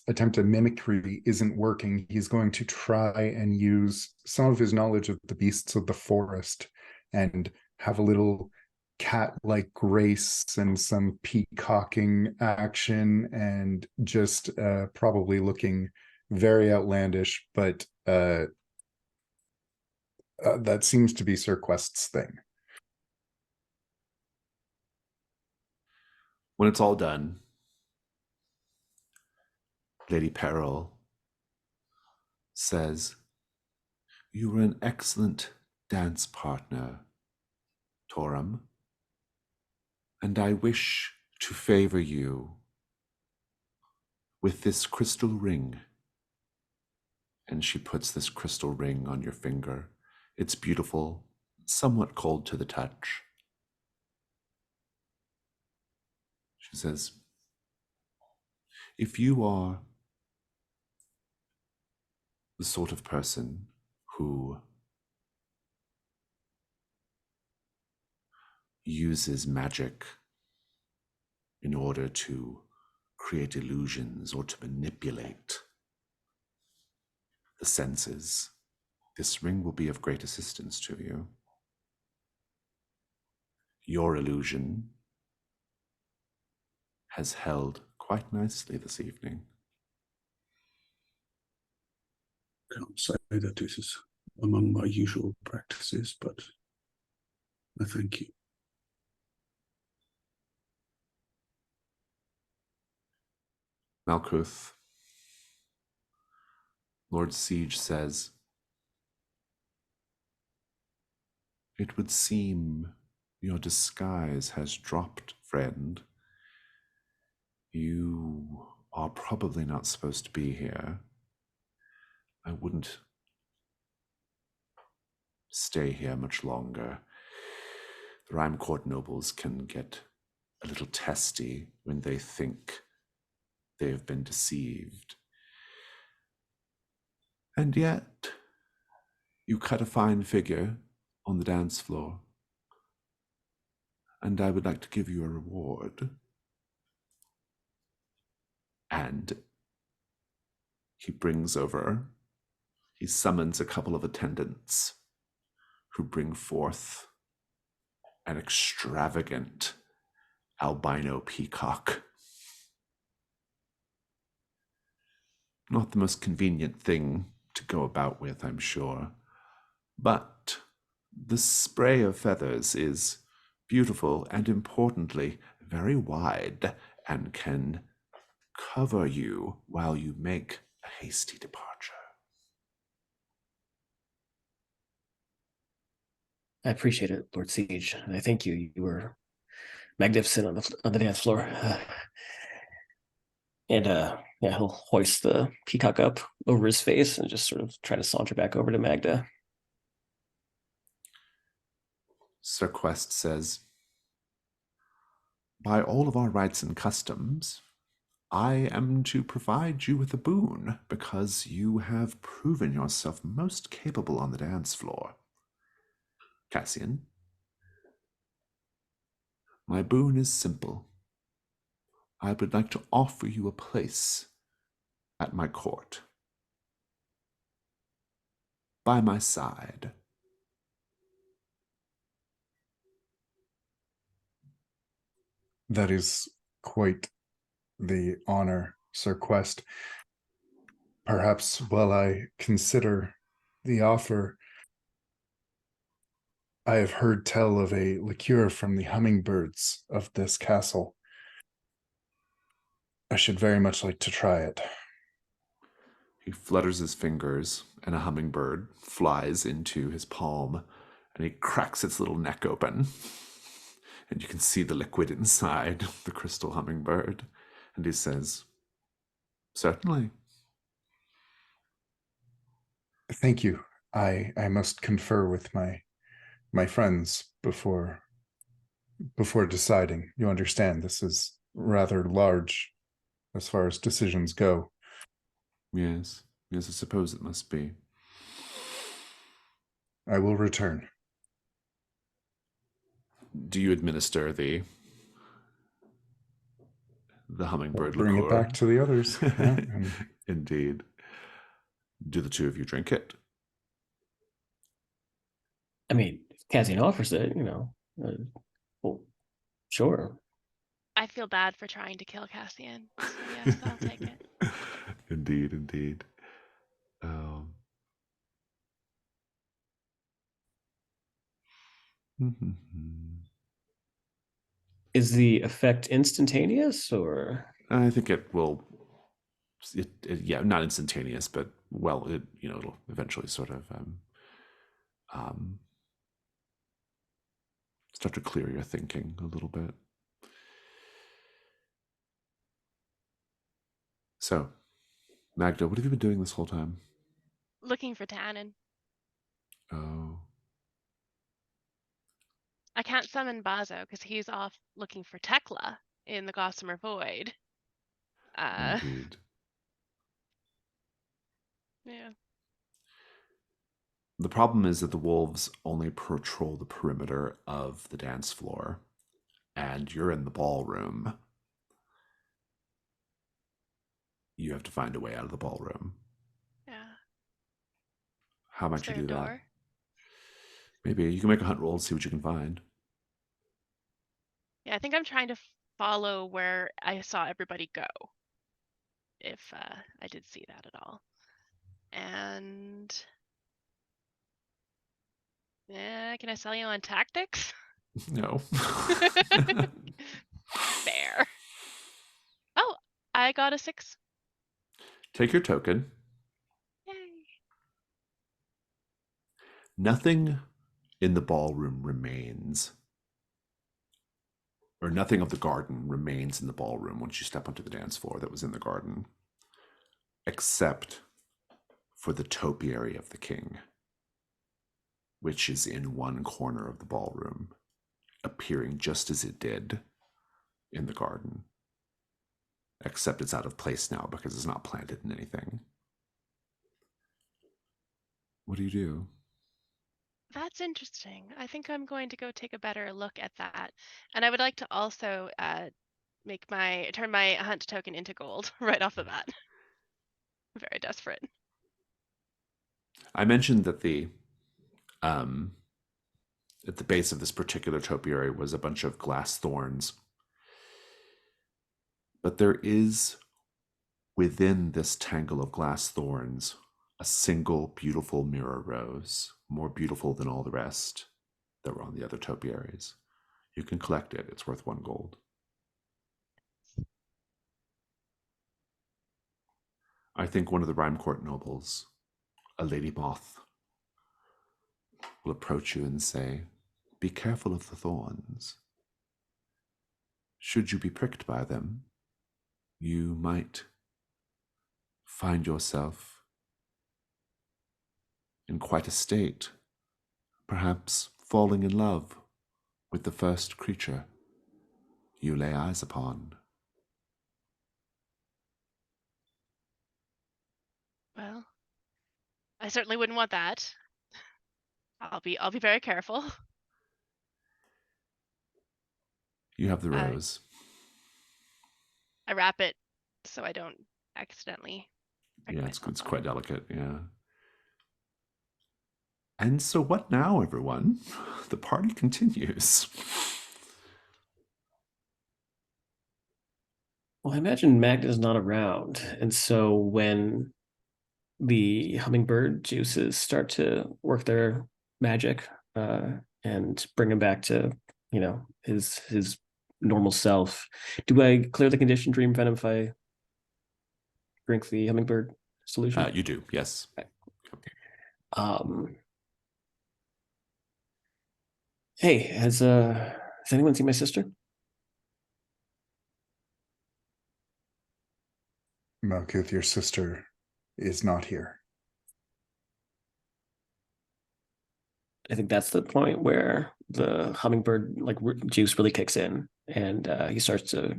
attempt at mimicry isn't working, he's going to try and use some of his knowledge of the beasts of the forest and have a little cat-like grace and some peacocking action, and just probably looking very outlandish, but that seems to be Sir Quest's thing. When it's all done, Lady Peril says, "You were an excellent dance partner, Torum, and I wish to favor you with this crystal ring." And she puts this crystal ring on your finger. It's beautiful, somewhat cold to the touch. She says, "If you are the sort of person who uses magic in order to create illusions or to manipulate the senses, this ring will be of great assistance to you. Your illusion has held quite nicely this evening." Can't say that this is among my usual practices, but I thank you. Malkuth, Lord Siege says, "It would seem your disguise has dropped, friend. You are probably not supposed to be here. I wouldn't stay here much longer. The Rime Court nobles can get a little testy when they think they have been deceived. And yet, you cut a fine figure on the dance floor, and I would like to give you a reward." And he summons a couple of attendants who bring forth an extravagant albino peacock. Not the most convenient thing to go about with, I'm sure, but the spray of feathers is beautiful and, importantly, very wide and can cover you while you make a hasty departure. I appreciate it, Lord Siege. And I thank you. You were magnificent on the dance floor. Yeah, he'll hoist the peacock up over his face and just sort of try to saunter back over to Magda. Sir Quest says, "By all of our rights and customs, I am to provide you with a boon because you have proven yourself most capable on the dance floor. Cassian, my boon is simple. I would like to offer you a place at my court. By my side." That is quite the honor, Sir Quest. Perhaps while I consider the offer, I have heard tell of a liqueur from the hummingbirds of this castle. I should very much like to try it. He flutters his fingers, and a hummingbird flies into his palm, and he cracks its little neck open. And you can see the liquid inside the crystal hummingbird. And he says, "Certainly." Thank you. I must confer with my friends before deciding. You understand, this is rather large as far as decisions go. Yes, I suppose it must be. I will return. Do you administer the hummingbird Bring liqueur? it back to the others. Yeah, Indeed. Do the two of you drink it? I mean, if Cassian offers it, well, sure. I feel bad for trying to kill Cassian. So yes, I'll take it. Indeed. Oh. Is the effect instantaneous or? I think it will. Yeah, not instantaneous, but well, it'll eventually sort of um, start to clear your thinking a little bit. So, Magda, what have you been doing this whole time? Looking for Tannen. Oh, I can't summon Bazo because he's off looking for Tekla in the Gossamer Void. indeed. Yeah. The problem is that the wolves only patrol the perimeter of the dance floor, and you're in the ballroom. You have to find a way out of the ballroom. Yeah. How Is might you there a do that? door? Maybe you can make a hunt roll and see what you can find. Yeah, I think I'm trying to follow where I saw everybody go. If I did see that at all. And can I sell you on tactics? No. Fair. Oh, I got a 6. Take your token. Yay. Nothing in the ballroom remains, or nothing of the garden remains in the ballroom once you step onto the dance floor that was in the garden, except for the topiary of the king, which is in one corner of the ballroom, appearing just as it did in the garden, except it's out of place now because it's not planted in anything. What do you do? That's interesting. I think I'm going to go take a better look at that. And I would like to also turn my hunt token into gold right off the bat. Very desperate. I mentioned that um, at the base of this particular topiary was a bunch of glass thorns. But there is within this tangle of glass thorns a single beautiful mirror rose, more beautiful than all the rest that were on the other topiaries. You can collect it. It's worth 1 gold. I think one of the Rime Court nobles, a lady moth, will approach you and say, "Be careful of the thorns. Should you be pricked by them, you might find yourself in quite a state, perhaps falling in love with the first creature you lay eyes upon." Well, I certainly wouldn't want that. I'll be very careful. You have the rose. I wrap it so I don't accidentally prick Yeah, myself it's on quite it. delicate, yeah. And so what now, everyone? The party continues. Well, I imagine Magda's not around, and so when the hummingbird juices start to work their magic and bring him back to his normal self, do I clear the conditioned dream venom if I drink the hummingbird solution? You do, yes. Um, hey, has anyone seen my sister? Malkuth, your sister is not here. I think that's the point where the hummingbird juice really kicks in, and he starts to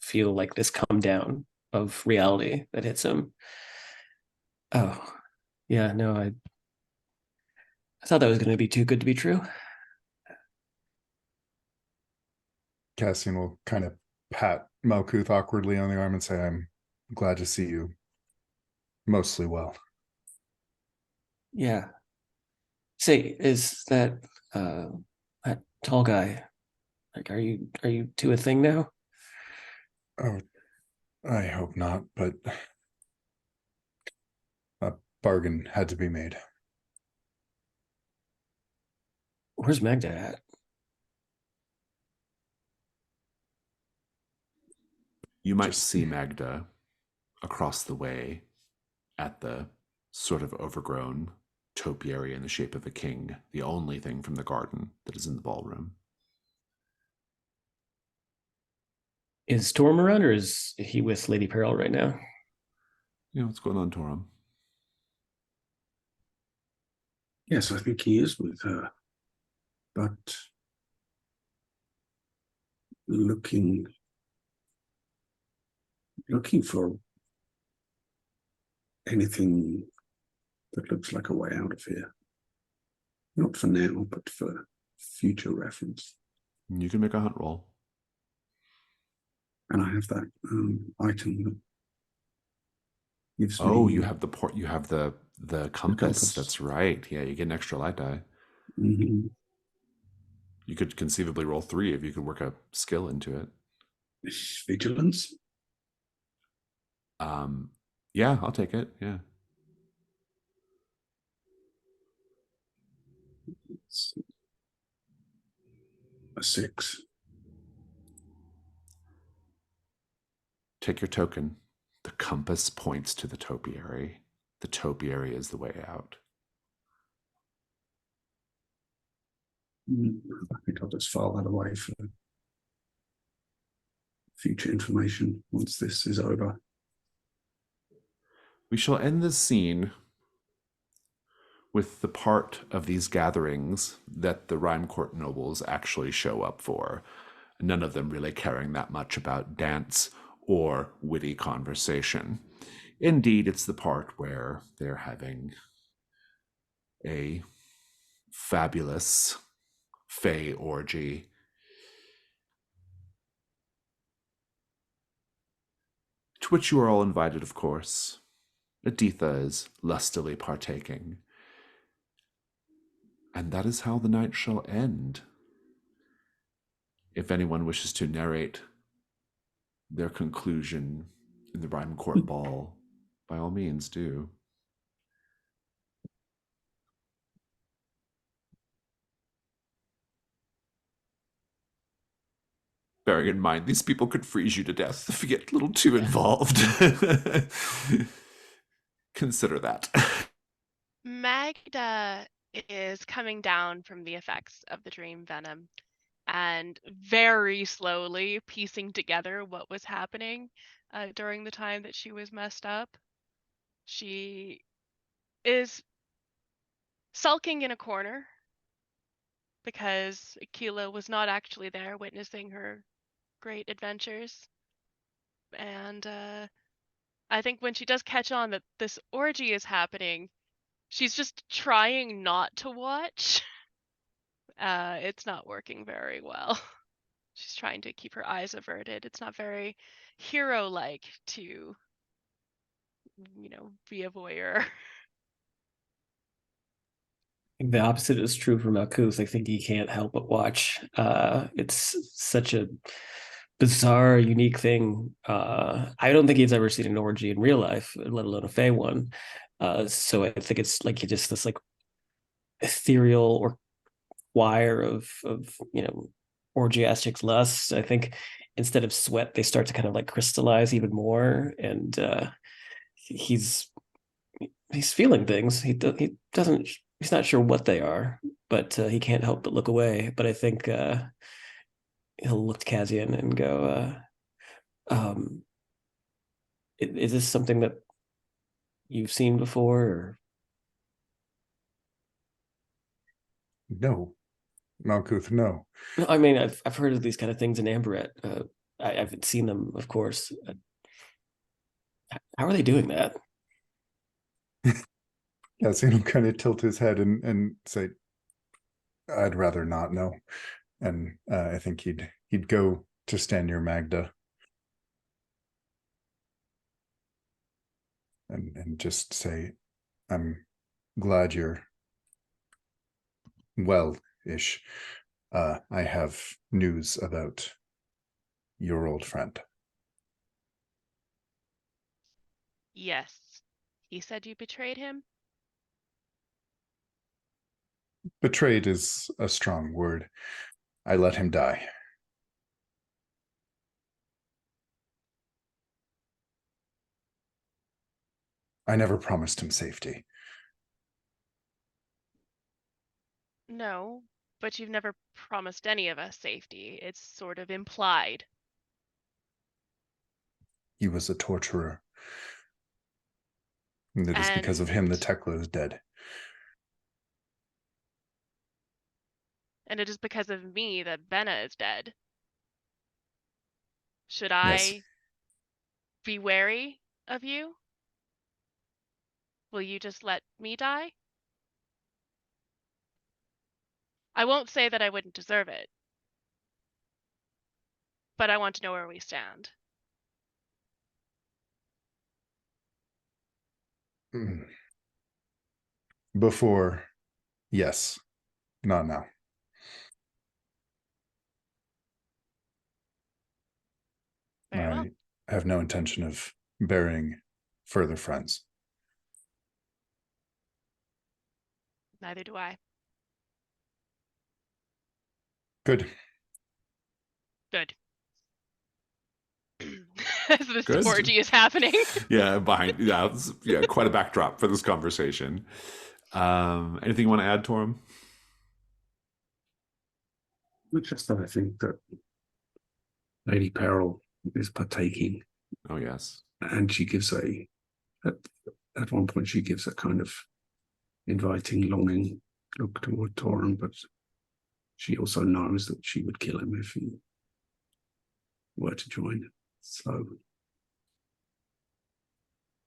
feel like this come down of reality that hits him. Oh, yeah, no, I thought that was going to be too good to be true. Cassian will kind of pat Malkuth awkwardly on the arm and say, "I'm glad to see you mostly well." Yeah. Say, is that tall guy, like, are you two a thing now? Oh, I hope not, but bargain had to be made. Where's Magda at? You might Just- see Magda across the way at the sort of overgrown topiary in the shape of a king, the only thing from the garden that is in the ballroom. Is Storm around, or is he with Lady Pearl right now? What's going on, Torum? Yes, I think he is with her. But looking for anything that looks like a way out of here. Not for now, but for future reference. You can make a hunt roll. And I have that item that gives Oh, me... you have the port. You have the compass. compass. That's right. Yeah, you get an extra light die. Mhm. You could conceivably roll 3 if you could work a skill into it. Vigilance. Yeah, I'll take it. Yeah. It's a 6. Take your token. The compass points to the topiary. The topiary is the way out. I think I'll just file that away for future information once this is over. We shall end this scene with the part of these gatherings that the Rime Court nobles actually show up for. None of them really caring that much about dance or witty conversation. Indeed, it's the part where they're having a fabulous fey orgy. To which you are all invited, of course. Editha is lustily partaking. And that is how the night shall end. If anyone wishes to narrate their conclusion in the Rime Court ball, by all means do. Bearing in mind, these people could freeze you to death if you get a little too involved. Consider that. Magda is coming down from the effects of the dream venom and very slowly piecing together what was happening during the time that she was messed up. She is sulking in a corner because Aquila was not actually there witnessing her great adventures. And I think when she does catch on that this orgy is happening, she's just trying not to watch. It's not working very well. She's trying to keep her eyes averted. It's not very hero-like to, be a voyeur. The opposite is true for Malkuth. I think he can't help but watch. It's such a bizarre, unique thing. I don't think he's ever seen an orgy in real life, let alone a Fey one. So I think it's like just this like ethereal or choir of orgiastic lust. I think instead of sweat, they start to kind of like crystallize even more, and he's feeling things. He doesn't. He's not sure what they are, but he can't help but look away. But I think he'll look to Kazian and go, "Is this something that you've seen before?" Or... No, Malkuth, no. No, I mean, I've heard of these kind of things in Amberette. I haven't seen them, of course. How are they doing that? Cassian will kind of tilt his head and say, "I'd rather not know." And I think he'd go to stand near Magda and just say, "I'm glad you're well-ish. I have news about your old friend." Yes. He said you betrayed him? Betrayed is a strong word. I let him die. I never promised him safety. No, but you've never promised any of us safety. It's sort of implied. He was a torturer. And it is because of And him that Tekla is dead. and it is because of me that Benna is dead. Should Yes. I be wary of you? Will you just let me die? I won't say that I wouldn't deserve it, but I want to know where we stand. Before, yes. Not now. Very well. I have no intention of burying further friends. Neither do I. Good. Good. As this Good. orgy is happening. Yeah, quite a backdrop for this conversation. Anything you want to add, Torm? Just that I think that Lady Peril is partaking, Oh, yes. and she gives at one point she gives a kind of inviting, longing look toward Torin, but she also knows that she would kill him if he were to join. So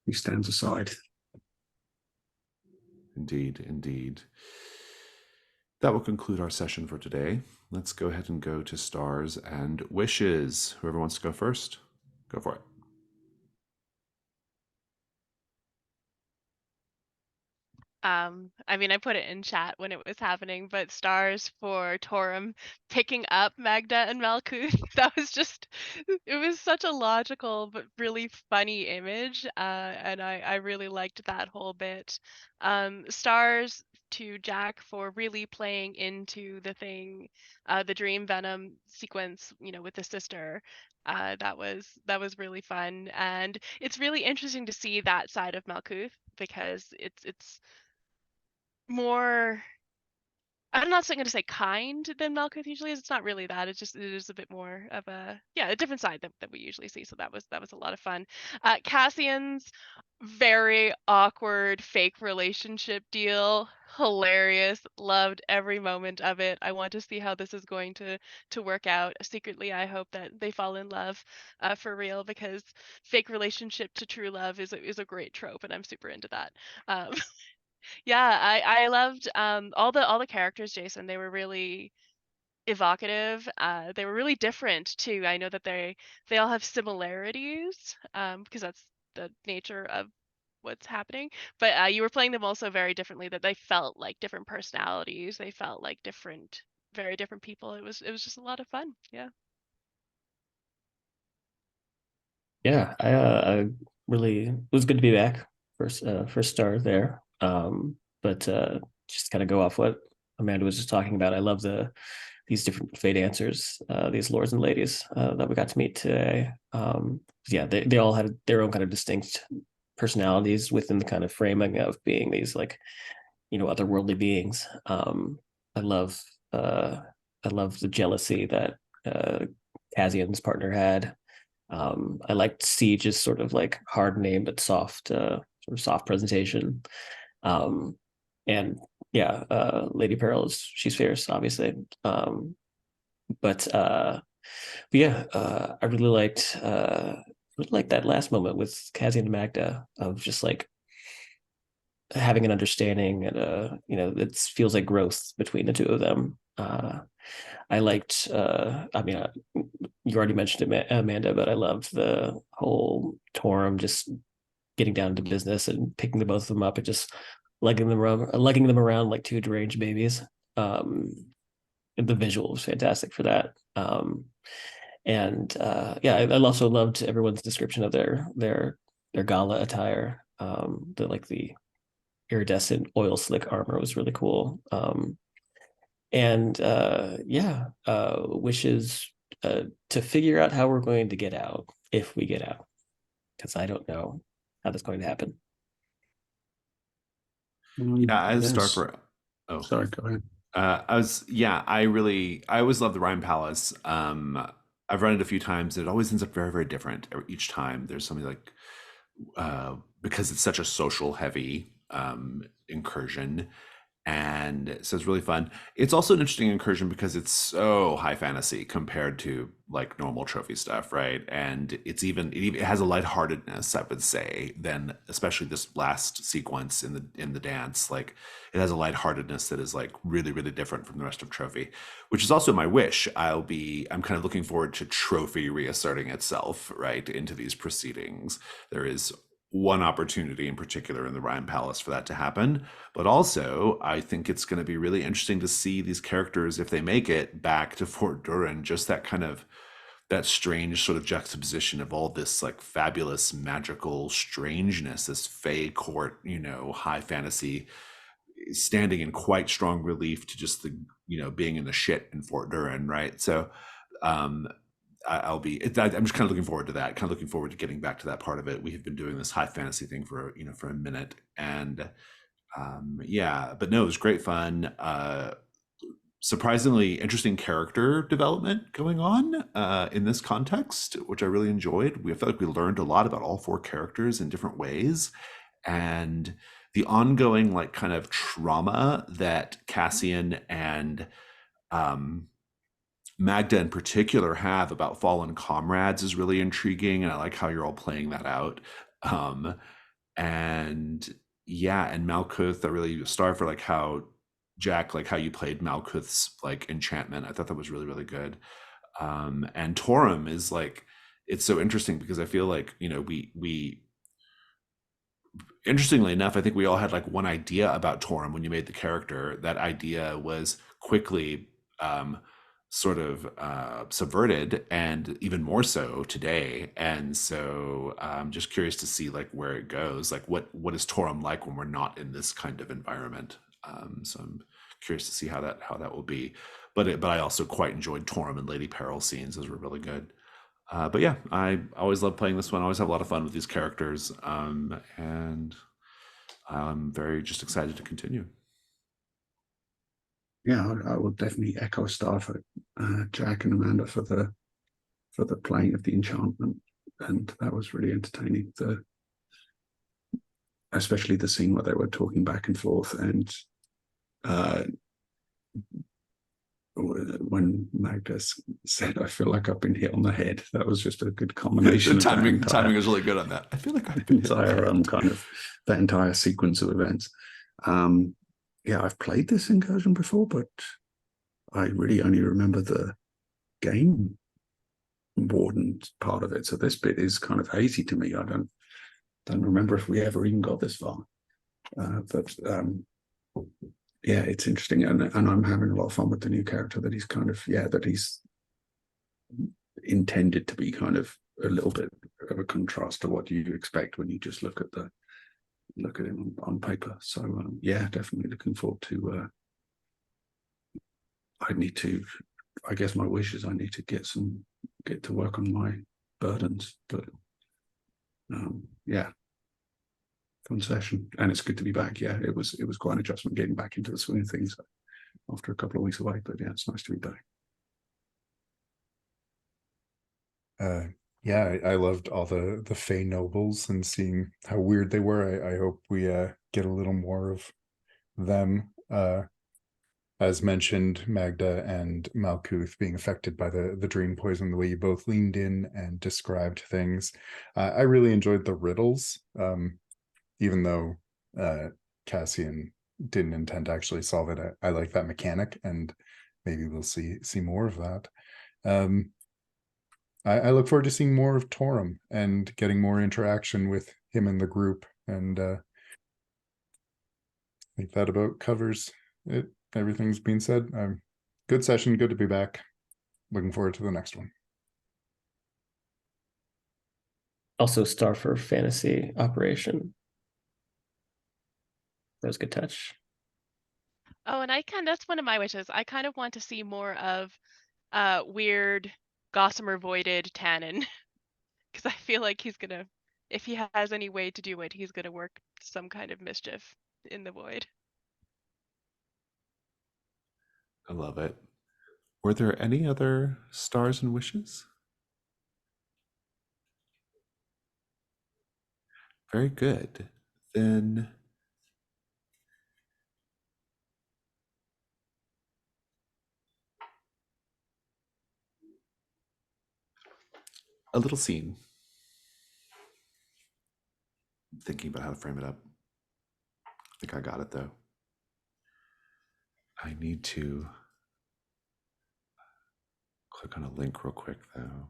he stands aside. Indeed, indeed. That will conclude our session for today. Let's go ahead and go to stars and wishes. Whoever wants to go first, go for it. I mean, I put it in chat when it was happening, but stars for Torum picking up Magda and Malkuth. That was just, it was such a logical but really funny image, and I really liked that whole bit. Stars to Jack for really playing into the thing, the Dream Venom sequence, with the sister. That was really fun, and it's really interesting to see that side of Malkuth because it's more, I'm not going to say kind than Malkuth usually is. It's not really that. It is a bit more of a different side that we usually see. So that was a lot of fun. Cassian's very awkward fake relationship deal, hilarious. Loved every moment of it. I want to see how this is going to work out. Secretly, I hope that they fall in love for real, because fake relationship to true love is a great trope, and I'm super into that. Yeah, I loved all the characters, Jason. They were really evocative. They were really different too. I know that they all have similarities because that's the nature of what's happening. But you were playing them also very differently. That they felt like different personalities. They felt like very different people. It was just a lot of fun. Yeah. Yeah, I really, it was good to be back. First star there. But just kind of go off what Amanda was just talking about. I love these different fate answers, these lords and ladies that we got to meet today. Yeah, they all had their own kind of distinct personalities within the kind of framing of being these, like, otherworldly beings. I love I love the jealousy that Kazian's partner had. I liked Siege's sort of like hard name but soft, sort of soft presentation. And yeah, Lady Peril she's fierce, obviously. But yeah, I really liked that last moment with Kazian and Magda of just like having an understanding, and it feels like growth between the two of them. I liked, I mean, you already mentioned it, Amanda, but I loved the whole Torum just getting down to business and picking the both of them up and just lugging them around like two deranged babies. The visual was fantastic for that. And yeah, I also loved everyone's description of their gala attire. The iridescent oil slick armor was really cool. and wishes to figure out how we're going to get out, if we get out, because I don't know how that's going to happen. Yeah, as Yes. Starfur. Oh, Sorry, go ahead. I always love the Rhyme Palace. I've run it a few times. It always ends up very, very different each time. There's something like, because it's such a social heavy incursion. And so it's really fun. It's also an interesting incursion because it's so high fantasy compared to like normal trophy stuff, right? And it has a lightheartedness, I would say, than especially this last sequence in the dance. Like it has a lightheartedness that is like really, really different from the rest of trophy, which is also my wish. I'm kind of looking forward to trophy reasserting itself, right, into these proceedings. There is one opportunity in particular in the Rhyme Palace for that to happen. But also, I think it's going to be really interesting to see these characters, if they make it back to Fort Durin, just that strange sort of juxtaposition of all this like fabulous magical strangeness, this Fey court, high fantasy, standing in quite strong relief to just the, being in the shit in Fort Durin, right? So, I'm just kind of looking forward to that. Kind of looking forward to getting back to that part of it. We have been doing this high fantasy thing for a minute, and but no, it was great fun. Surprisingly interesting character development going on in this context, which I really enjoyed. I felt like we learned a lot about all 4 characters in different ways, and the ongoing like kind of trauma that Cassian and Magda in particular have about fallen comrades is really intriguing, and I like how you're all playing that out. And Malkuth, I really started for like how Jack, like how you played Malkuth's like enchantment. I thought that was really, really good. And Torum is like, it's so interesting because I feel like, we interestingly enough, I think we all had like one idea about Torum when you made the character. That idea was quickly sort of subverted, and even more so today. And so I'm just curious to see like where it goes. Like what is Torum like when we're not in this kind of environment? So I'm curious to see how that will be. But I also quite enjoyed Torum and Lady Peril scenes; those were really good. But yeah, I always love playing this one. I always have a lot of fun with these characters, and I'm very just excited to continue. Yeah, I would definitely echo Starford, Jack and Amanda for the playing of the enchantment, and that was really entertaining. Especially the scene where they were talking back and forth, and when Magda said, "I feel like I've been hit on the head," that was just a good combination. The timing is really good on that. I feel like I've been entire kind of that entire sequence of events. I've played this incursion before, but I really only remember the game warden part of it. So this bit is kind of hazy to me. I don't remember if we ever even got this far. It's interesting, and I'm having a lot of fun with the new character that he's kind of that he's intended to be kind of a little bit of a contrast to what you expect when you just look at him on paper. So definitely looking forward to. I guess my wish is I need to get to work on my burdens, but fun session, and it's good to be back. It was quite an adjustment getting back into the swing of things after a couple of weeks away, but it's nice to be back. I loved all the Fey nobles and seeing how weird they were. I hope we get a little more of them. As mentioned, Magda and Malkuth being affected by the dream poison, the way you both leaned in and described things. I really enjoyed the riddles, even though Cassian didn't intend to actually solve it. I like that mechanic, and maybe we'll see more of that. I look forward to seeing more of Torum and getting more interaction with him and the group, and I think that about covers it. Everything's been said. Good session, good to be back. Looking forward to the next one. Also, Starfur fantasy operation. That was a good touch. Oh, and that's one of my wishes. I kind of want to see more of weird gossamer voided Tannen. Because I feel like he's gonna, if he has any way to do it, he's gonna work some kind of mischief in the void. I love it. Were there any other stars and wishes? Very good. Then a little scene. Thinking about how to frame it up. I think I got it though. I need to click on a link real quick though.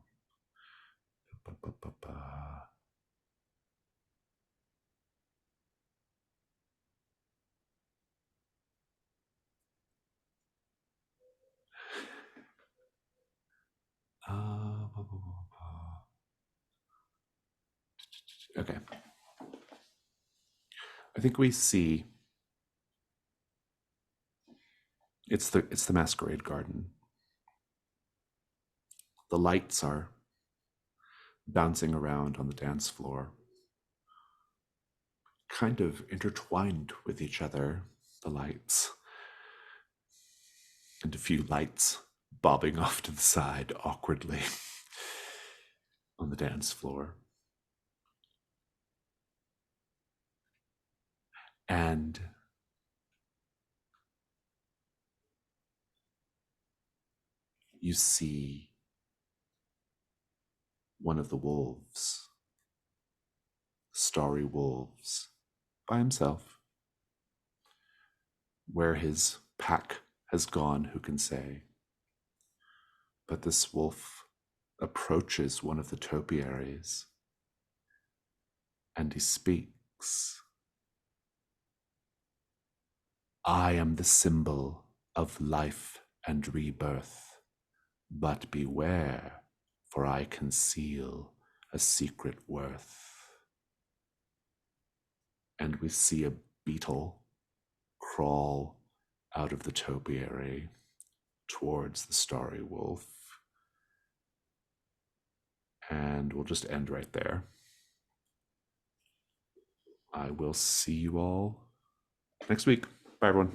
Okay. I think we see it's the masquerade garden. The lights are bouncing around on the dance floor, kind of intertwined with each other, the lights. And a few lights bobbing off to the side awkwardly on the dance floor. And you see one of the wolves, starry wolves, by himself. Where his pack has gone, who can say? But this wolf approaches one of the topiaries and he speaks. I am the symbol of life and rebirth, but beware, for I conceal a secret worth. And we see a beetle crawl out of the topiary towards the starry wolf. And we'll just end right there. I will see you all next week. Bye, everyone.